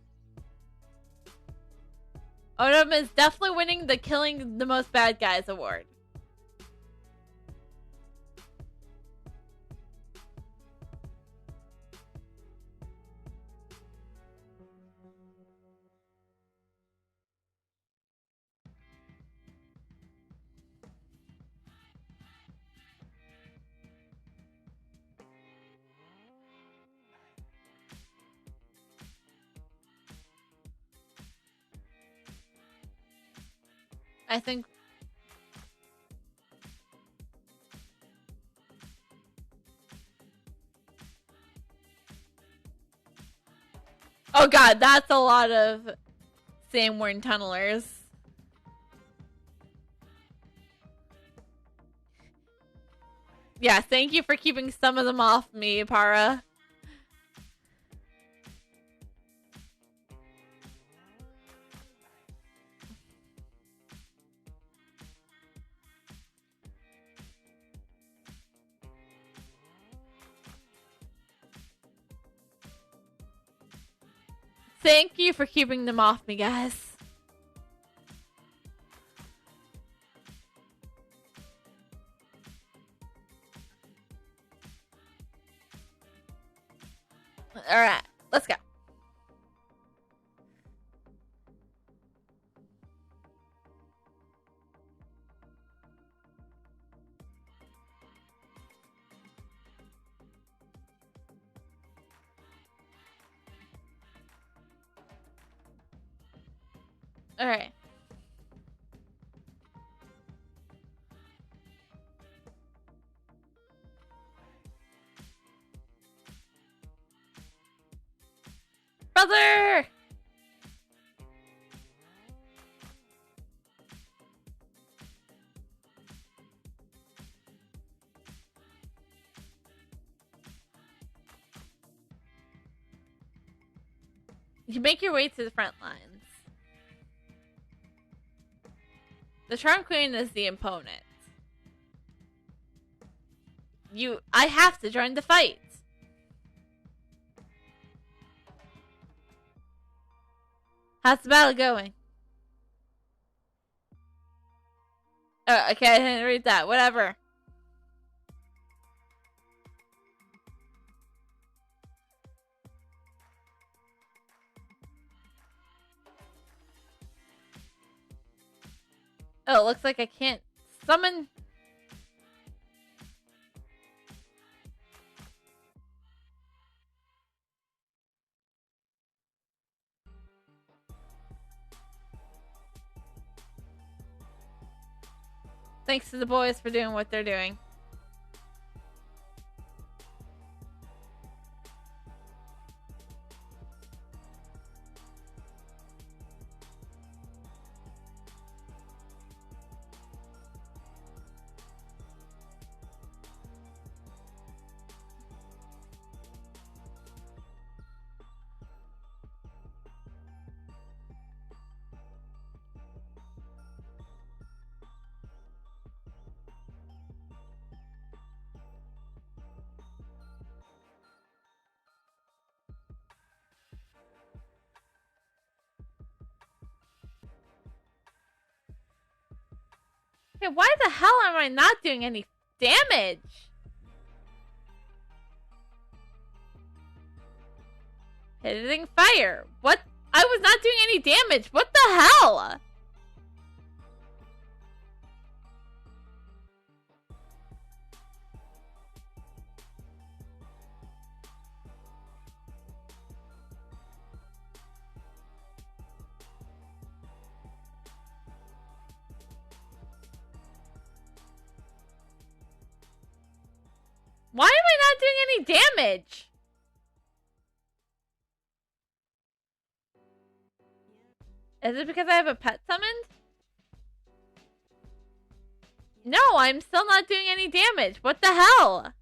Odom is definitely winning the killing the most bad guys award. I think... Oh god, that's a lot of Sandworn tunnelers. Yeah, thank you for keeping some of them off me, Para. Thank you for keeping them off me, guys. Alright, let's go. Alright. Brother! You make your way to the front lines. The Charm Queen is the opponent. I have to join the fight. How's the battle going? Oh, okay, I didn't read that. Whatever. Oh, it looks like I can't summon. Thanks to the boys for doing what they're doing. Hey, why the hell am I not doing any damage? Hitting fire. What? I was not doing any damage. What the hell? Why am I not doing any damage? Is it because I have a pet summoned? No, I'm still not doing any damage. What the hell?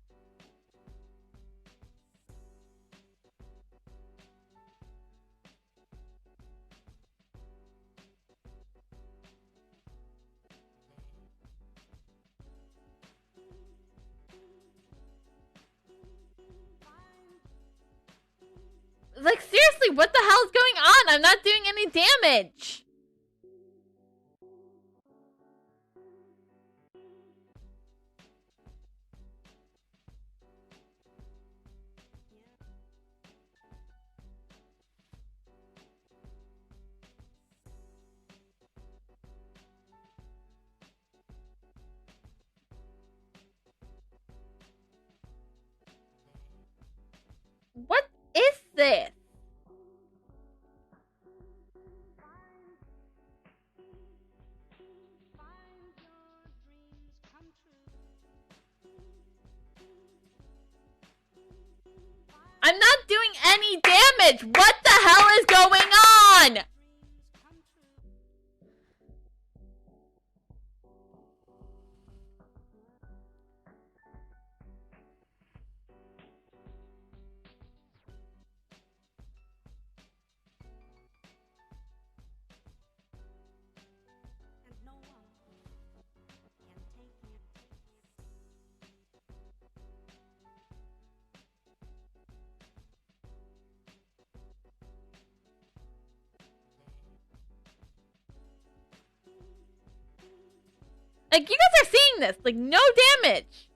Like, seriously, what the hell is going on? I'm not doing any damage. What is this? I'm not doing any damage. What the hell is going on? Like, you guys are seeing this. Like, no damage.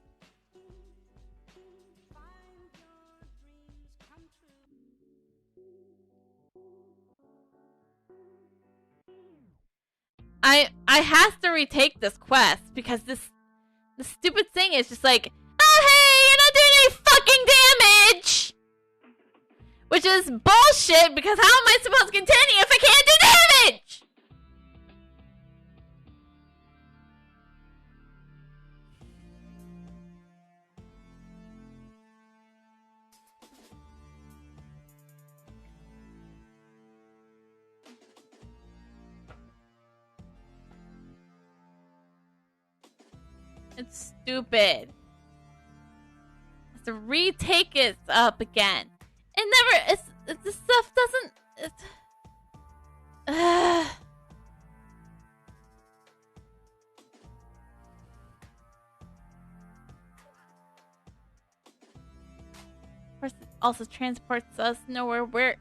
I have to retake this quest because the stupid thing is just like, oh hey, you're not doing any fucking damage! Which is bullshit because how am I supposed to continue if I can't do damage? It's stupid. To retake it up again. It never. This stuff doesn't. also transports us nowhere where...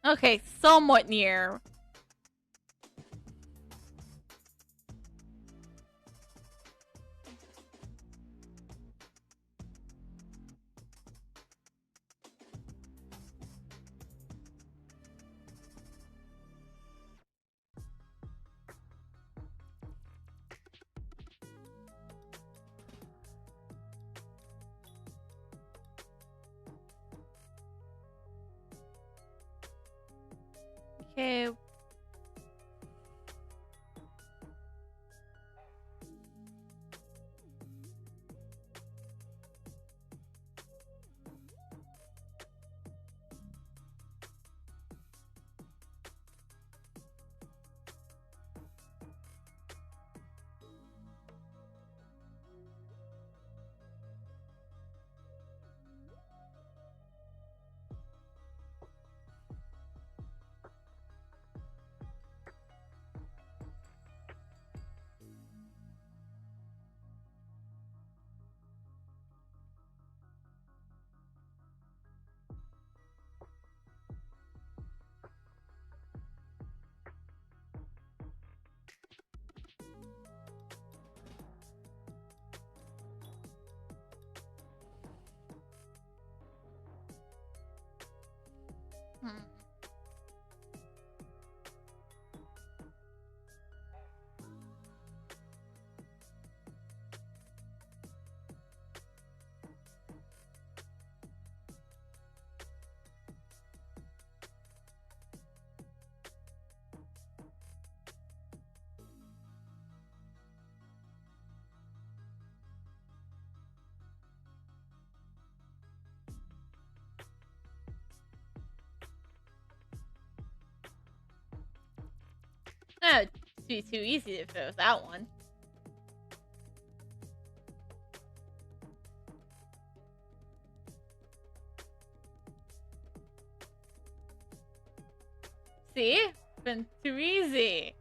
Okay, somewhat near. Okay. Hmm. That would be too easy if it was that one. See? It's been too easy.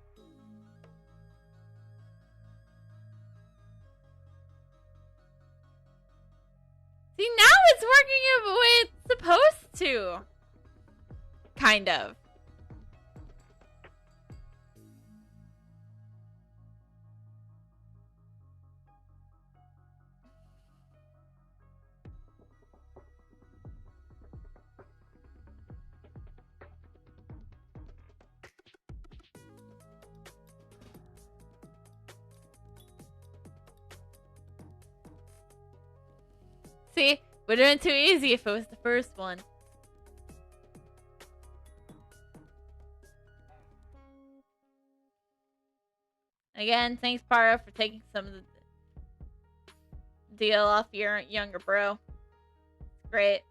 See, now it's working the way it's supposed to. Kind of. See? Would have been too easy if it was the first one. Again, thanks, Pyro, for taking some of the deal off your younger bro. It's great.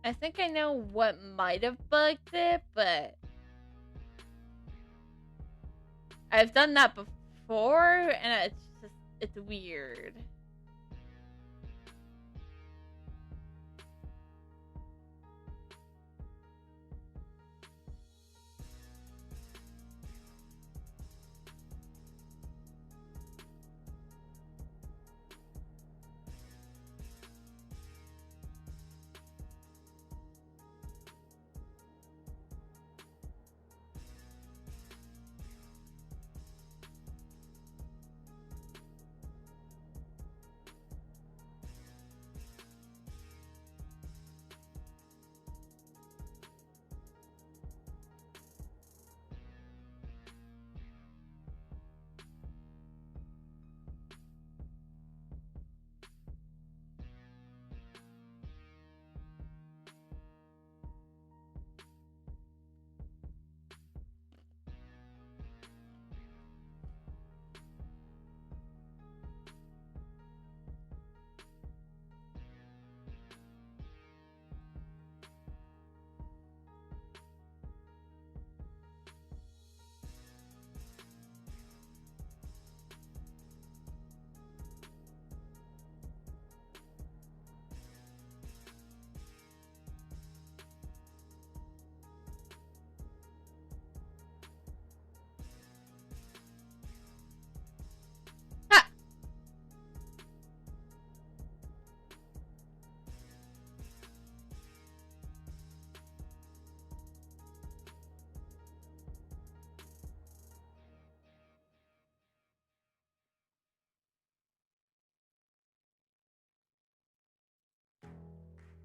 I think I know what might have bugged it, but I've done that before, and it's weird.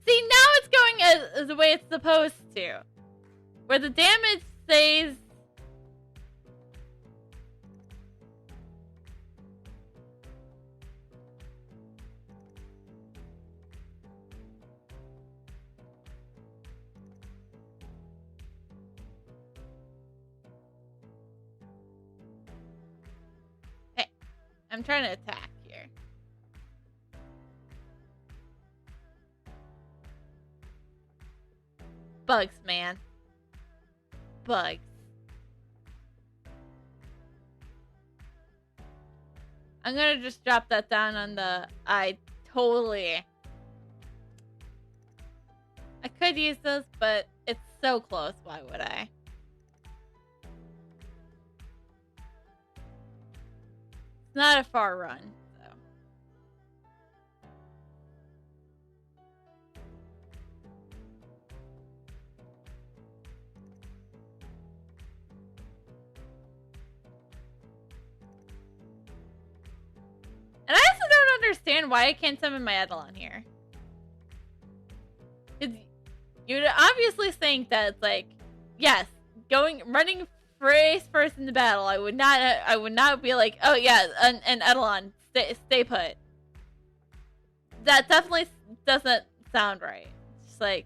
See, now it's going as the way it's supposed to. Where the damage stays... Hey, I'm trying to attack here. Bugs, man. Bugs. I'm gonna just drop that down on the... I could use this, but it's so close. Why would I? It's not a far run. And I also don't understand why I can't summon my Eidolon here. You'd obviously think that it's like, yes, running face first in the battle. I would not be like, oh yeah, and Eidolon, stay put. That definitely doesn't sound right. It's like,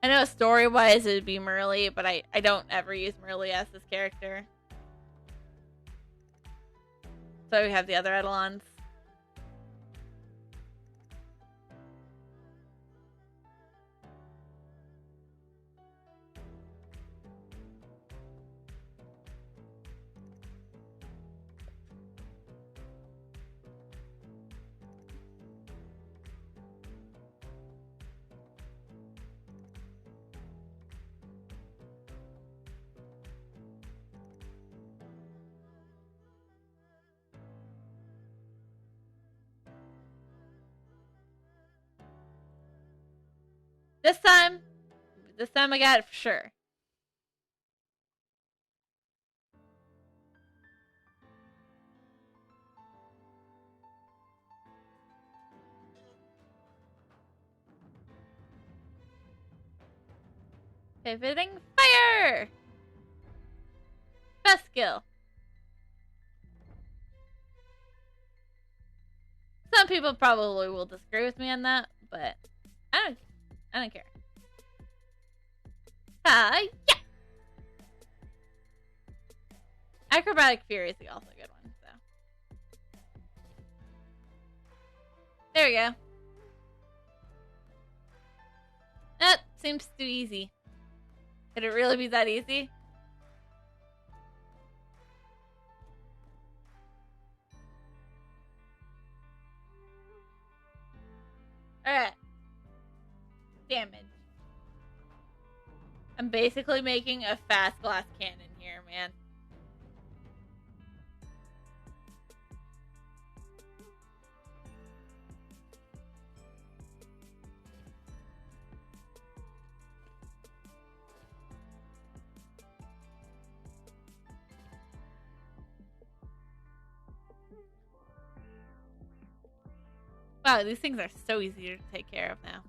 I know story-wise it would be Merly, but I don't ever use Merly as this character. So we have the other Eidolons. This time I got it for sure. Pivoting fire! Best skill. Some people probably will disagree with me on that, but I don't care. Yeah! Acrobatic Fury is also a good one, so. There we go. That seems too easy. Could it really be that easy? Alright. Damage. I'm basically making a fast glass cannon here, man. Wow, these things are so easy to take care of now.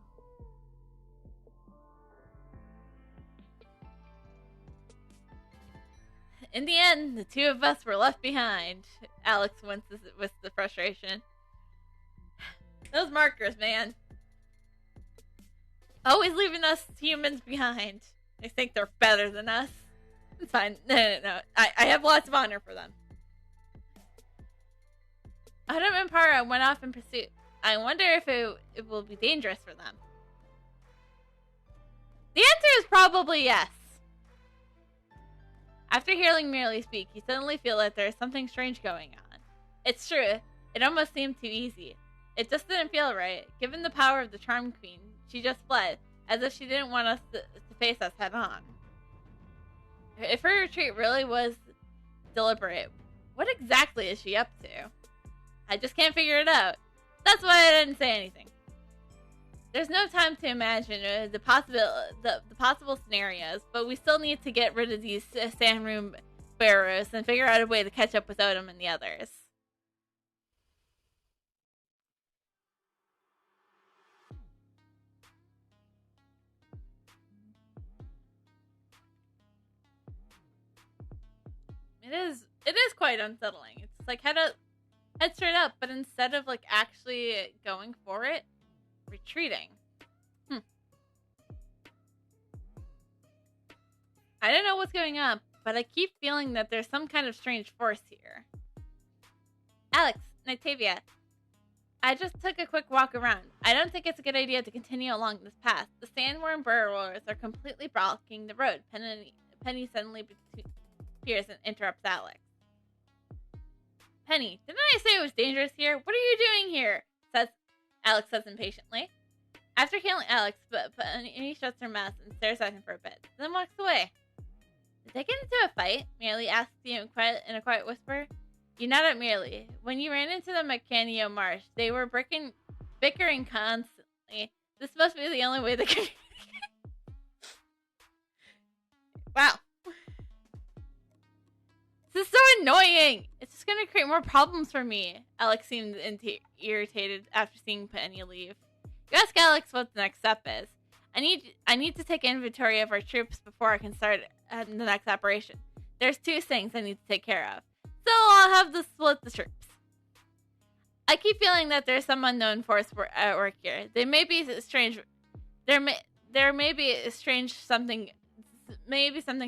In the end, the two of us were left behind. Alex winces with the frustration. Those markers, man. Always leaving us humans behind. They think they're better than us. It's fine. No. I have lots of honor for them. Autumn and Para went off in pursuit. I wonder if it will be dangerous for them. The answer is probably yes. After hearing Merely speak, you suddenly feel that there is something strange going on. It's true. It almost seemed too easy. It just didn't feel right. Given the power of the Charm Queen, she just fled, as if she didn't want us to face us head on. If her retreat really was deliberate, what exactly is she up to? I just can't figure it out. That's why I didn't say anything. There's no time to imagine the possible scenarios, but we still need to get rid of these sand room sparrows and figure out a way to catch up with Odom and the others. It is quite unsettling. It's like head straight up, but instead of like actually going for it, retreating. I don't know what's going on, but I keep feeling that there's some kind of strange force here. Alex, Nitavia, I just took a quick walk around. I don't think it's a good idea to continue along this path. The sandworm burrowers are completely blocking the road. Penny suddenly appears and interrupts Alex. Penny, didn't I say it was dangerous here? What are you doing here? Alex says impatiently. After healing Alex, Penny shuts her mouth and stares at him for a bit, then walks away. Did they get into a fight? Merely asks you in a quiet whisper. You nod at Merely. When you ran into them at Canio Marsh, they were bickering constantly. This must be the only way they can. Wow. This is so annoying! It's just gonna create more problems for me. Alex seemed irritated after seeing Penny leave. You ask Alex what the next step is. I need to take inventory of our troops before I can start the next operation. There's 2 things I need to take care of. So I'll have to split the troops. I keep feeling that there's some unknown force at work here. There may be strange something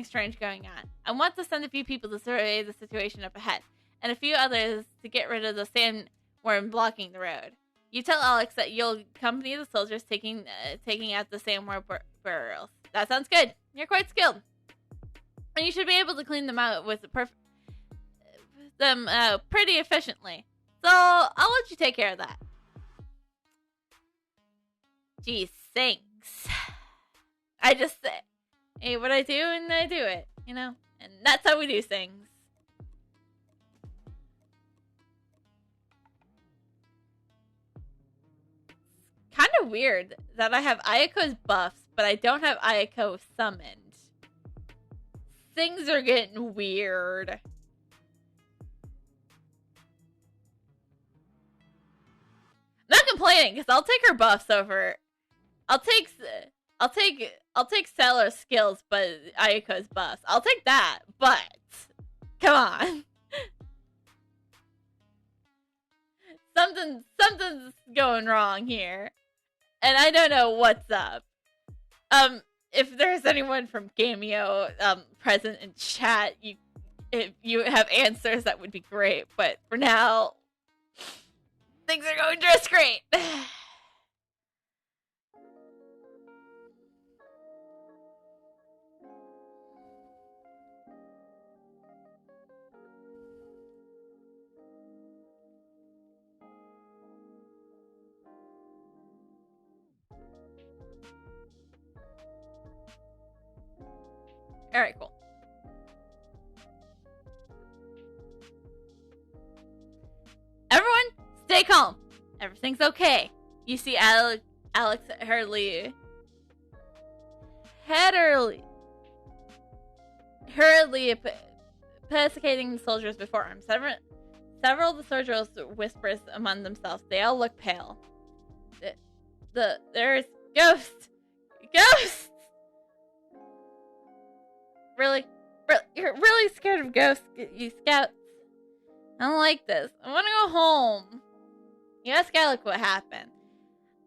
strange going on. I want to send a few people to survey the situation up ahead, and a few others to get rid of the sandworm blocking the road. You tell Alex that you'll accompany the soldiers taking out the sandworm burrows. That sounds good. You're quite skilled, and you should be able to clean them out with pretty efficiently. So I'll let you take care of that. Geez, thanks. I just say what I do and I do it, you know? And that's how we do things. Kind of weird that I have Ayako's buffs, but I don't have Ayako summoned. Things are getting weird. I'm not complaining, because I'll take her buffs over. I'll take Stellar's skills, but Ayako's buffs. I'll take that, but come on. Something's going wrong here. And I don't know what's up. If there's anyone from Cameo present in chat, if you have answers, that would be great. But for now, things are going just great. Alright, cool. Everyone, stay calm. Everything's okay. You see Alex hurriedly persecuting the soldiers before him. Several of the soldiers whispers among themselves. They all look pale. There's ghosts. Ghosts! Really? You're really scared of ghosts, you scouts. I don't like this. I want to go home. You ask Alec what happened.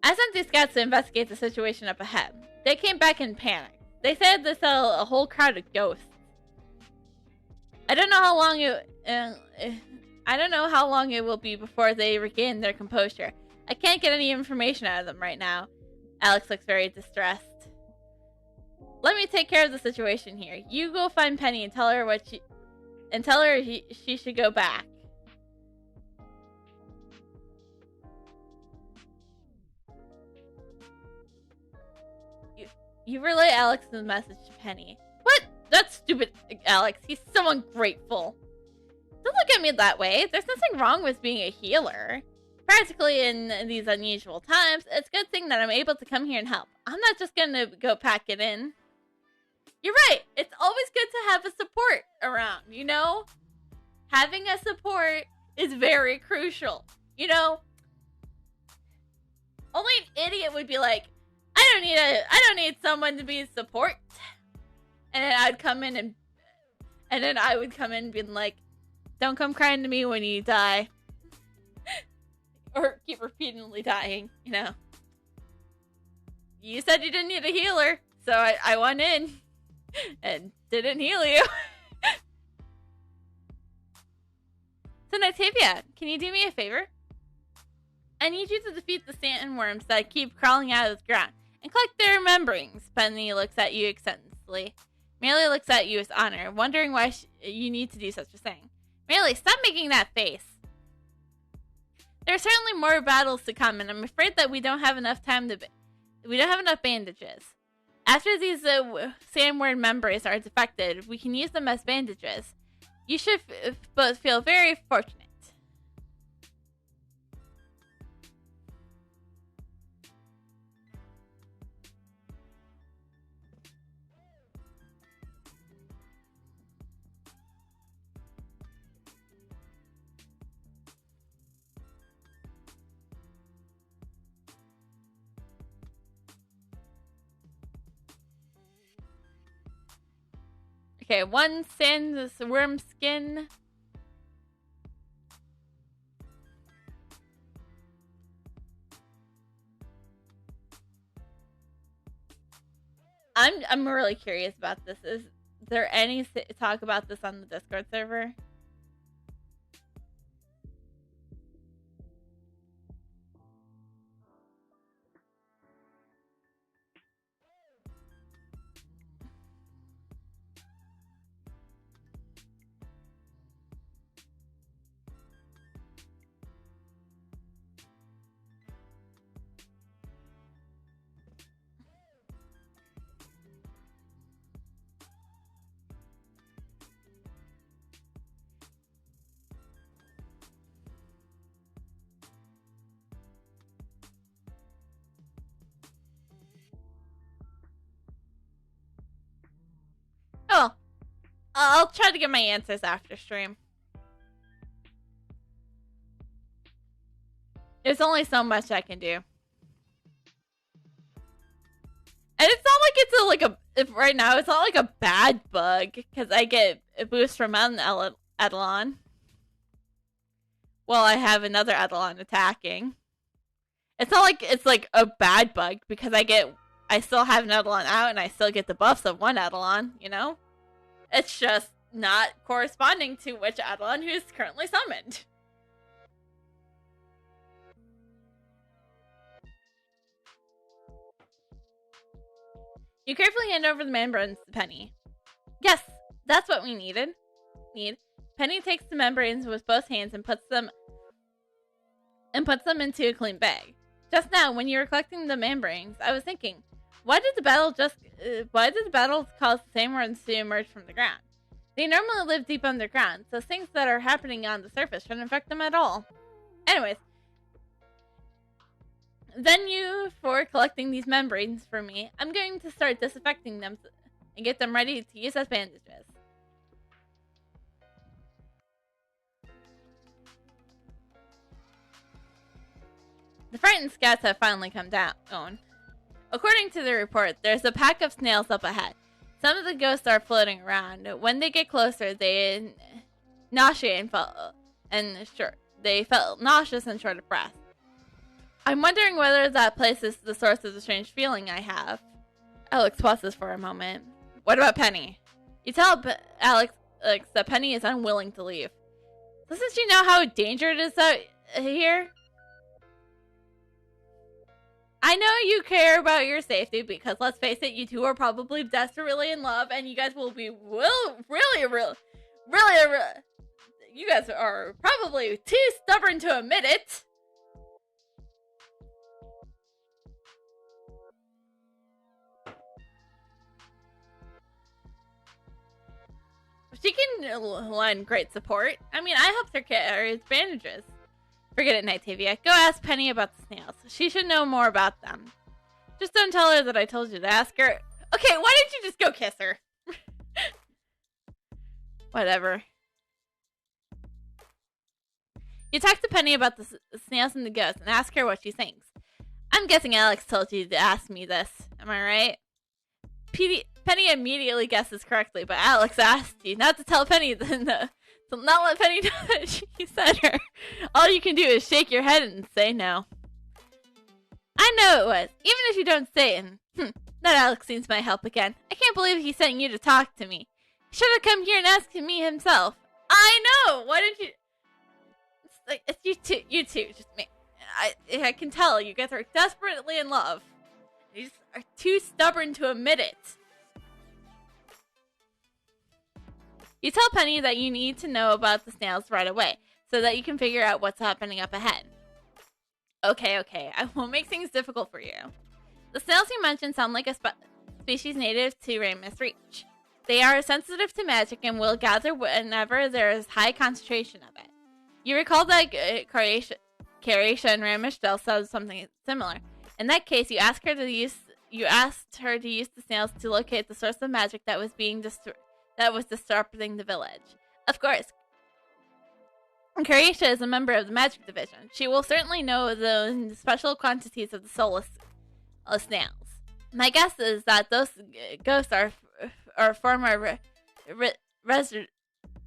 I sent these scouts to investigate the situation up ahead. They came back in panic. They said they saw a whole crowd of ghosts. I don't know how long it will be before they regain their composure. I can't get any information out of them right now. Alex looks very distressed. Let me take care of the situation here. You go find Penny and tell her she should go back. You relay Alex's message to Penny. What? That's stupid, Alex. He's so ungrateful. Don't look at me that way. There's nothing wrong with being a healer. Practically in these unusual times, it's a good thing that I'm able to come here and help. I'm not just gonna go pack it in. You're right. It's always good to have a support around, you know? Having a support is very crucial. You know, only an idiot would be like, I don't need someone to be a support. And then I'd come in and then I would come in being like, don't come crying to me when you die. Or keep repeatedly dying, you know. You said you didn't need a healer, so I went in and didn't heal you. So Nightavia, can you do me a favor? I need you to defeat the sandworms that keep crawling out of the ground and collect their membranes. Penny looks at you excitedly. Melee looks at you with honor, wondering why you need to do such a thing. Melee, stop making that face. There are certainly more battles to come, and I'm afraid that we don't have enough we don't have enough bandages. After these sandworm membranes are defected, we can use them as bandages. You should both feel very fortunate. Okay, 1 sandworm skin. I'm really curious about this. Is there any talk about this on the Discord server? Oh, I'll try to get my answers after stream. There's only so much I can do. And it's not like it's right now, it's not like a bad bug, because I get a boost from an Eidolon. Well, I have another Eidolon attacking. It's not like it's like a bad bug, because I still have an Eidolon out, and I still get the buffs of one Eidolon, you know? It's just not corresponding to which Eidolon who's currently summoned. You carefully hand over the membranes to Penny. Yes, that's what we need. Penny takes the membranes with both hands and puts them into a clean bag. Just now, when you were collecting the membranes, I was thinking, why did the battle cause the sandworms to emerge from the ground? They normally live deep underground, so things that are happening on the surface shouldn't affect them at all. Anyways, thank you for collecting these membranes for me. I'm going to start disinfecting them and get them ready to use as bandages. The frightened scouts have finally come down. According to the report, there's a pack of snails up ahead. Some of the ghosts are floating around. When they get closer, they felt nauseous and short of breath. I'm wondering whether that place is the source of the strange feeling I have. Alex pauses for a moment. What about Penny? You tell Alex that Penny is unwilling to leave. Doesn't she know how dangerous it is out here? I know you care about your safety because, let's face it, you two are probably desperately in love and you guys will be really, you guys are probably too stubborn to admit it. She can lend great support. I mean, I helped her carry bandages. Forget it, Nightavia. Go ask Penny about the snails. She should know more about them. Just don't tell her that I told you to ask her. Okay, why didn't you just go kiss her? Whatever. You talk to Penny about the snails and the ghosts and ask her what she thinks. I'm guessing Alex told you to ask me this. Am I right? Penny immediately guesses correctly, but Alex asked you not to tell Penny to not let Penny know that she said her. All you can do is shake your head and say no. I know it was, even if you don't say it. That Alex needs my help again. I can't believe he sent you to talk to me. He should have come here and asked me himself. I know! Why didn't you... It's you two, just me. I can tell you guys are desperately in love. You just are too stubborn to admit it. You tell Penny that you need to know about the snails right away, so that you can figure out what's happening up ahead. Okay, I won't make things difficult for you. The snails you mentioned sound like a species native to Ramus Reach. They are sensitive to magic and will gather whenever there is high concentration of it. You recall that Cariatia and Ramus said something similar. In that case, you asked her to use the snails to locate the source of magic that was disrupting the village. Of course, Cariatia is a member of the Magic Division. She will certainly know the special quantities of the soulless snails. My guess is that those ghosts are former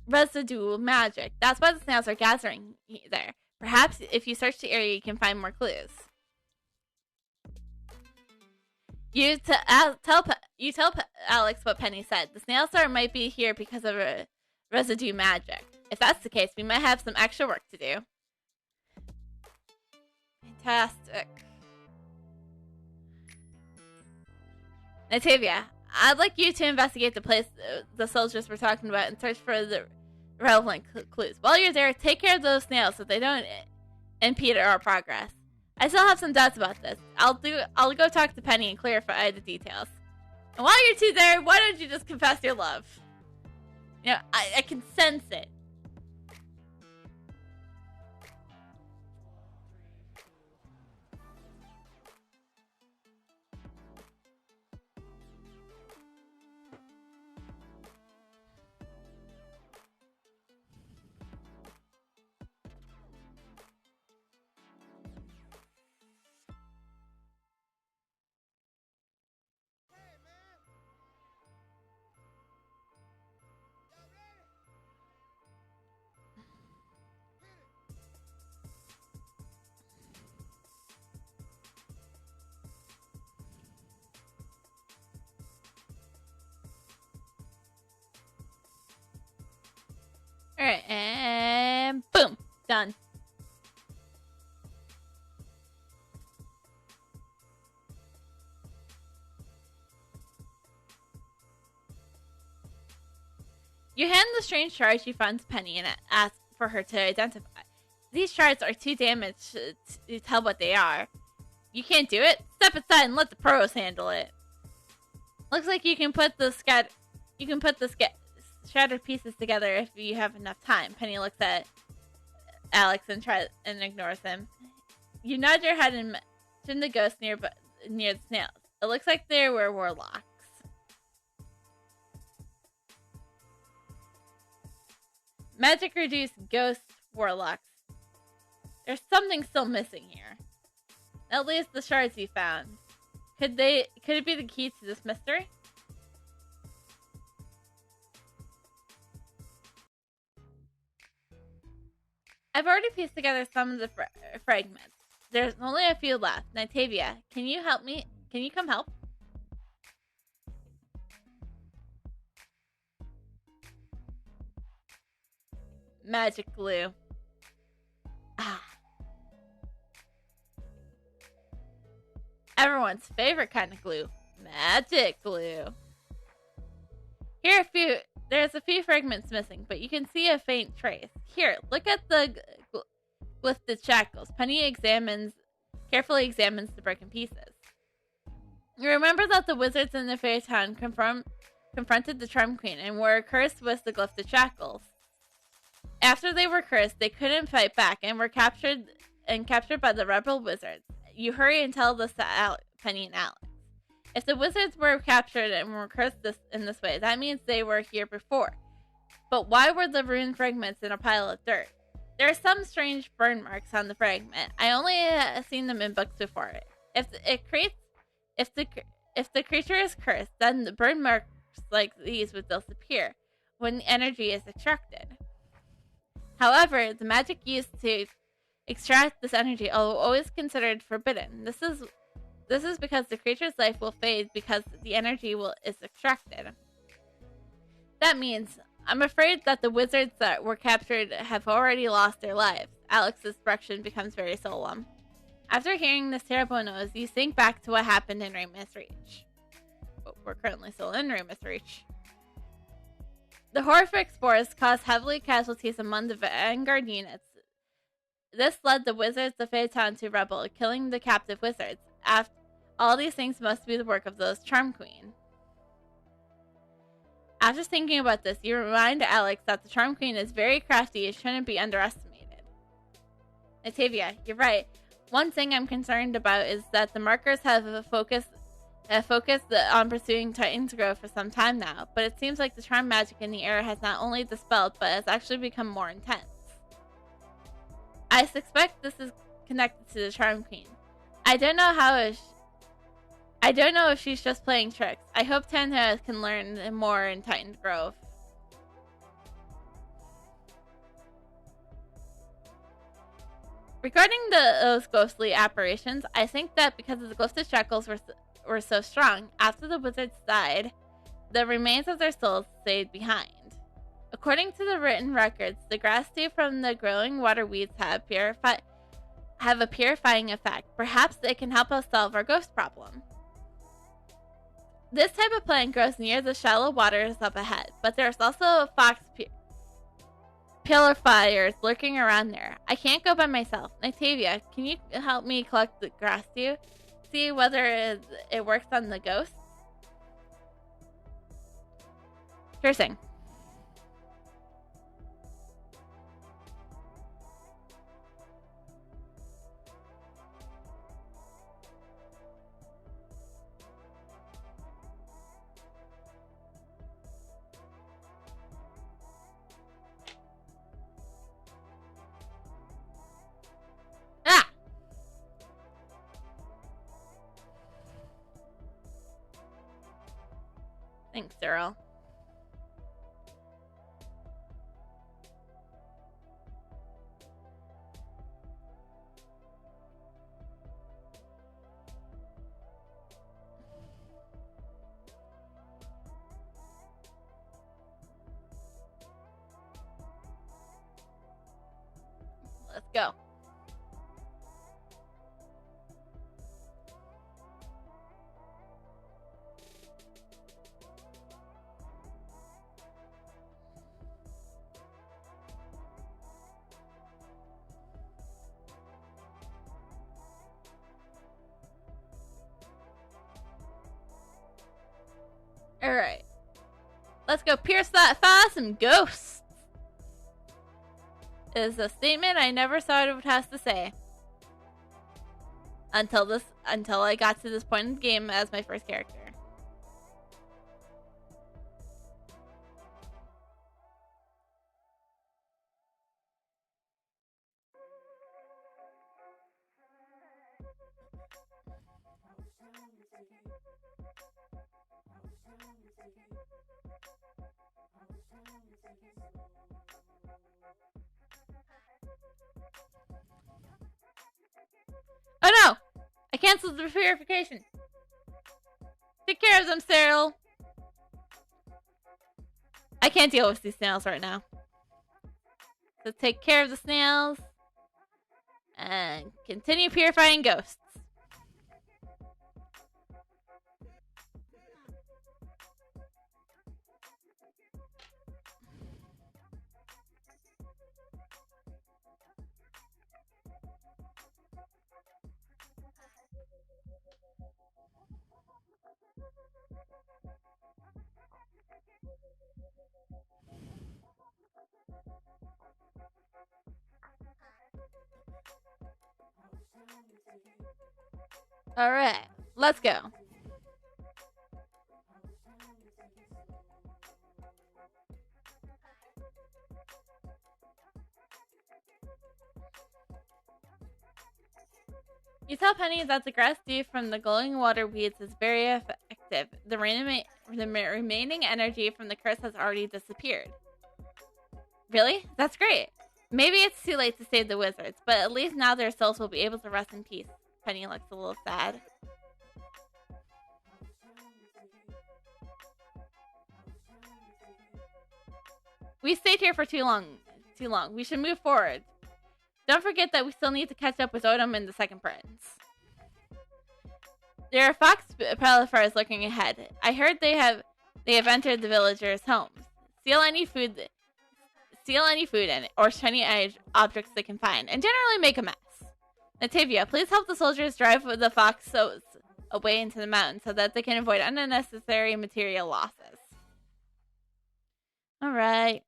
residual magic. That's why the snails are gathering there. Perhaps if you search the area, you can find more clues. You tell Alex what Penny said. The snails might be here because of residue magic. If that's the case, we might have some extra work to do. Fantastic. Natavia, I'd like you to investigate the place the soldiers were talking about and search for the relevant clues. While you're there, take care of those snails so they don't impede our progress. I still have some doubts about this. I'll go talk to Penny and clarify the details. And while you're two there, why don't you just confess your love? You know, I can sense it. Alright, and boom! Done. You hand the strange shards you found to Penny and ask for her to identify. These shards are too damaged to tell what they are. You can't do it? Step aside and let the pros handle it. Looks like you can put the shattered pieces together if you have enough time. Penny looks at Alex and ignores him. You nod your head and mention the ghost near the snails. It looks like they were warlocks. Magic reduced ghost warlocks. There's something still missing here. At least the shards you found. Could it be the key to this mystery? I've already pieced together some of the fragments. There's only a few left. Natavia, can you help me? Can you come help? Magic glue. Ah. Everyone's favorite kind of glue. Magic glue. There's a few fragments missing, but you can see a faint trace. Here, look at the glyphed shackles. Penny carefully examines the broken pieces. You remember that the wizards in the fairy town confronted the Charm Queen and were cursed with the glyphed shackles. After they were cursed, they couldn't fight back and were captured by the rebel wizards. You hurry and tell this to Penny and Alex. If the wizards were captured and were cursed in this way, that means they were here before. But why were the rune fragments in a pile of dirt? There are some strange burn marks on the fragment. I only seen them in books before. If the creature is cursed, then the burn marks like these would disappear when the energy is extracted. However, the magic used to extract this energy is always considered forbidden. This is because the creature's life will fade because the energy is extracted. That means I'm afraid that the wizards that were captured have already lost their lives. Alex's expression becomes very solemn. After hearing this terrible news, you think back to what happened in Ramus Reach. But we're currently still in Ramus Reach. The horrific spores caused heavy casualties among the vanguard units. This led the wizards of Phaeton to rebel, killing the captive wizards. After all these things must be the work of those Charm Queen. After thinking about this, you remind Alex that the Charm Queen is very crafty and shouldn't be underestimated. Natavia, you're right. One thing I'm concerned about is that the markers have focused on pursuing Titan's growth for some time now, but it seems like the charm magic in the air has not only dispelled, but has actually become more intense. I suspect this is connected to the Charm Queen. I don't know if she's just playing tricks. I hope Tanya can learn more in Titan's Grove. Regarding those ghostly apparitions, I think that because the ghostly shackles were so strong, after the wizards died, the remains of their souls stayed behind. According to the written records, the grass tea from the growing water weeds have a purifying effect. Perhaps they can help us solve our ghost problem. This type of plant grows near the shallow waters up ahead, but there's also fox purifiers lurking around there. I can't go by myself. Nitavia, can you help me collect the grass dew? See whether it works on the ghosts? Sure thing. Thanks, Daryl. Let's go. Alright. Let's go pierce that fire some ghosts. Is a statement I never thought it would have to say. Until I got to this point in the game as my first character. Oh no! I canceled the purification. Take care of them, Cyril. I can't deal with these snails right now. So take care of the snails. And continue purifying ghosts. Alright, let's go. You tell Penny that the grass deep from the glowing water weeds is very effective. The remaining energy from the curse has already disappeared. Really? That's great. Maybe it's too late to save the wizards, but at least now their souls will be able to rest in peace. Penny looks a little sad. We stayed here for too long. We should move forward. Don't forget that we still need to catch up with Odom and the Second Prince. There are fox palifars looking ahead. I heard they have entered the villagers' homes. Steal any food or shiny objects they can find, and generally make a mess. Natavia, please help the soldiers drive the foxes away into the mountains so that they can avoid unnecessary material losses. Alright.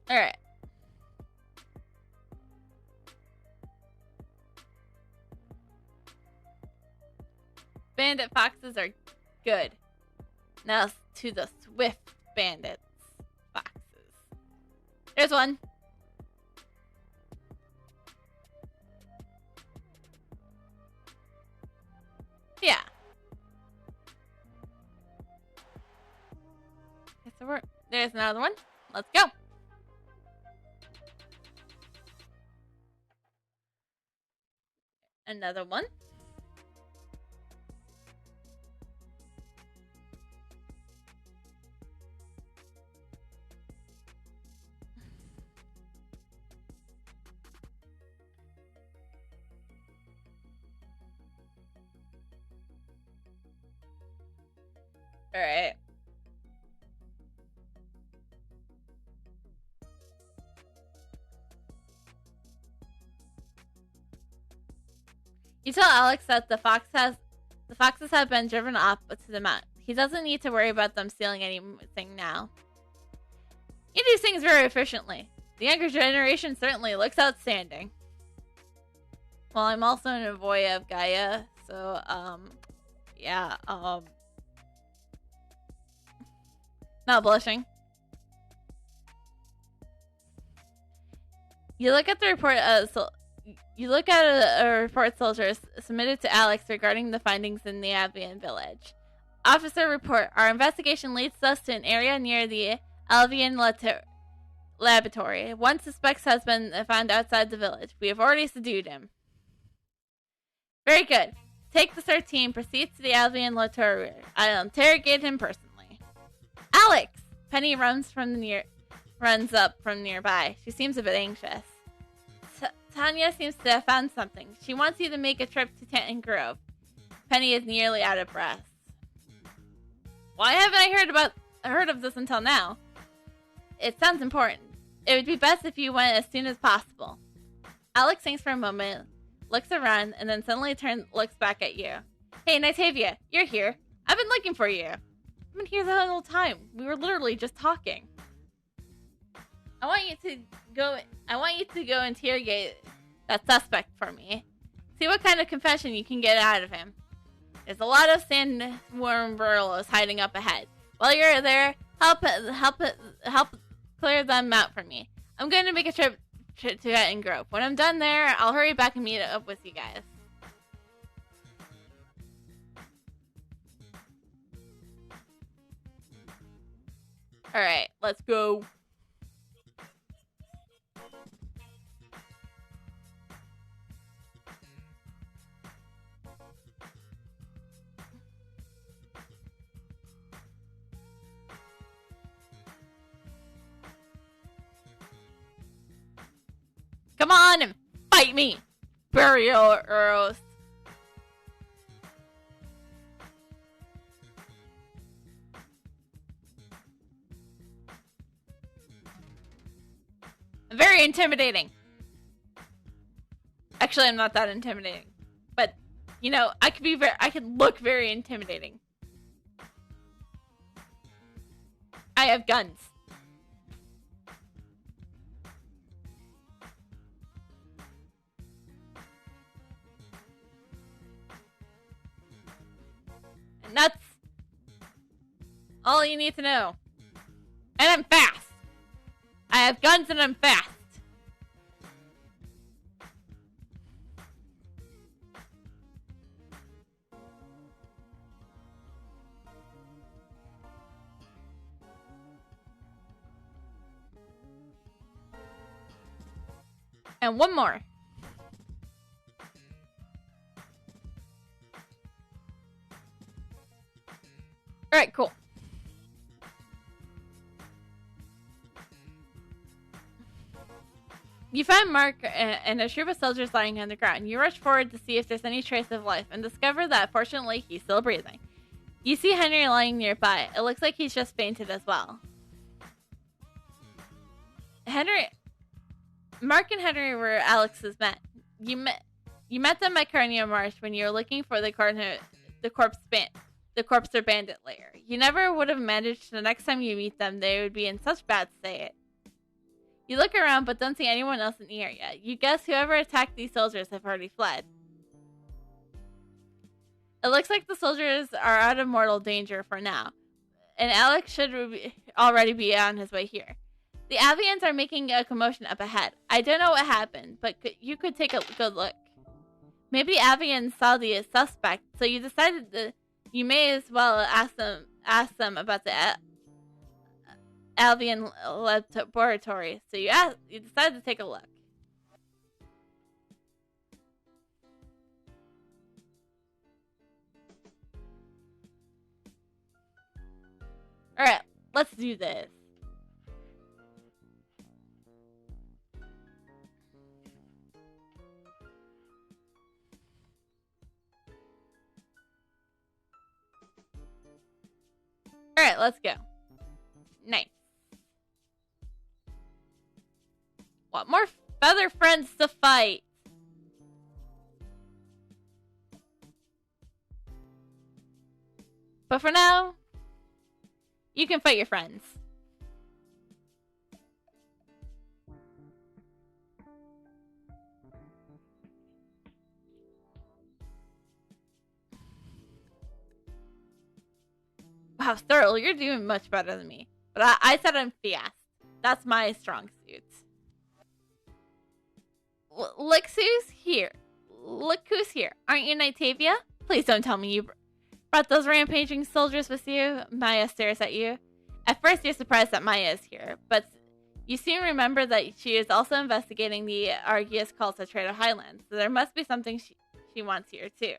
Alright. Bandit foxes are good. Now to the swift bandits foxes. There's one. Yeah. Okay, so there's another one. Let's go. Another one. All right. You tell Alex that the foxes have been driven up to the mountain. He doesn't need to worry about them stealing anything now. You do things very efficiently. The younger generation certainly looks outstanding. Well, I'm also an Avoya of Gaia, so, yeah, not blushing. You look at the report, a report soldiers submitted to Alex regarding the findings in the Albion village. Officer report. Our investigation leads us to an area near the Albion laboratory. One suspect has been found outside the village. We have already subdued him. Very good. Take the search team, proceed to the Albion laboratory. I'll interrogate him personally. Alex! Penny runs up from nearby. She seems a bit anxious. Tanya seems to have found something. She wants you to make a trip to Tanton Grove. Penny is nearly out of breath. Why haven't I heard of this until now? It sounds important. It would be best if you went as soon as possible. Alex thinks for a moment, looks around, and then suddenly looks back at you. Hey, Nitavia, you're here. I've been looking for you. I've been here the whole time. We were literally just talking. I want you to go interrogate that suspect for me. See what kind of confession you can get out of him. There's a lot of sandworm burrows hiding up ahead. While you're there, help clear them out for me. I'm going to make a trip to Tanton Grove. When I'm done there, I'll hurry back and meet up with you guys. Alright, let's go. Come on and fight me, burial arrows. Very intimidating. Actually, I'm not that intimidating, but you know, I could look very intimidating. I have guns. And that's all you need to know. And I'm fast. I have guns and I'm fast. And one more. Alright, cool. You find Mark and a troop of soldiers lying on the ground. You rush forward to see if there's any trace of life and discover that, fortunately, he's still breathing. You see Henry lying nearby. It looks like he's just fainted as well. Mark and Henry were Alex's men. You met them at Carnea Marsh when you were looking for the corpse or bandit lair. You never would have managed the next time you meet them, they would be in such bad state. You look around but don't see anyone else in the area. You guess whoever attacked these soldiers have already fled. It looks like the soldiers are out of mortal danger for now, and Alex should already be on his way here. The Avians are making a commotion up ahead. I don't know what happened, but you could take a good look. Maybe Avians saw the suspect, so you decided that you may as well ask them about the Albion laboratory. So you decided to take a look. Alright, let's do this. Alright, let's go. Nice. Want more feather friends to fight? But for now, you can fight your friends. Wow, Sterl, you're doing much better than me. But I said I'm fast. That's my strong suit. Look who's here. Look who's here. Aren't you Nightavia? Please don't tell me you brought those rampaging soldiers with you. Maya stares at you. At first you're surprised that Maya is here, but you soon remember that she is also investigating the Argius cult at Trader Highlands, so there must be something she wants here too.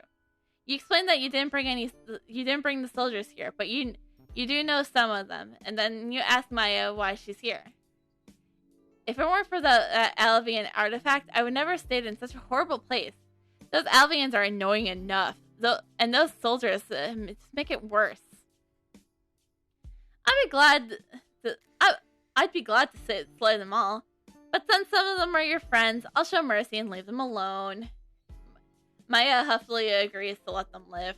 You explain that you didn't bring the soldiers here, but you do know some of them, and then you ask Maya why she's here. If it weren't for the Alvian artifact, I would never have stayed in such a horrible place. Those Alvians are annoying enough, and those soldiers make it worse. I'd be glad to slay them all, but since some of them are your friends, I'll show mercy and leave them alone. Maya huffily agrees to let them live.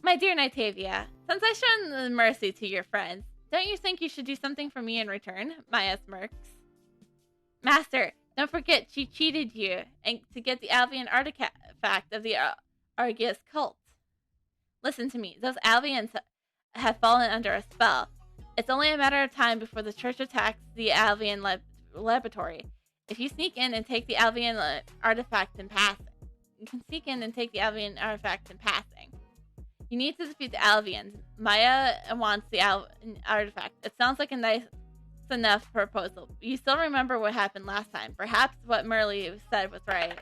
My dear Nightavia, since I've shown mercy to your friends, don't you think you should do something for me in return? Maya smirks. Master, don't forget she cheated you and to get the Alvian artifact of the Argius cult. Listen to me, those Alvians have fallen under a spell. It's only a matter of time before the church attacks the Alvian laboratory. If you sneak in and take the Alvian artifact in passing, you need to defeat the Alvians. Maya wants the artifact. It sounds like a nice enough proposal. You still remember what happened last time. Perhaps what Merle said was right.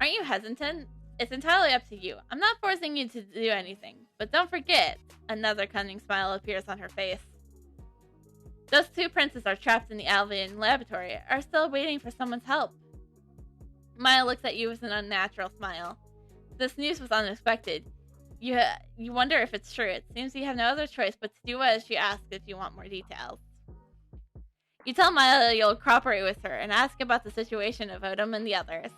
Aren't you hesitant? It's entirely up to you. I'm not forcing you to do anything. But don't forget, another cunning smile appears on her face. Those two princes are trapped in the Alvian laboratory, are still waiting for someone's help. Maya looks at you with an unnatural smile. This news was unexpected. You wonder if it's true. It seems you have no other choice but to do as she asks if you want more details. You tell Maya you'll cooperate with her and ask about the situation of Odom and the others.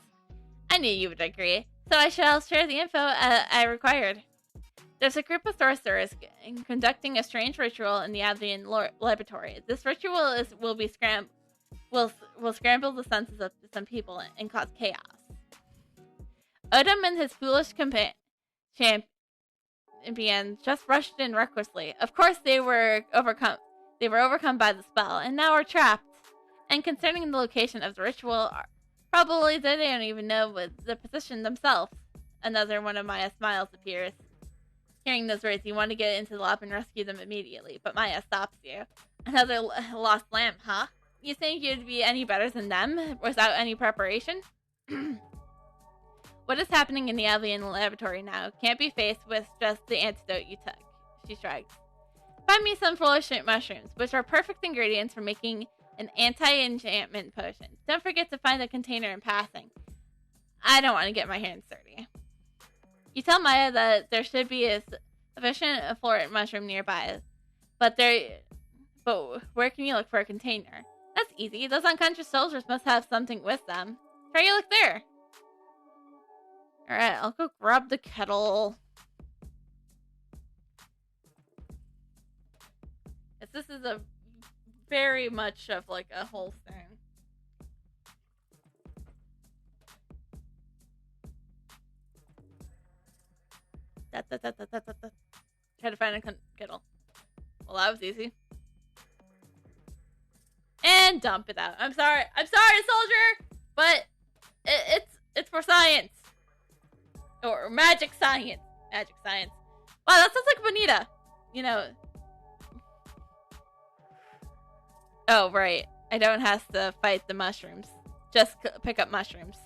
I knew you would agree, so I shall share the info I required. There's a group of sorcerers conducting a strange ritual in the Advian laboratory. This ritual will scramble the senses of some people and cause chaos. Odom and his foolish champion just rushed in recklessly. Of course, they were overcome. They were overcome by the spell and now are trapped. And concerning the location of the ritual, probably they don't even know the position themselves. Another one of Maya's smiles appears. Hearing those words, you want to get into the lab and rescue them immediately, but Maya stops you. Another lost lamp, huh? You think you'd be any better than them without any preparation? What is happening in the alien laboratory now can't be faced with just the antidote you took. She shrugs. Find me some foolish mushrooms, which are perfect ingredients for making an anti-enchantment potion. Don't forget to find the container in passing. I don't want to get my hands dirty. You tell Maya that there should be a sufficient floret mushroom nearby, but where can you look for a container? That's easy. Those unconscious soldiers must have something with them. Try you look there. Alright, I'll go grab the kettle. This is a very much of like a whole thing. Try to find a kettle. Well, that was easy. And dump it out. I'm sorry, soldier, but it's for science. Or magic science. Magic science. Wow, that sounds like Bonita. You know. Oh, right. I don't have to fight the mushrooms. Just pick up mushrooms.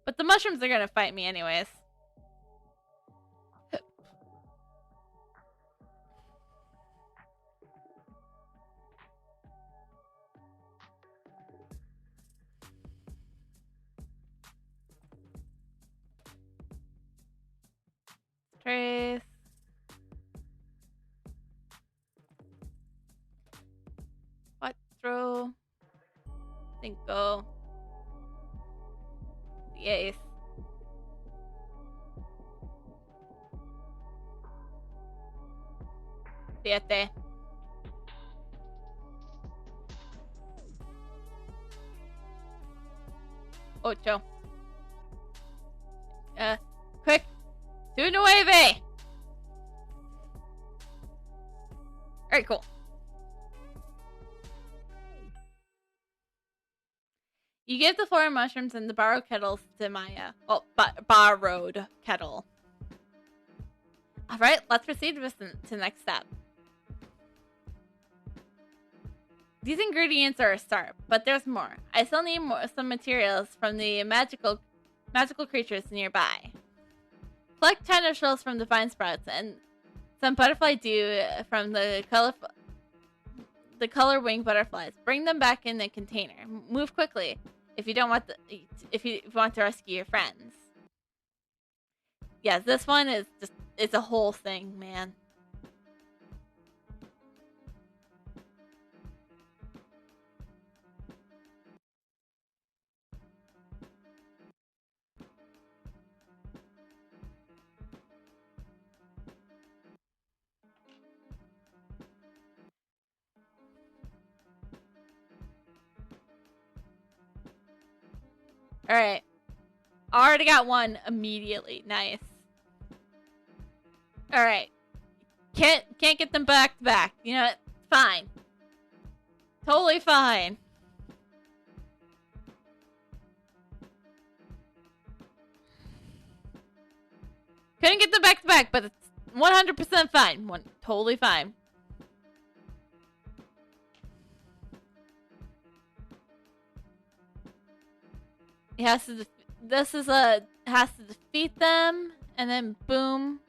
But the mushrooms are gonna fight me anyways. Trace. Cuatro. Cinco. 10. 7. 8. Quick! Do 9! Alright, cool. You give the floor mushrooms and the borrowed kettles to Maya. Well, borrowed kettle. Alright, let's proceed to the next step. These ingredients are a start, but there's more. I still need some materials from the magical creatures nearby. Collect china shells from the vine sprouts and some butterfly dew from the color wing butterflies. Bring them back in the container. Move quickly if you want to rescue your friends. Yes, this one is it's a whole thing, man. Alright. Already got one immediately. Nice. Alright. Can't get them back to back. You know what? Fine. Totally fine. Couldn't get them back to back, but it's 100% fine. Totally fine. It has to. Has to defeat them, and then boom,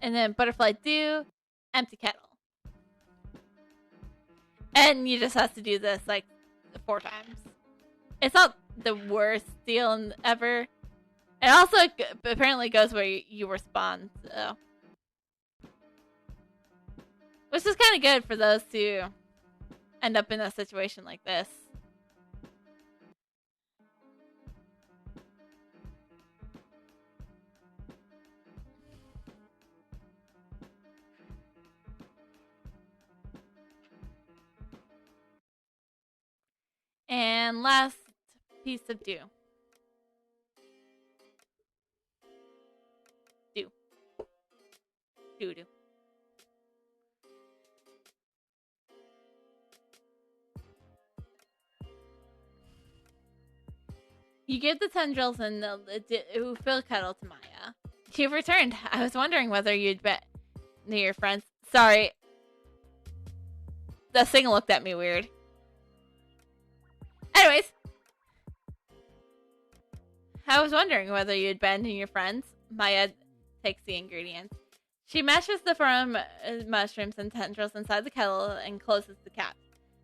and then butterfly dew, empty kettle, and you just have to do this like 4 times. It's not the worst deal ever. It also apparently goes where you respawn. So Which is kind of good for those who end up in a situation like this. And last piece of do. Do. You give the tendrils and the fill kettle to Maya. You've returned. I was wondering whether you'd bet near your friends. Sorry. The thing looked at me weird. Anyways. I was wondering whether you'd been near your friends. Maya takes the ingredients. She mashes the firm mushrooms and tendrils inside the kettle and closes the cap.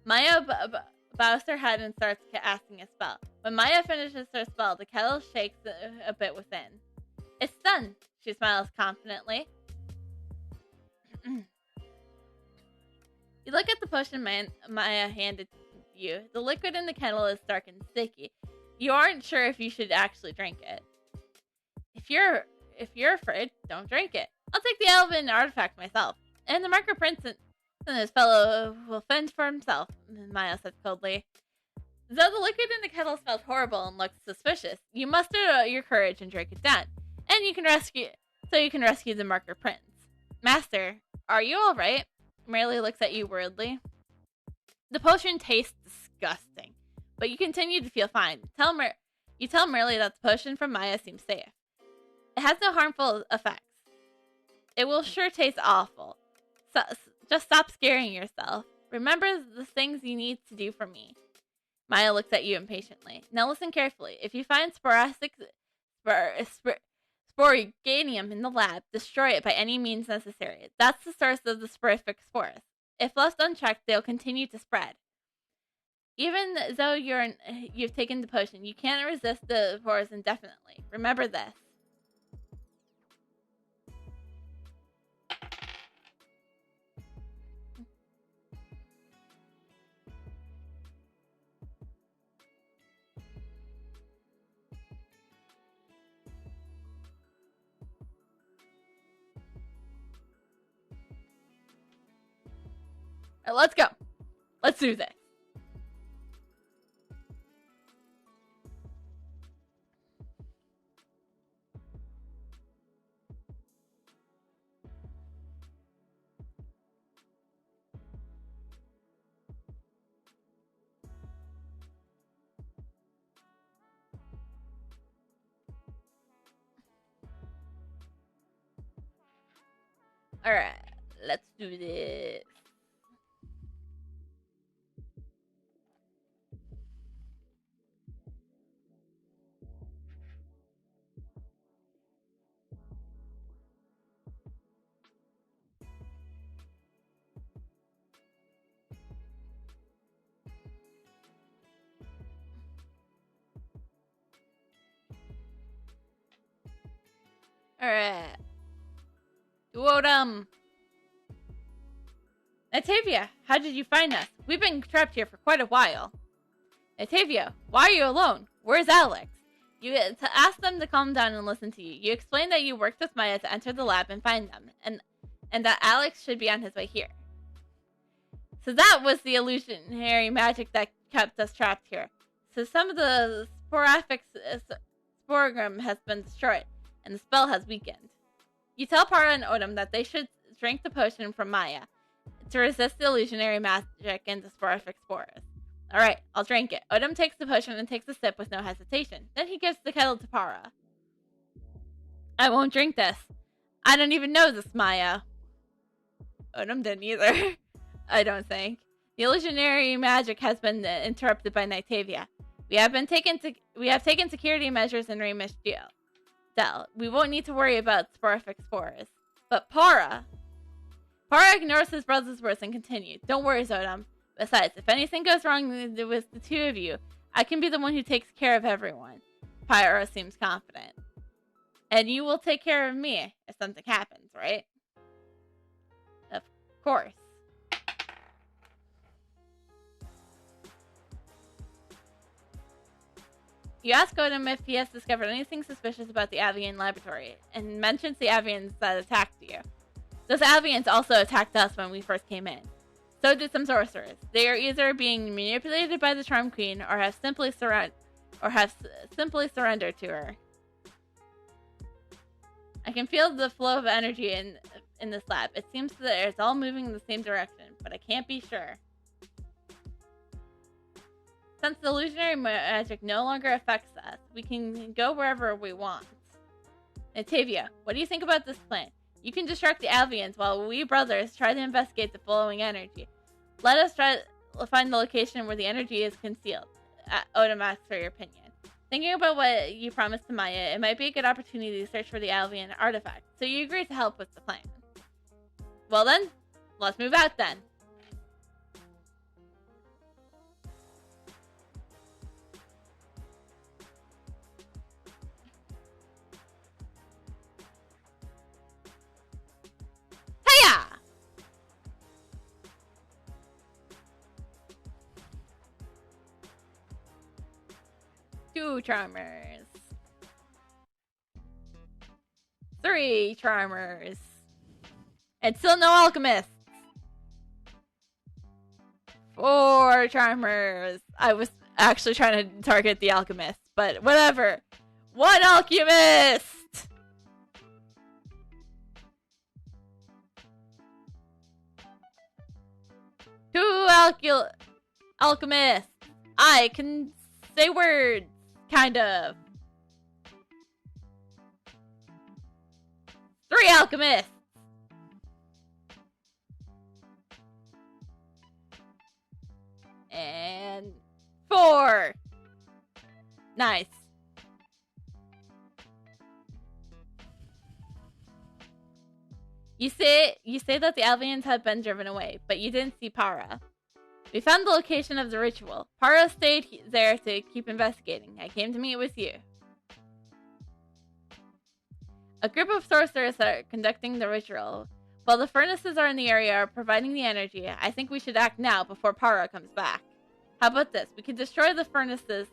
Maya bows her head and starts casting a spell. When Maya finishes her spell, the kettle shakes a bit within. It's done, she smiles confidently. You look at the potion Maya handed you. The liquid in the kettle is dark and sticky. You aren't sure if you should actually drink it. If you're afraid, don't drink it. I'll take the elven artifact myself. And the marker prince and his fellow will fend for himself, Maya said coldly. Though the liquid in the kettle smelled horrible and looked suspicious, you muster your courage and drink it down. And you can rescue the marker prince. Master, are you alright? Merely looks at you worriedly. The potion tastes disgusting, but you continue to feel fine. You tell Merely that the potion from Maya seems safe. It has no harmful effects. It will sure taste awful. So, just stop scaring yourself. Remember the things you need to do for me. Maya looks at you impatiently. Now listen carefully. If you find sporiganium in the lab, destroy it by any means necessary. That's the source of the sporific spores. If left unchecked, they'll continue to spread. Even though you've taken the potion, you can't resist the spores indefinitely. Remember this. All right, let's go. Let's do this. Alright, let's do this. Alright. Duodum. Natavia, how did you find us? We've been trapped here for quite a while. Natavia, why are you alone? Where's Alex? You ask them to calm down and listen to you. You explain that you worked with Maya to enter the lab and find them, and that Alex should be on his way here. So that was the illusionary magic that kept us trapped here. So some of the sporific sporogram has been destroyed, and the spell has weakened. You tell Para and Odom that they should drink the potion from Maya to resist the illusionary magic and the sporific spores. Alright, I'll drink it. Odom takes the potion and takes a sip with no hesitation. Then he gives the kettle to Para. I won't drink this. I don't even know this, Maya. Odom didn't either. I don't think. The illusionary magic has been interrupted by Nightavia. We have taken security measures in Ramish Dell. We won't need to worry about sporific spores. But Para ignores his brother's words and continued. Don't worry, Zodom. Besides, if anything goes wrong with the two of you, I can be the one who takes care of everyone. Para seems confident. And you will take care of me if something happens, right? Of course. You ask Odom if he has discovered anything suspicious about the Avian laboratory, and mentions the Avians that attacked you. Those Avians also attacked us when we first came in. So did some sorcerers. They are either being manipulated by the Charm Queen, or have simply surrendered to her. I can feel the flow of energy in this lab. It seems that it's all moving in the same direction, but I can't be sure. Since the illusionary magic no longer affects us, we can go wherever we want. Natavia, what do you think about this plan? You can distract the Avians while we brothers try to investigate the flowing energy. Let us try to find the location where the energy is concealed. Odom asks for your opinion. Thinking about what you promised to Maya, it might be a good opportunity to search for the Avian artifact, so you agree to help with the plan. Well then, let's move out then. Hiya! Two charmers. 3 charmers. And still no alchemists. 4 charmers. I was actually trying to target the alchemist, but whatever. 1 alchemist! 2 alchemists. I can say words, kind of. 3 alchemists. And 4. Nice. You say that the Alvians had been driven away, but you didn't see Para. We found the location of the ritual. Para stayed there to keep investigating. I came to meet with you. A group of sorcerers are conducting the ritual. While the furnaces are in the area are providing the energy, I think we should act now before Para comes back. How about this? We can destroy the furnaces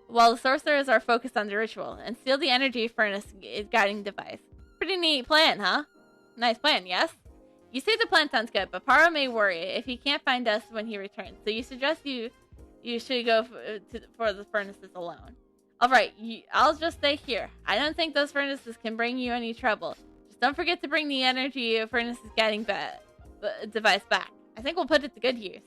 while the sorcerers are focused on the ritual, and steal the energy furnace guiding device. Pretty neat plan, huh? Nice plan, yes? You say the plan sounds good, but Para may worry if he can't find us when he returns, so you suggest you should go for the furnaces alone. Alright, I'll just stay here. I don't think those furnaces can bring you any trouble. Just don't forget to bring the energy furnaces guiding device back. I think we'll put it to good use.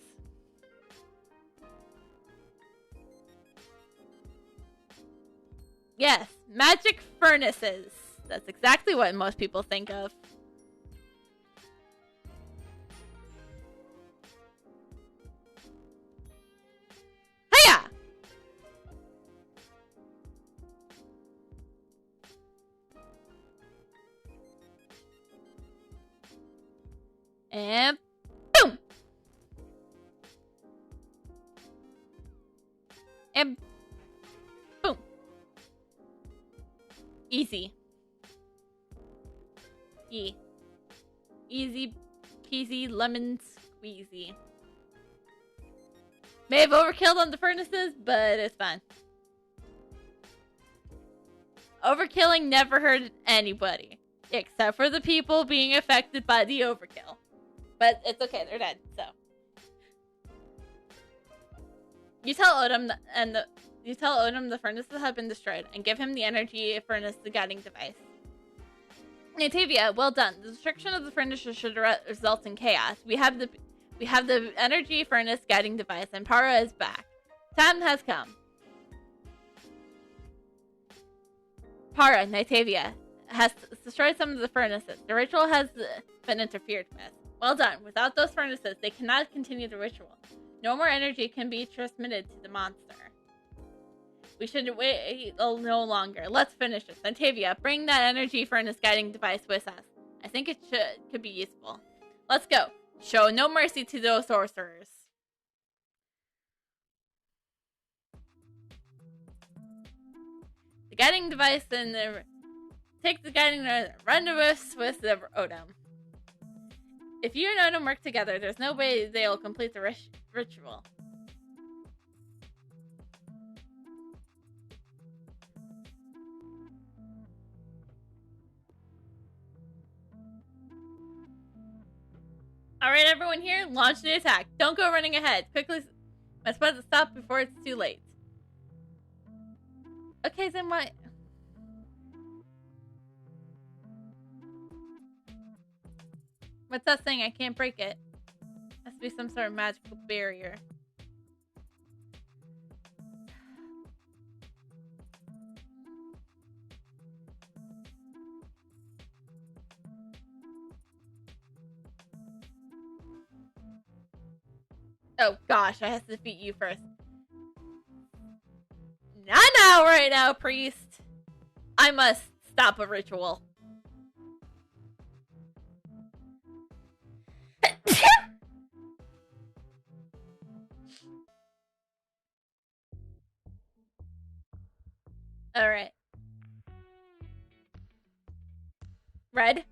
Yes, magic furnaces. That's exactly what most people think of. Hiya! And boom! And boom! Easy. Easy peasy lemon squeezy. May have overkilled on the furnaces, but it's fine. Overkilling never hurt anybody, except for the people being affected by the overkill. But it's okay, they're dead, so. You tell Odom the furnaces have been destroyed, and give him the energy furnace, the guiding device. Natavia, well done. The destruction of the furnaces should result in chaos. We have the energy furnace guiding device, and Para is back. Time has come. Para, Natavia, has destroyed some of the furnaces. The ritual has been interfered with. Well done. Without those furnaces, they cannot continue the ritual. No more energy can be transmitted to the monster. We should wait no longer. Let's finish this. Natavia, bring that energy furnace guiding device with us. I think it could be useful. Let's go. Show no mercy to those sorcerers. The guiding device and take the guiding run with the Odom. If you and Odom work together, there's no way they'll complete the ritual. Alright, everyone here, launch the attack. Don't go running ahead. Quickly, I'm supposed to stop before it's too late. Okay, then what? What's that thing? I can't break it. Has to be some sort of magical barrier. Oh gosh, I have to defeat you first. Not now, right now, priest. I must stop a ritual. Alright. Red.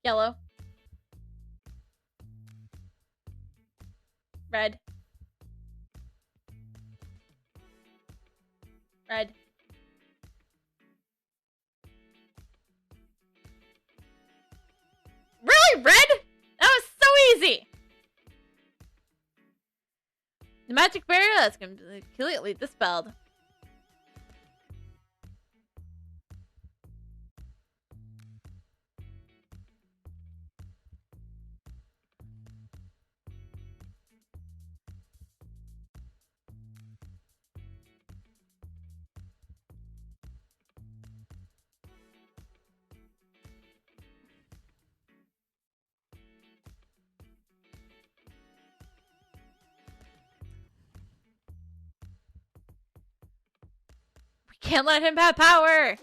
Yellow. Red. Red. Really, red? That was so easy! The magic barrier that's completely dispelled. Can't let him have power!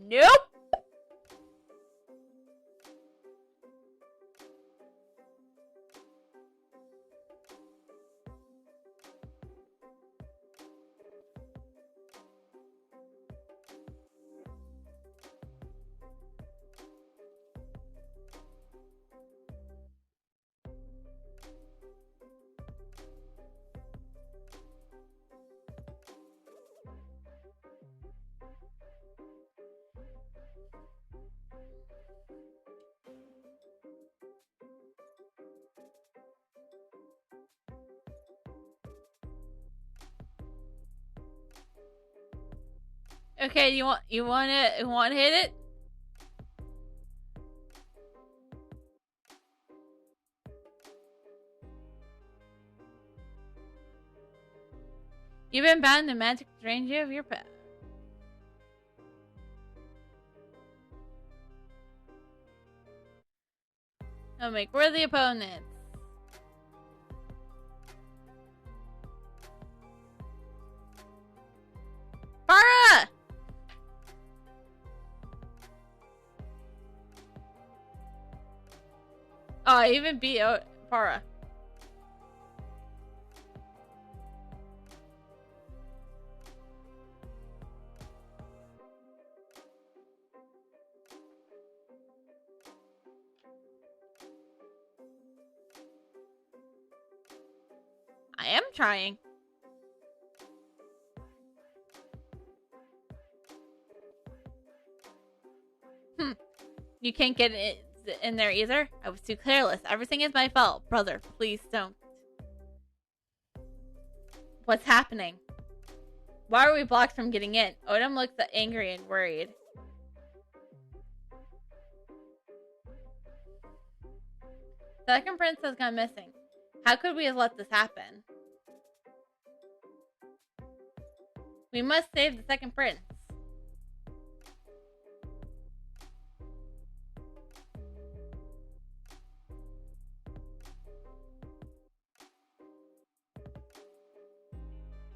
Nope! Okay, you want to hit it? You've been bound to magic drains you of your power. I'll make worthy opponents. Para! Oh, I even beat Para. I am trying. You can't get it in there either? I was too careless. Everything is my fault. Brother, please don't. What's happening? Why are we blocked from getting in? Odom looks angry and worried. The second prince has gone missing. How could we have let this happen? We must save the second prince.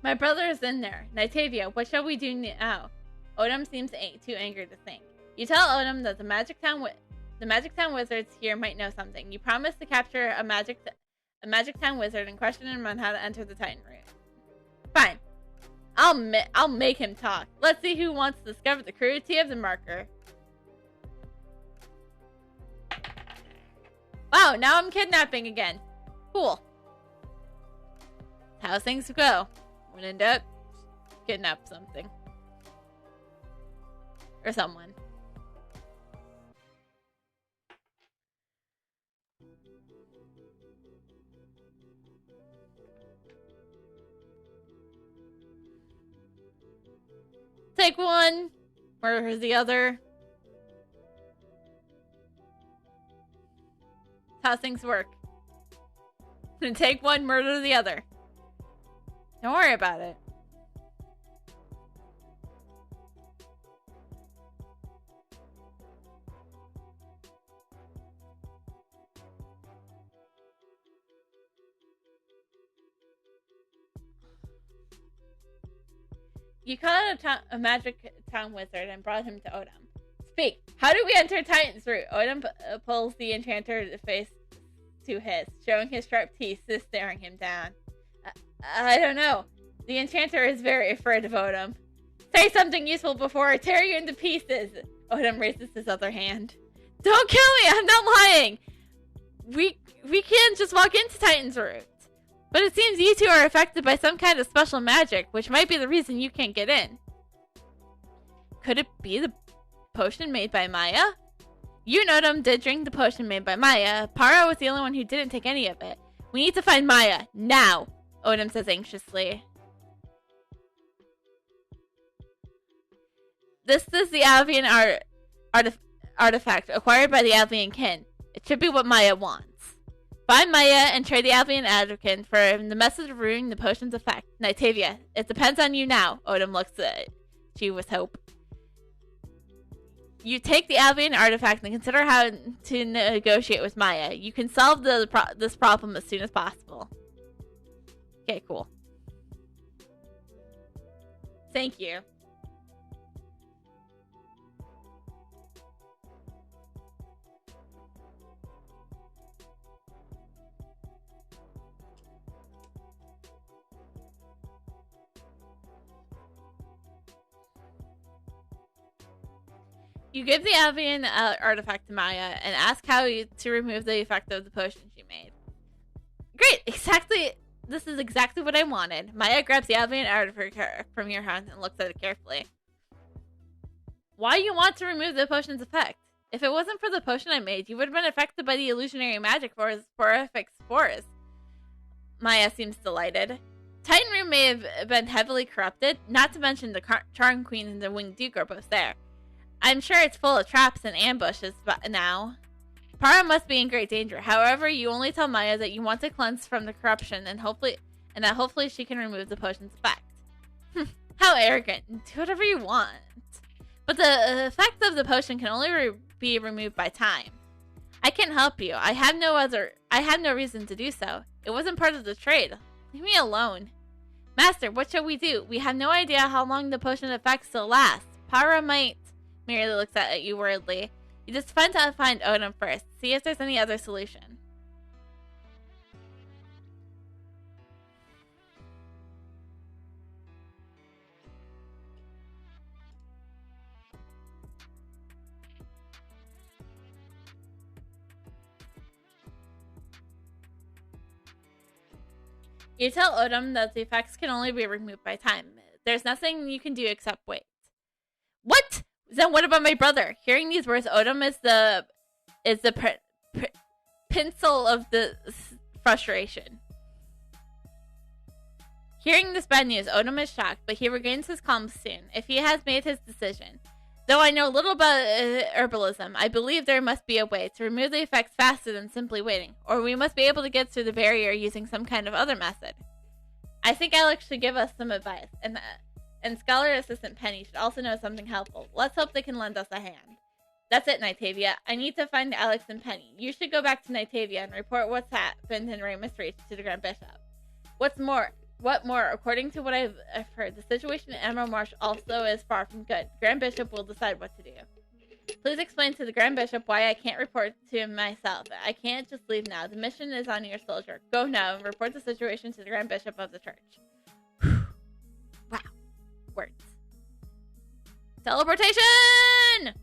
My brother is in there. Nitavia, what shall we do now? Odom seems too angry to think. You tell Odom that the Magic Town wizards here might know something. You promise to capture a Magic Town wizard and question him on how to enter the Titan room. Fine. I'll make him talk. Let's see who wants to discover the cruelty of the marker. Wow, now I'm kidnapping again. Cool. How's things go? When in doubt, kidnap something. Or someone. take one, murder the other. That's how things work. Take one, murder the other. Don't worry about it. You caught a magic tongue wizard and brought him to Odom. Speak. How do we enter Titan's root? Odom pulls the enchanter's face to his, showing his sharp teeth staring him down. I don't know. The enchanter is very afraid of Odom. Say something useful before I tear you into pieces. Odom raises his other hand. Don't kill me. I'm not lying. We can't just walk into Titan's root. But it seems you two are affected by some kind of special magic, which might be the reason you can't get in. Could it be the potion made by Maya? You and Odom did drink the potion made by Maya. Para was the only one who didn't take any of it. We need to find Maya, now, Odom says anxiously. This is the Alvian artifact acquired by the Alvian kin. It should be what Maya wants. Find Maya and trade the Albion Adderkin for the message of ruining the potion's effect. Nitavia, it depends on you now. Odom looks at you with hope. You take the Albion artifact and consider how to negotiate with Maya. You can solve this problem as soon as possible. Okay, cool. Thank you. You give the Albion artifact to Maya and ask how to remove the effect of the potion she made. Great! Exactly. This is exactly what I wanted. Maya grabs the Albion artifact from your hand and looks at it carefully. Why you want to remove the potion's effect? If it wasn't for the potion I made, you would have been affected by the illusionary magic for sporific spores. Maya seems delighted. Titan Room may have been heavily corrupted, not to mention the Charm Queen and the Winged Duke are both there. I'm sure it's full of traps and ambushes now. Para must be in great danger. However, you only tell Maya that you want to cleanse from the corruption and that hopefully she can remove the potion's effect. How arrogant. Do whatever you want. But the effect of the potion can only be removed by time. I can't help you. I had no reason to do so. It wasn't part of the trade. Leave me alone. Master, what shall we do? We have no idea how long the potion effect still lasts. Para might... Merely looks at you worriedly. You just find Odom first. See if there's any other solution. You tell Odom that the effects can only be removed by time. There's nothing you can do except wait. What? Then what about my brother? Hearing these words, Odom is the pencil of the frustration. Hearing this bad news, Odom is shocked, but he regains his calm soon, if he has made his decision. Though I know little about herbalism, I believe there must be a way to remove the effects faster than simply waiting, or we must be able to get through the barrier using some kind of other method. I think Alex should give us some advice, and Scholar Assistant Penny should also know something helpful. Let's hope they can lend us a hand. That's it, Nitavia. I need to find Alex and Penny. You should go back to Nitavia and report what's happened in Ramus Reach to the Grand Bishop. What more? According to what I've heard, the situation in Emerald Marsh also is far from good. Grand Bishop will decide what to do. Please explain to the Grand Bishop why I can't report to him myself. I can't just leave now. The mission is on your soldier. Go now and report the situation to the Grand Bishop of the church. Wow. Words. Teleportation!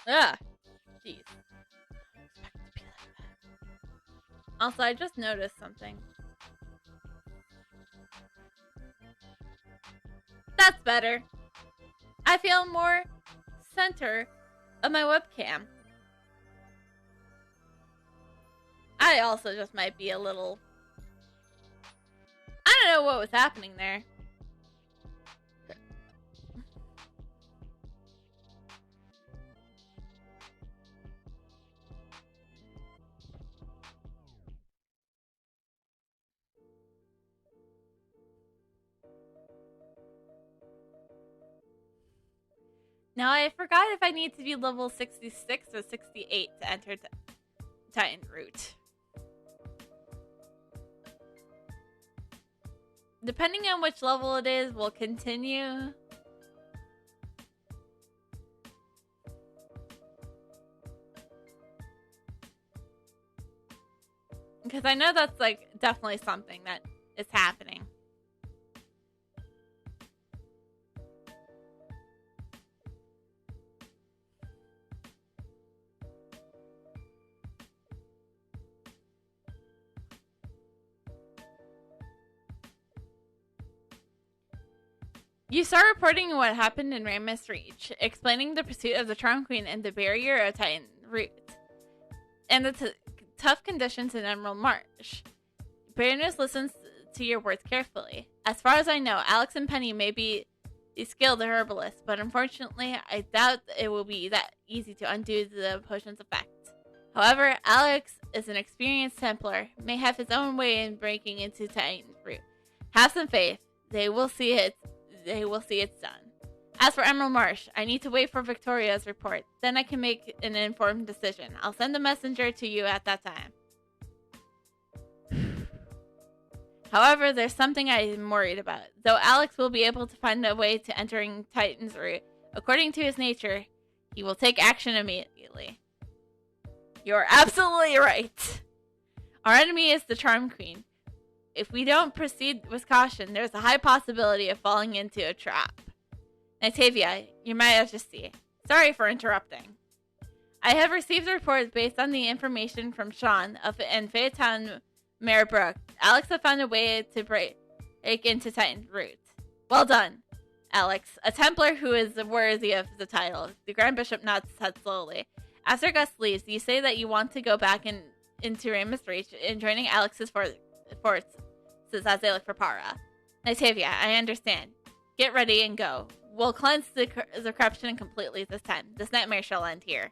Ah, jeez. Also, I just noticed something. That's better. I feel more center of my webcam. I also just might be a little... I don't know what was happening there. Now, I forgot if I need to be level 66 or 68 to enter Titan Root. Depending on which level it is, we'll continue. Because I know that's, like, definitely something that is happening. You start reporting what happened in Ramus Reach, explaining the pursuit of the Charm Queen and the barrier of Titan Root, and the tough conditions in Emerald Marsh. Brandis listens to your words carefully. As far as I know, Alex and Penny may be skilled herbalists, but unfortunately, I doubt it will be that easy to undo the potion's effect. However, Alex is an experienced Templar, may have his own way in breaking into Titan Root. Have some faith. They will see it's done. As for Emerald Marsh, I need to wait for Victoria's report. Then I can make an informed decision. I'll send a messenger to you at that time. However, there's something I'm worried about. Though Alex will be able to find a way to entering Titan's Root, according to his nature, he will take action immediately. You're absolutely right. Our enemy is the Charm Queen. If we don't proceed with caution, there's a high possibility of falling into a trap. Nitavia, Your Majesty, sorry for interrupting. I have received reports based on the information from Sean and Phaeton Marebrook. Alex have found a way to break into Titan Root. Well done, Alex. A Templar who is worthy of the title. The Grand Bishop nods his head slowly. After Gus leaves, you say that you want to go back into Ramus Reach and joining Alex's forces as they look for Para. Nitavia, I understand. Get ready and go. We'll cleanse the corruption completely this time. This nightmare shall end here.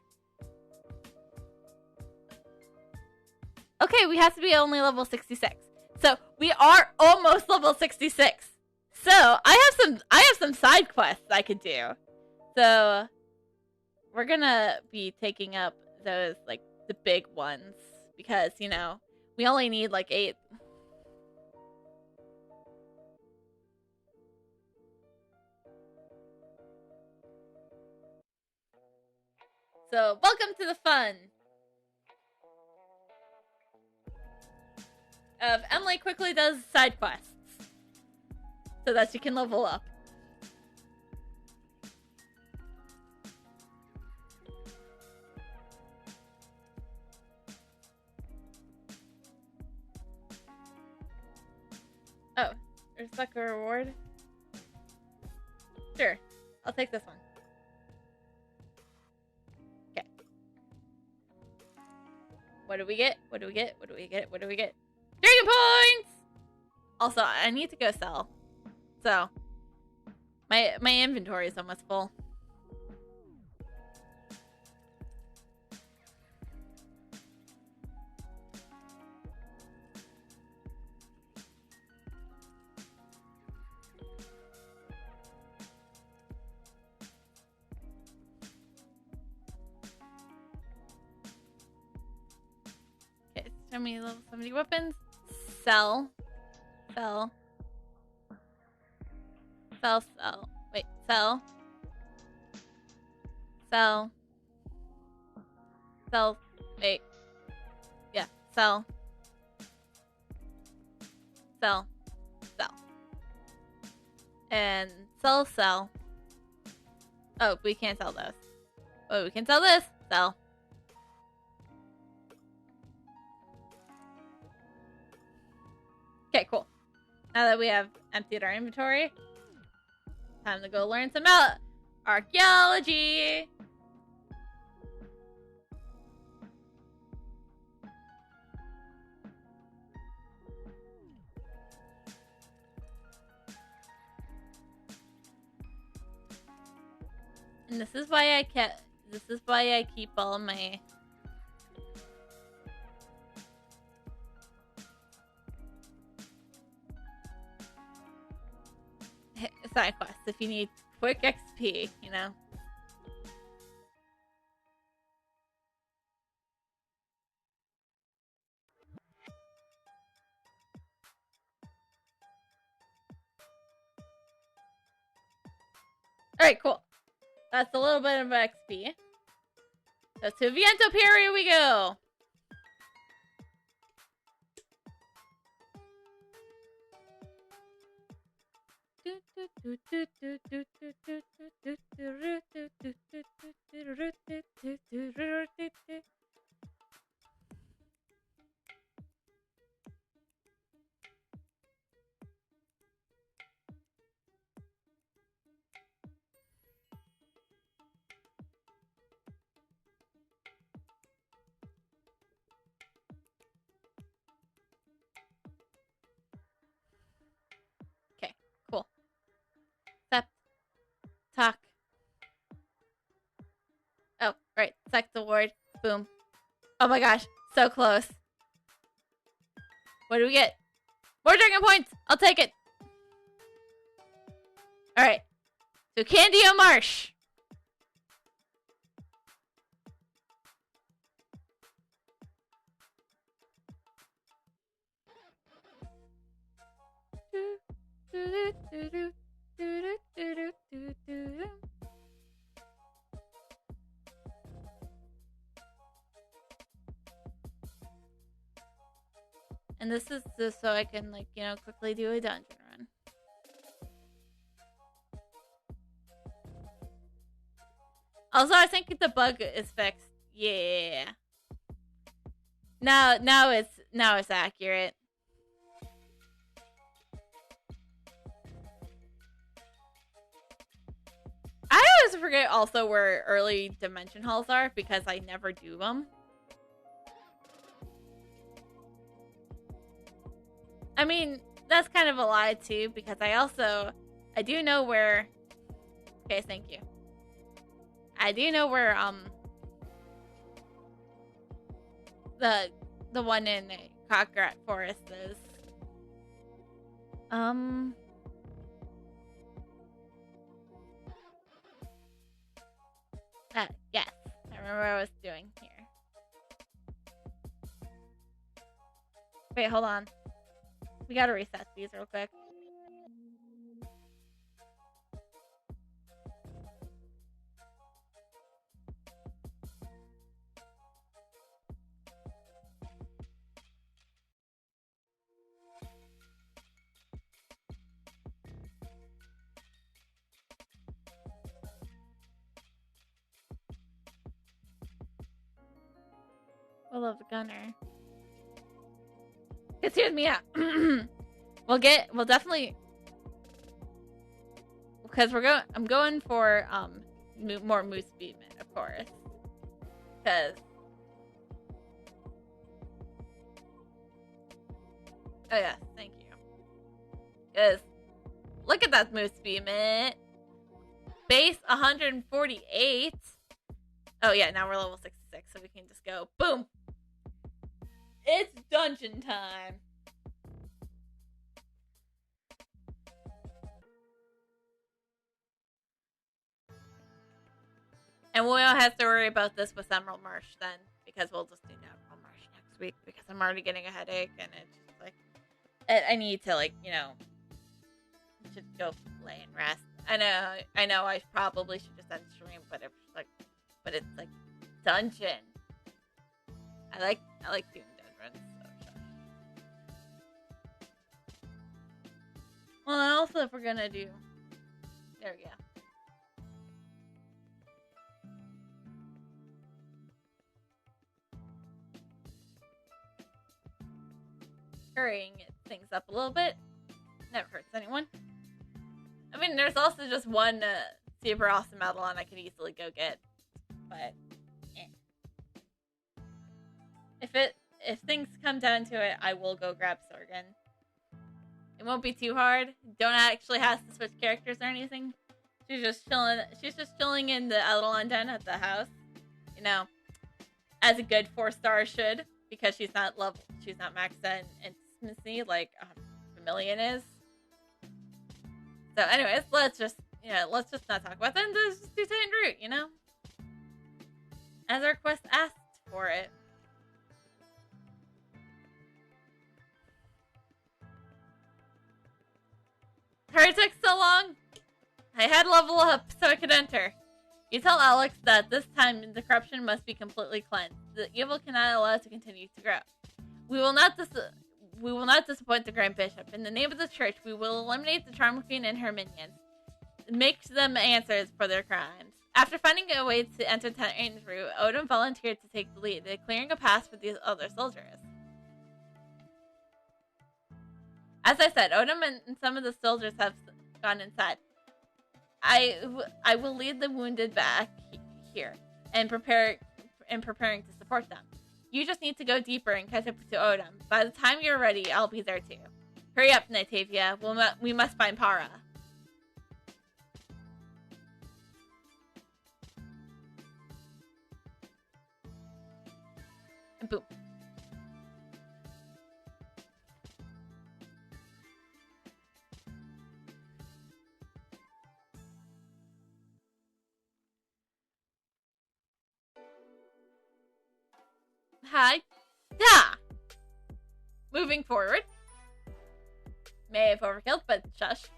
Okay, we have to be only level 66. So we are almost level 66. So I have some side quests I could do. So we're gonna be taking up those, like, the big ones, because, you know, we only need like 8. So, welcome to the fun of Emily quickly does side quests so that she can level up. Oh, there's like a reward? Sure, I'll take this one. Okay. What do we get? What do we get? What do we get? What do we get? Dragon points! Also, I need to go sell. So, my inventory is almost full. Okay, show me level 70 weapons. Sell. Sell. Sell, sell. Wait, sell. Sell. Sell. Wait. Yeah, sell. Sell. Sell. And sell, sell. Oh, we can't sell those. Oh, we can sell this. Sell. Okay, cool. Now that we have emptied our inventory, time to go learn some archaeology. And this is why I keep all my side quests if you need quick XP, you know. Alright, cool. That's a little bit of XP. So to Viento Pier we go. Okay, cool. Accept. Talk. Oh, right. Select award. Boom. Oh my gosh. So close. What do we get? More dragon points! I'll take it. Alright. So Candio Marsh. And this is just so I can, like, you know, quickly do a dungeon run. Also, I think the bug is fixed. Yeah. Now it's accurate. I always forget also where early dimension halls are because I never do them. I mean, that's kind of a lie too because I do know where. Okay, thank you. I do know where the one in Cockrat Forest is. Yes. I remember what I was doing here. Wait, hold on. We gotta reset these real quick. Will of the Gunner. Excuse me. We'll definitely because I'm going for more moose speedman, of course. Because oh yeah, thank you. Because look at that moose speedman. Base 148. Oh yeah, now we're level 66, so we can just go boom. It's dungeon time. And we won't have to worry about this with Emerald Marsh then, because we'll just do Emerald Marsh next week, because I'm already getting a headache, and it's just like, I need to, like, you know, just go lay and rest. I know, I probably should just end stream, but it's like, dungeon. I like doing dungeons, so. Well, and also if we're gonna do, there we go. hurrying things up a little bit. Never hurts anyone. I mean, there's also just one super awesome Eidolon I could easily go get, but if things come down to it, I will go grab Sorgan. It won't be too hard. Don't actually have to switch characters or anything. She's just chilling. She's just chilling in the Eidolon den at the house, you know, as a good 4-star should, because she's not maxed out in intimacy like Vermilion is. So, anyways, let's just not talk about that. And let's just do Titan Root, you know, as our quest asked for it. Sorry it took so long. I had to level up so I could enter. You tell Alex that this time the corruption must be completely cleansed. The evil cannot allow it to continue to grow. We will not disappoint the Grand Bishop. In the name of the church, we will eliminate the Charm Queen and her minions. Make them answers for their crimes. After finding a way to enter Titan's Root, Odin volunteered to take the lead, clearing a path for these other soldiers. As I said, Odin and some of the soldiers have gone inside. I will lead the wounded back here and preparing to support them. You just need to go deeper and catch up to Odin. By the time you're ready, I'll be there too. Hurry up, Nitavia. We must find Para. And boom. Hi. Yeah. Moving forward. May have overkilled, but shush.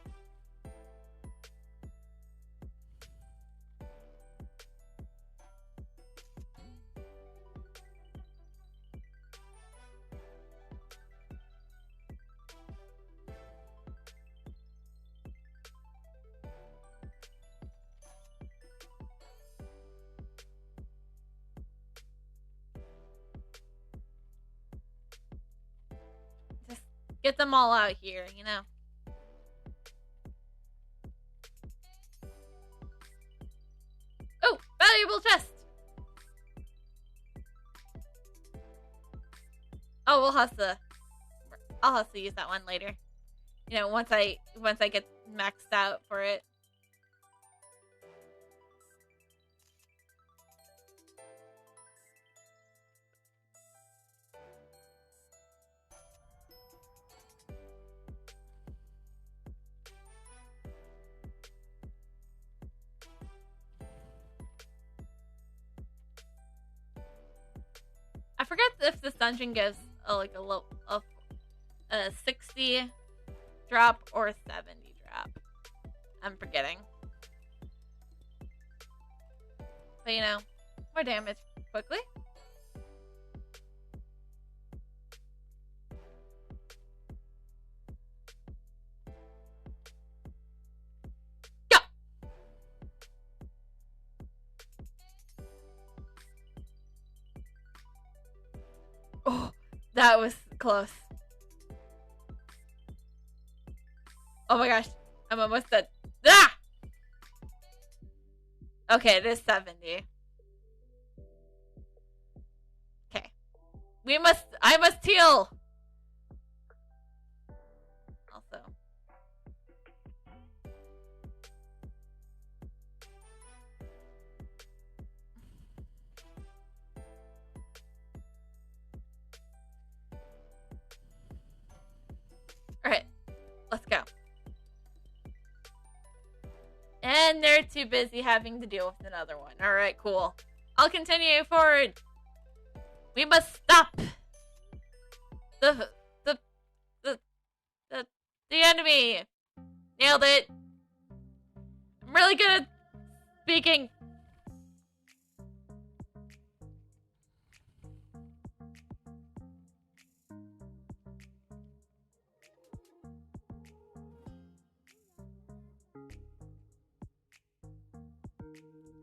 Get them all out here, you know. Oh, valuable chest. Oh, I'll have to use that one later. You know, once I get maxed out for it. I forget if this dungeon gives a 60 drop or 70 drop. I'm forgetting. But you know, more damage quickly. Go! Oh, that was close. Oh my gosh, I'm almost dead. Ah! Okay, it is 70. Okay. I must heal! Also. Alright, let's go. And they're too busy having to deal with another one. Alright, cool. I'll continue forward. We must stop the enemy. Nailed it. I'm really good at speaking.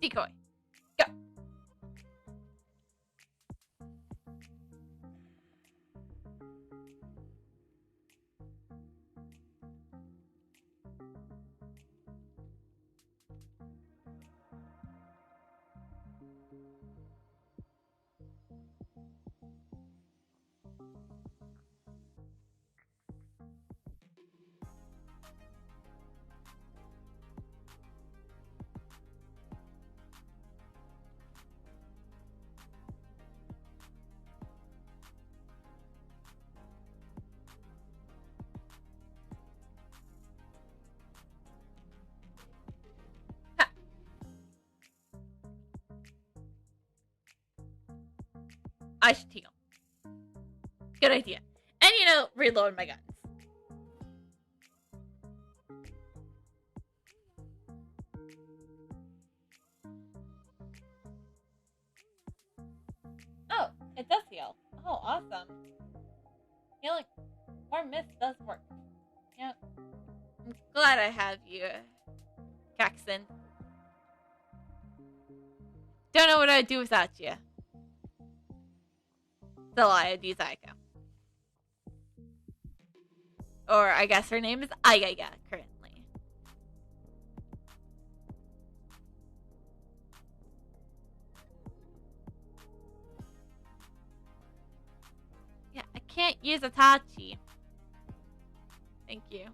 Decoy. Go. I should heal. Good idea. And, you know, reload my guns. Oh, it does heal. Oh, awesome. Healing more mist does work. Yeah. I'm glad I have you, Caxton. Don't know what I'd do without you. Still, I'd use Aiko. Or I guess her name is Aiga currently. Yeah, I can't use Itachi. Thank you.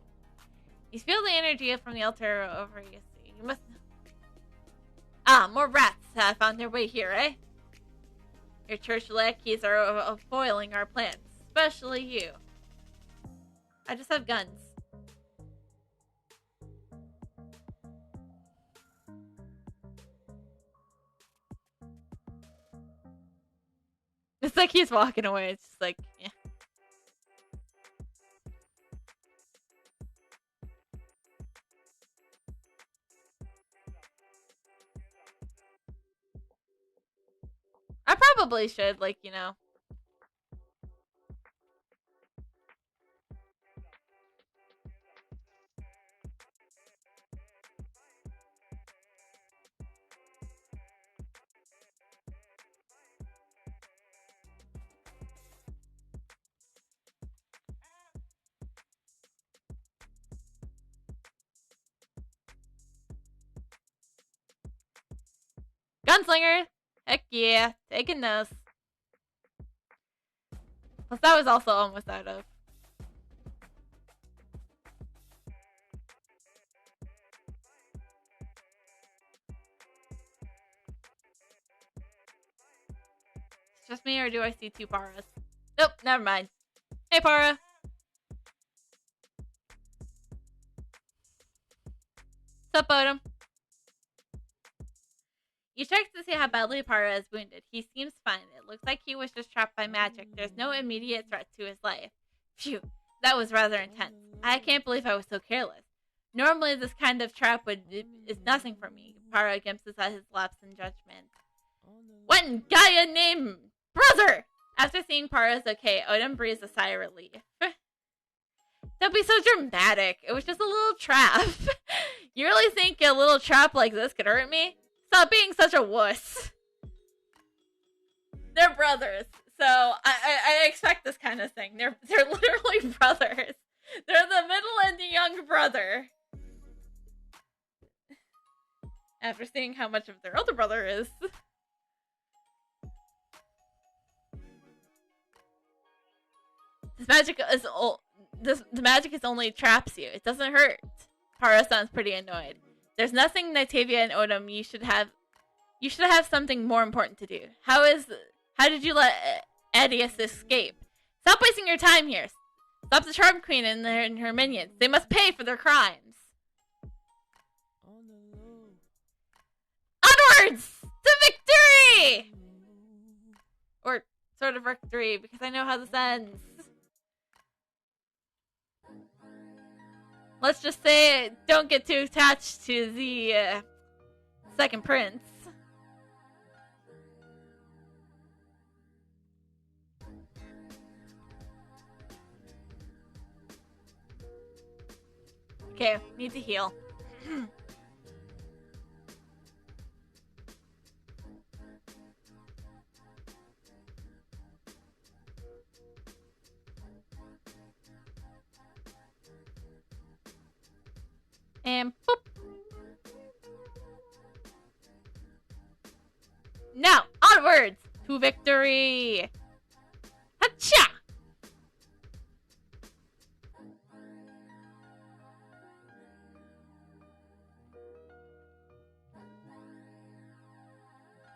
You feel the energy from the altar over you. See, you must. Ah, more rats have found their way here, eh? Your church lackeys are foiling our plans, especially you. I just have guns. It's like he's walking away. It's just like, yeah. I probably should, like, you know. Gunslinger! Heck yeah, taking those. Plus, that was also almost out of. It's just me, or do I see two Paras? Nope, never mind. Hey, Para! What's up, Odom? You checked to see how badly Para is wounded. He seems fine. It looks like he was just trapped by magic. There's no immediate threat to his life. Phew, that was rather intense. I can't believe I was so careless. Normally, this kind of trap is nothing for me. Para glimpses at his lapse in judgment. One Gaia named Brother! After seeing Para's okay, Odin breathes a sigh of relief. Don't be so dramatic. It was just a little trap. You really think a little trap like this could hurt me? Stop being such a wuss. They're brothers, so I expect this kind of thing. They're literally brothers. They're the middle and the young brother. After seeing how much of their older brother is. This magic is the magic is only traps you. It doesn't hurt. Para sounds pretty annoyed. There's nothing, Nitavia and Odom. You should have something more important to do. How did you let Adius escape? Stop wasting your time here. Stop the Charm Queen and her minions. They must pay for their crimes. Onwards to victory! Or sort of victory, because I know how this ends. Let's just say, don't get too attached to the second prince. Okay, need to heal. And boop. Now, onwards to victory. Hacha!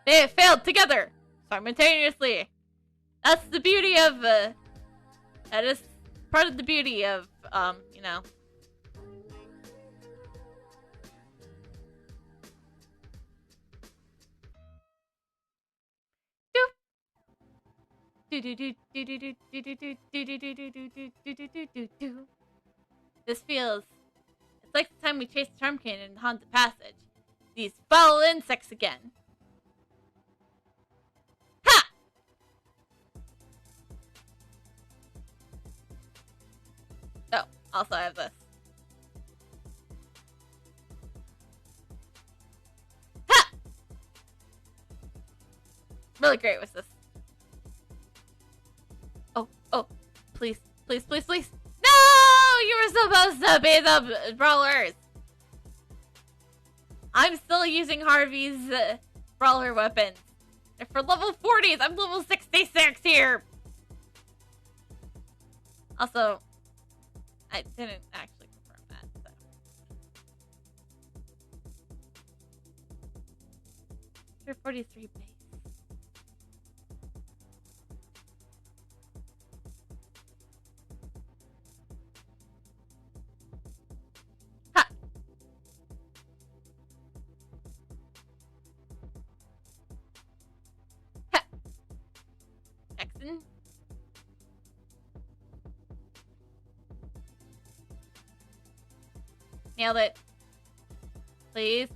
They have failed together, simultaneously. That's the beauty of, that is part of the beauty of, you know. This feels... It's like the time we chased the Trumpkin in Haunted Passage. These foul insects again. Ha! Oh, also I have this. Ha! Really great with this. Oh, please, please, please, please. No! You were supposed to be the brawlers. I'm still using Harvey's brawler weapons. They're for level 40s. I'm level 66 here. Also, I didn't actually confirm that, so. 143 base. Ha! Ha! Jackson. Nailed it. Please.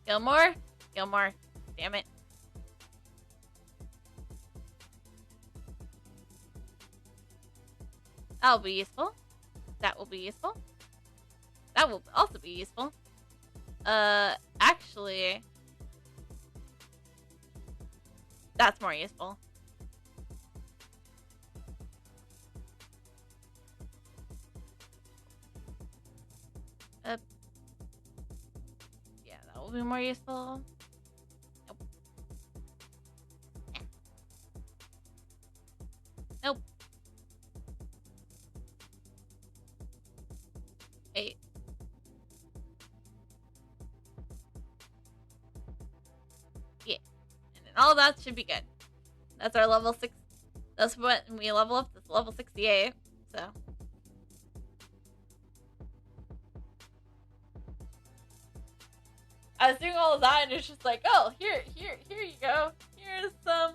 Gilmore? Gilmore. Damn it. That'll be useful. That will be useful. That will also be useful. Actually... That's more useful. Yeah, that will be more useful. Nope. Eh. Nope. 8. Yeah. And then all that should be good. That's our level 6. That's what we level up to level 68. So. I was doing all of that and it's just like, oh, here you go. Here's some...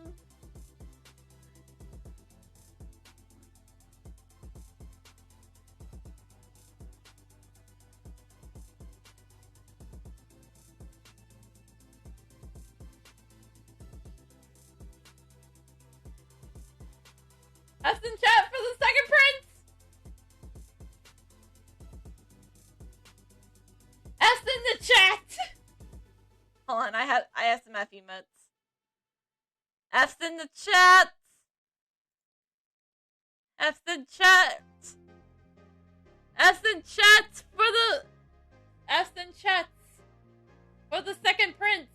That's in chat for the second prince! F's in the chat! Hold on, I have some F emotes. F's in the chat! F's in chat! F's in chat for the... F's in chat for the second prince!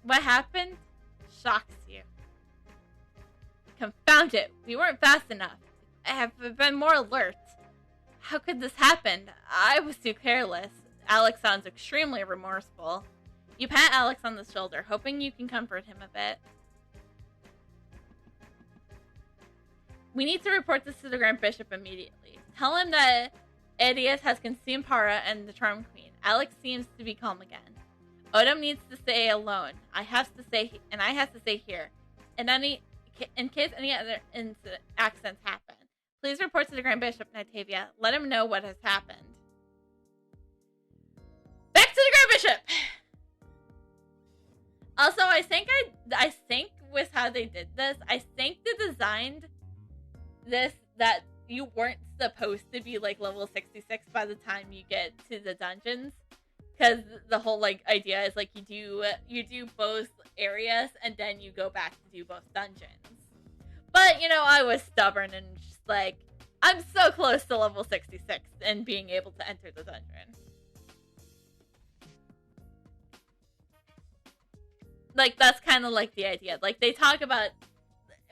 What happened shocks you. Confound it, we weren't fast enough. I have been more alert. How could this happen? I was too careless. Alex sounds extremely remorseful. You pat Alex on the shoulder, hoping you can comfort him a bit. We need to report this to the Grand Bishop immediately. Tell him that Edius has consumed Para and the Charm Queen. Alex seems to be calm again. Odom needs to stay alone. I have to stay here. In case any other accidents happen, please report to the Grand Bishop, Nitavia. Let him know what has happened. Back to the Grand Bishop. Also, I think with how they did this, I think they designed this that you weren't supposed to be like level 66 by the time you get to the dungeons. Because the whole like idea is like you do both areas and then you go back to do both dungeons. But you know, I was stubborn and just like, I'm so close to level 66 and being able to enter the dungeon. Like that's kind of like the idea. Like they talk about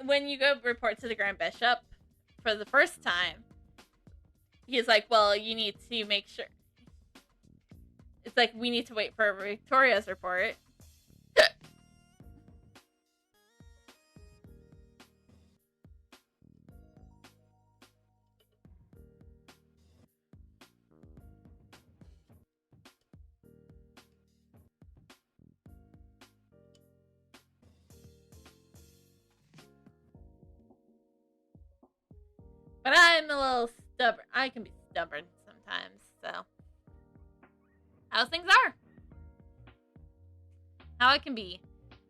when you go report to the Grand Bishop for the first time. He's like, well, you need to make sure. It's like, we need to wait for Victoria's report. But I'm a little stubborn. I can be stubborn sometimes, so. How things are. How I can be.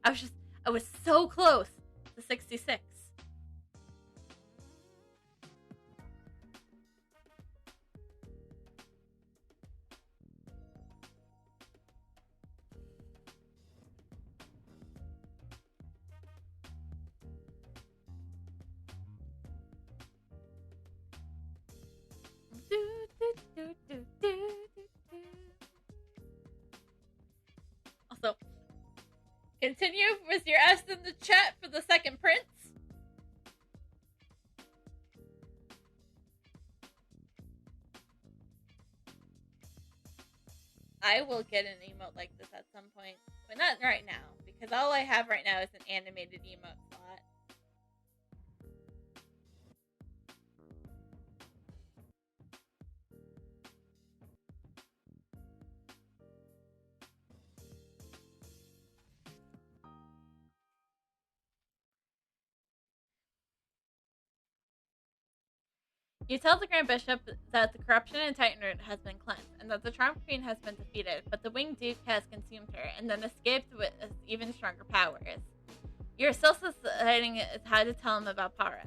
I was so close to 66. Also, continue with your S in the chat for the second prince. I will get an emote like this at some point, but not right now, because all I have right now is an animated emote slot. You tell the Grand Bishop that the corruption in Titanroot has been cleansed, and that the Charm Queen has been defeated, but the Winged Duke has consumed her, and then escaped with even stronger powers. You're still deciding how to tell him about Para.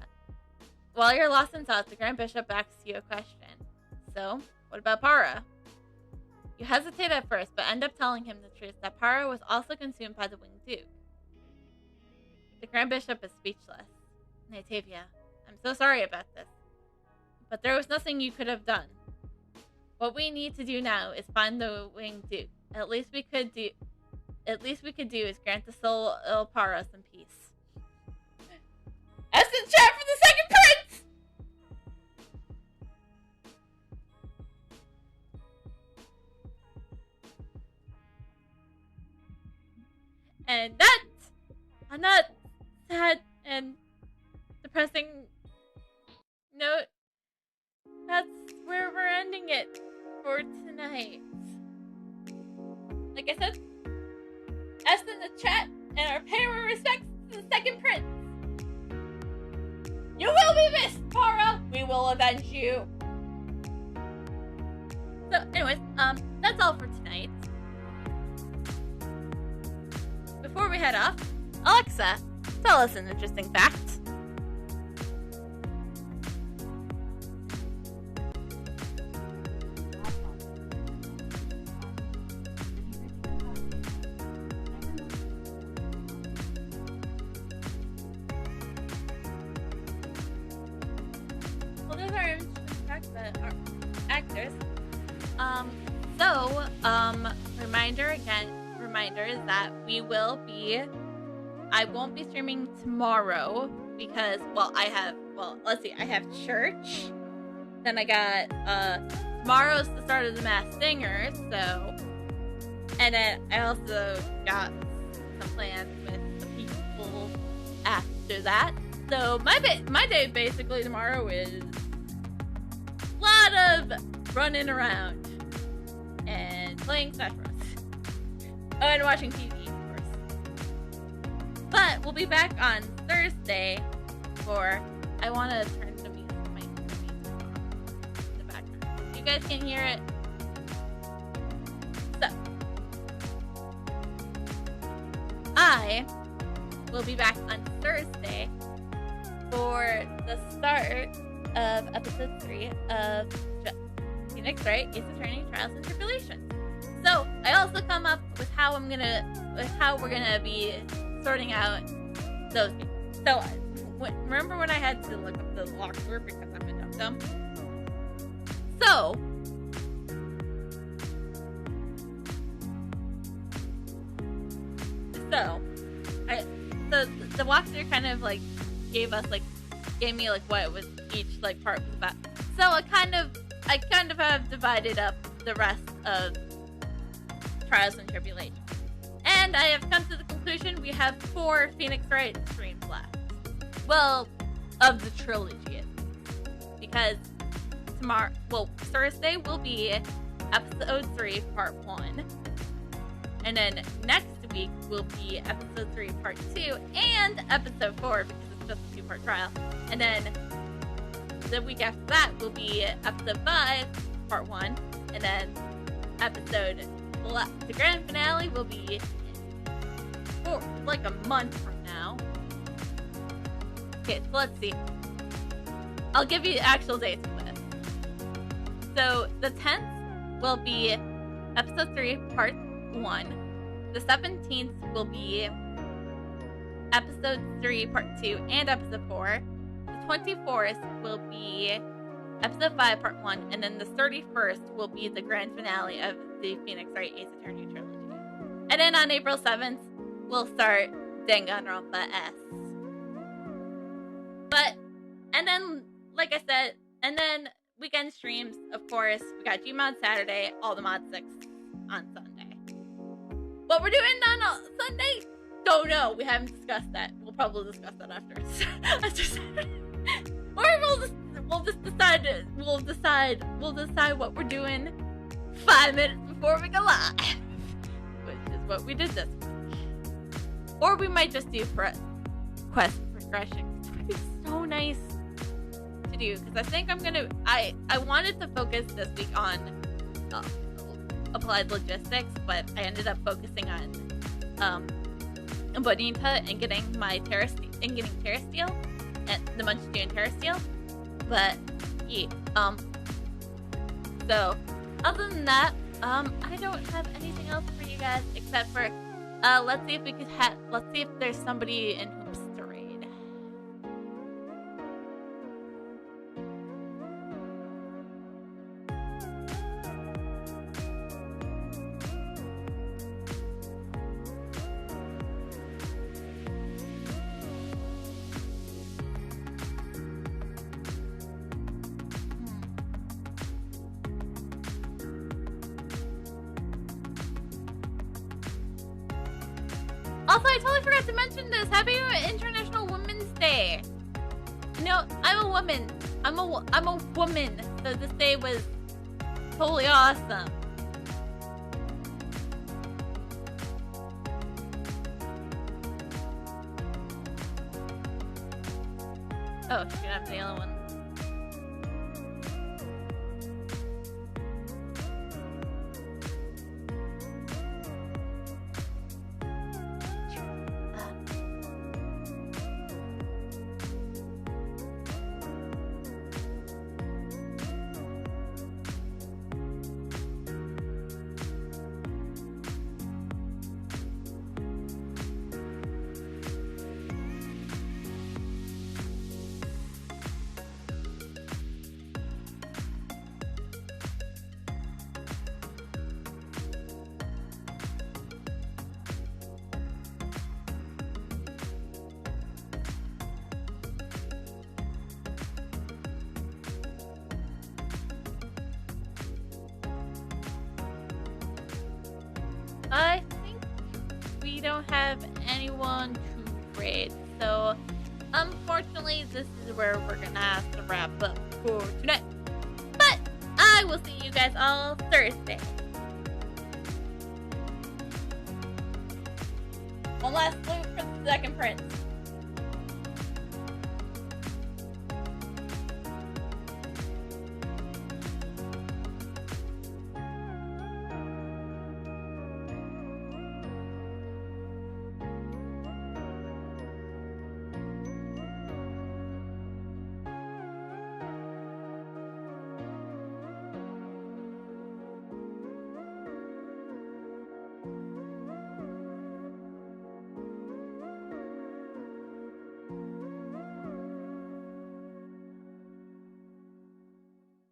While you're lost in thought, the Grand Bishop asks you a question. So, what about Para? You hesitate at first, but end up telling him the truth that Para was also consumed by the Winged Duke. The Grand Bishop is speechless. Natavia, I'm so sorry about this. But there was nothing you could have done. What we need to do now is find the Winged Duke. At least we could do is grant the soul of Para some peace. Essence chat for the second prince! And that, on that sad and depressing note, that's where we're ending it for tonight. Like I said, S in the chat, and our pay our respects to the second prince. You will be missed, Para! We will avenge you. So, anyways, that's all for tonight. Before we head off, Alexa, tell us an interesting fact. Well, those are interesting facts that are actors. Reminder is that I won't be streaming tomorrow because, I have church. Then I got, tomorrow's the start of the Masked Singer, so, and then I also got some plans with the people after that. So my day basically tomorrow is a lot of running around and playing Smash Bros. Oh, and watching TV, of course. But we'll be back on Thursday for, I want to turn the music on in the background. You guys can hear it. So, I will be back on Thursday for the start of episode 3 of Phoenix Wright Ace Attorney Trials and Tribulations. So I also come up with how we're gonna be sorting out those people. So remember when I had to look up the lock word because I'm a dum-dum? So the walkthrough kind of like gave me what was each part was about. So I kind of have divided up the rest of Trials and Tribulations. And I have come to the conclusion we have 4 Phoenix Wright streams left. Well, of the trilogy. Because Thursday will be episode 3, part 1. And then next week will be episode 3, part 2, and episode 4, because it's just a 2-part trial. And then the week after that will be episode 5, part 1, and then the grand finale will be like a month from now. Okay, so let's see. I'll give you the actual dates for this. So the 10th will be episode 3, part 1. The 17th will be episode 3, part 2, and episode 4. The 24th will be episode 5, part 1, and then the 31st will be the grand finale of the Phoenix Wright Ace Attorney trilogy. And then on April 7th, we'll start Danganronpa S. And then, like I said, and then weekend streams, of course, we got Gmod Saturday, all the Mod 6 on Sunday. What we're doing on Sunday? Don't know. We haven't discussed that. We'll probably discuss that after Saturday. Or we'll decide what we're doing 5 minutes before we go live, which is what we did this week. Or we might just do quest progression. It would be so nice to do, because I think I wanted to focus this week on applied logistics, but I ended up focusing on Bonita and getting my Terra Steel and the Munchkin Terra Steel. But yeah, so other than that, I don't have anything else for you guys except for let's see if there's somebody in Hoops to raid. Also, I totally forgot to mention this. Happy International Women's Day. No, I'm a woman. I'm a woman. So this day was totally awesome. Oh, shoot, I'm the other one. I think we don't have anyone to raid, so unfortunately this is where we're gonna have to wrap up for tonight. But I will see you guys all Thursday. One last loop for the second prince.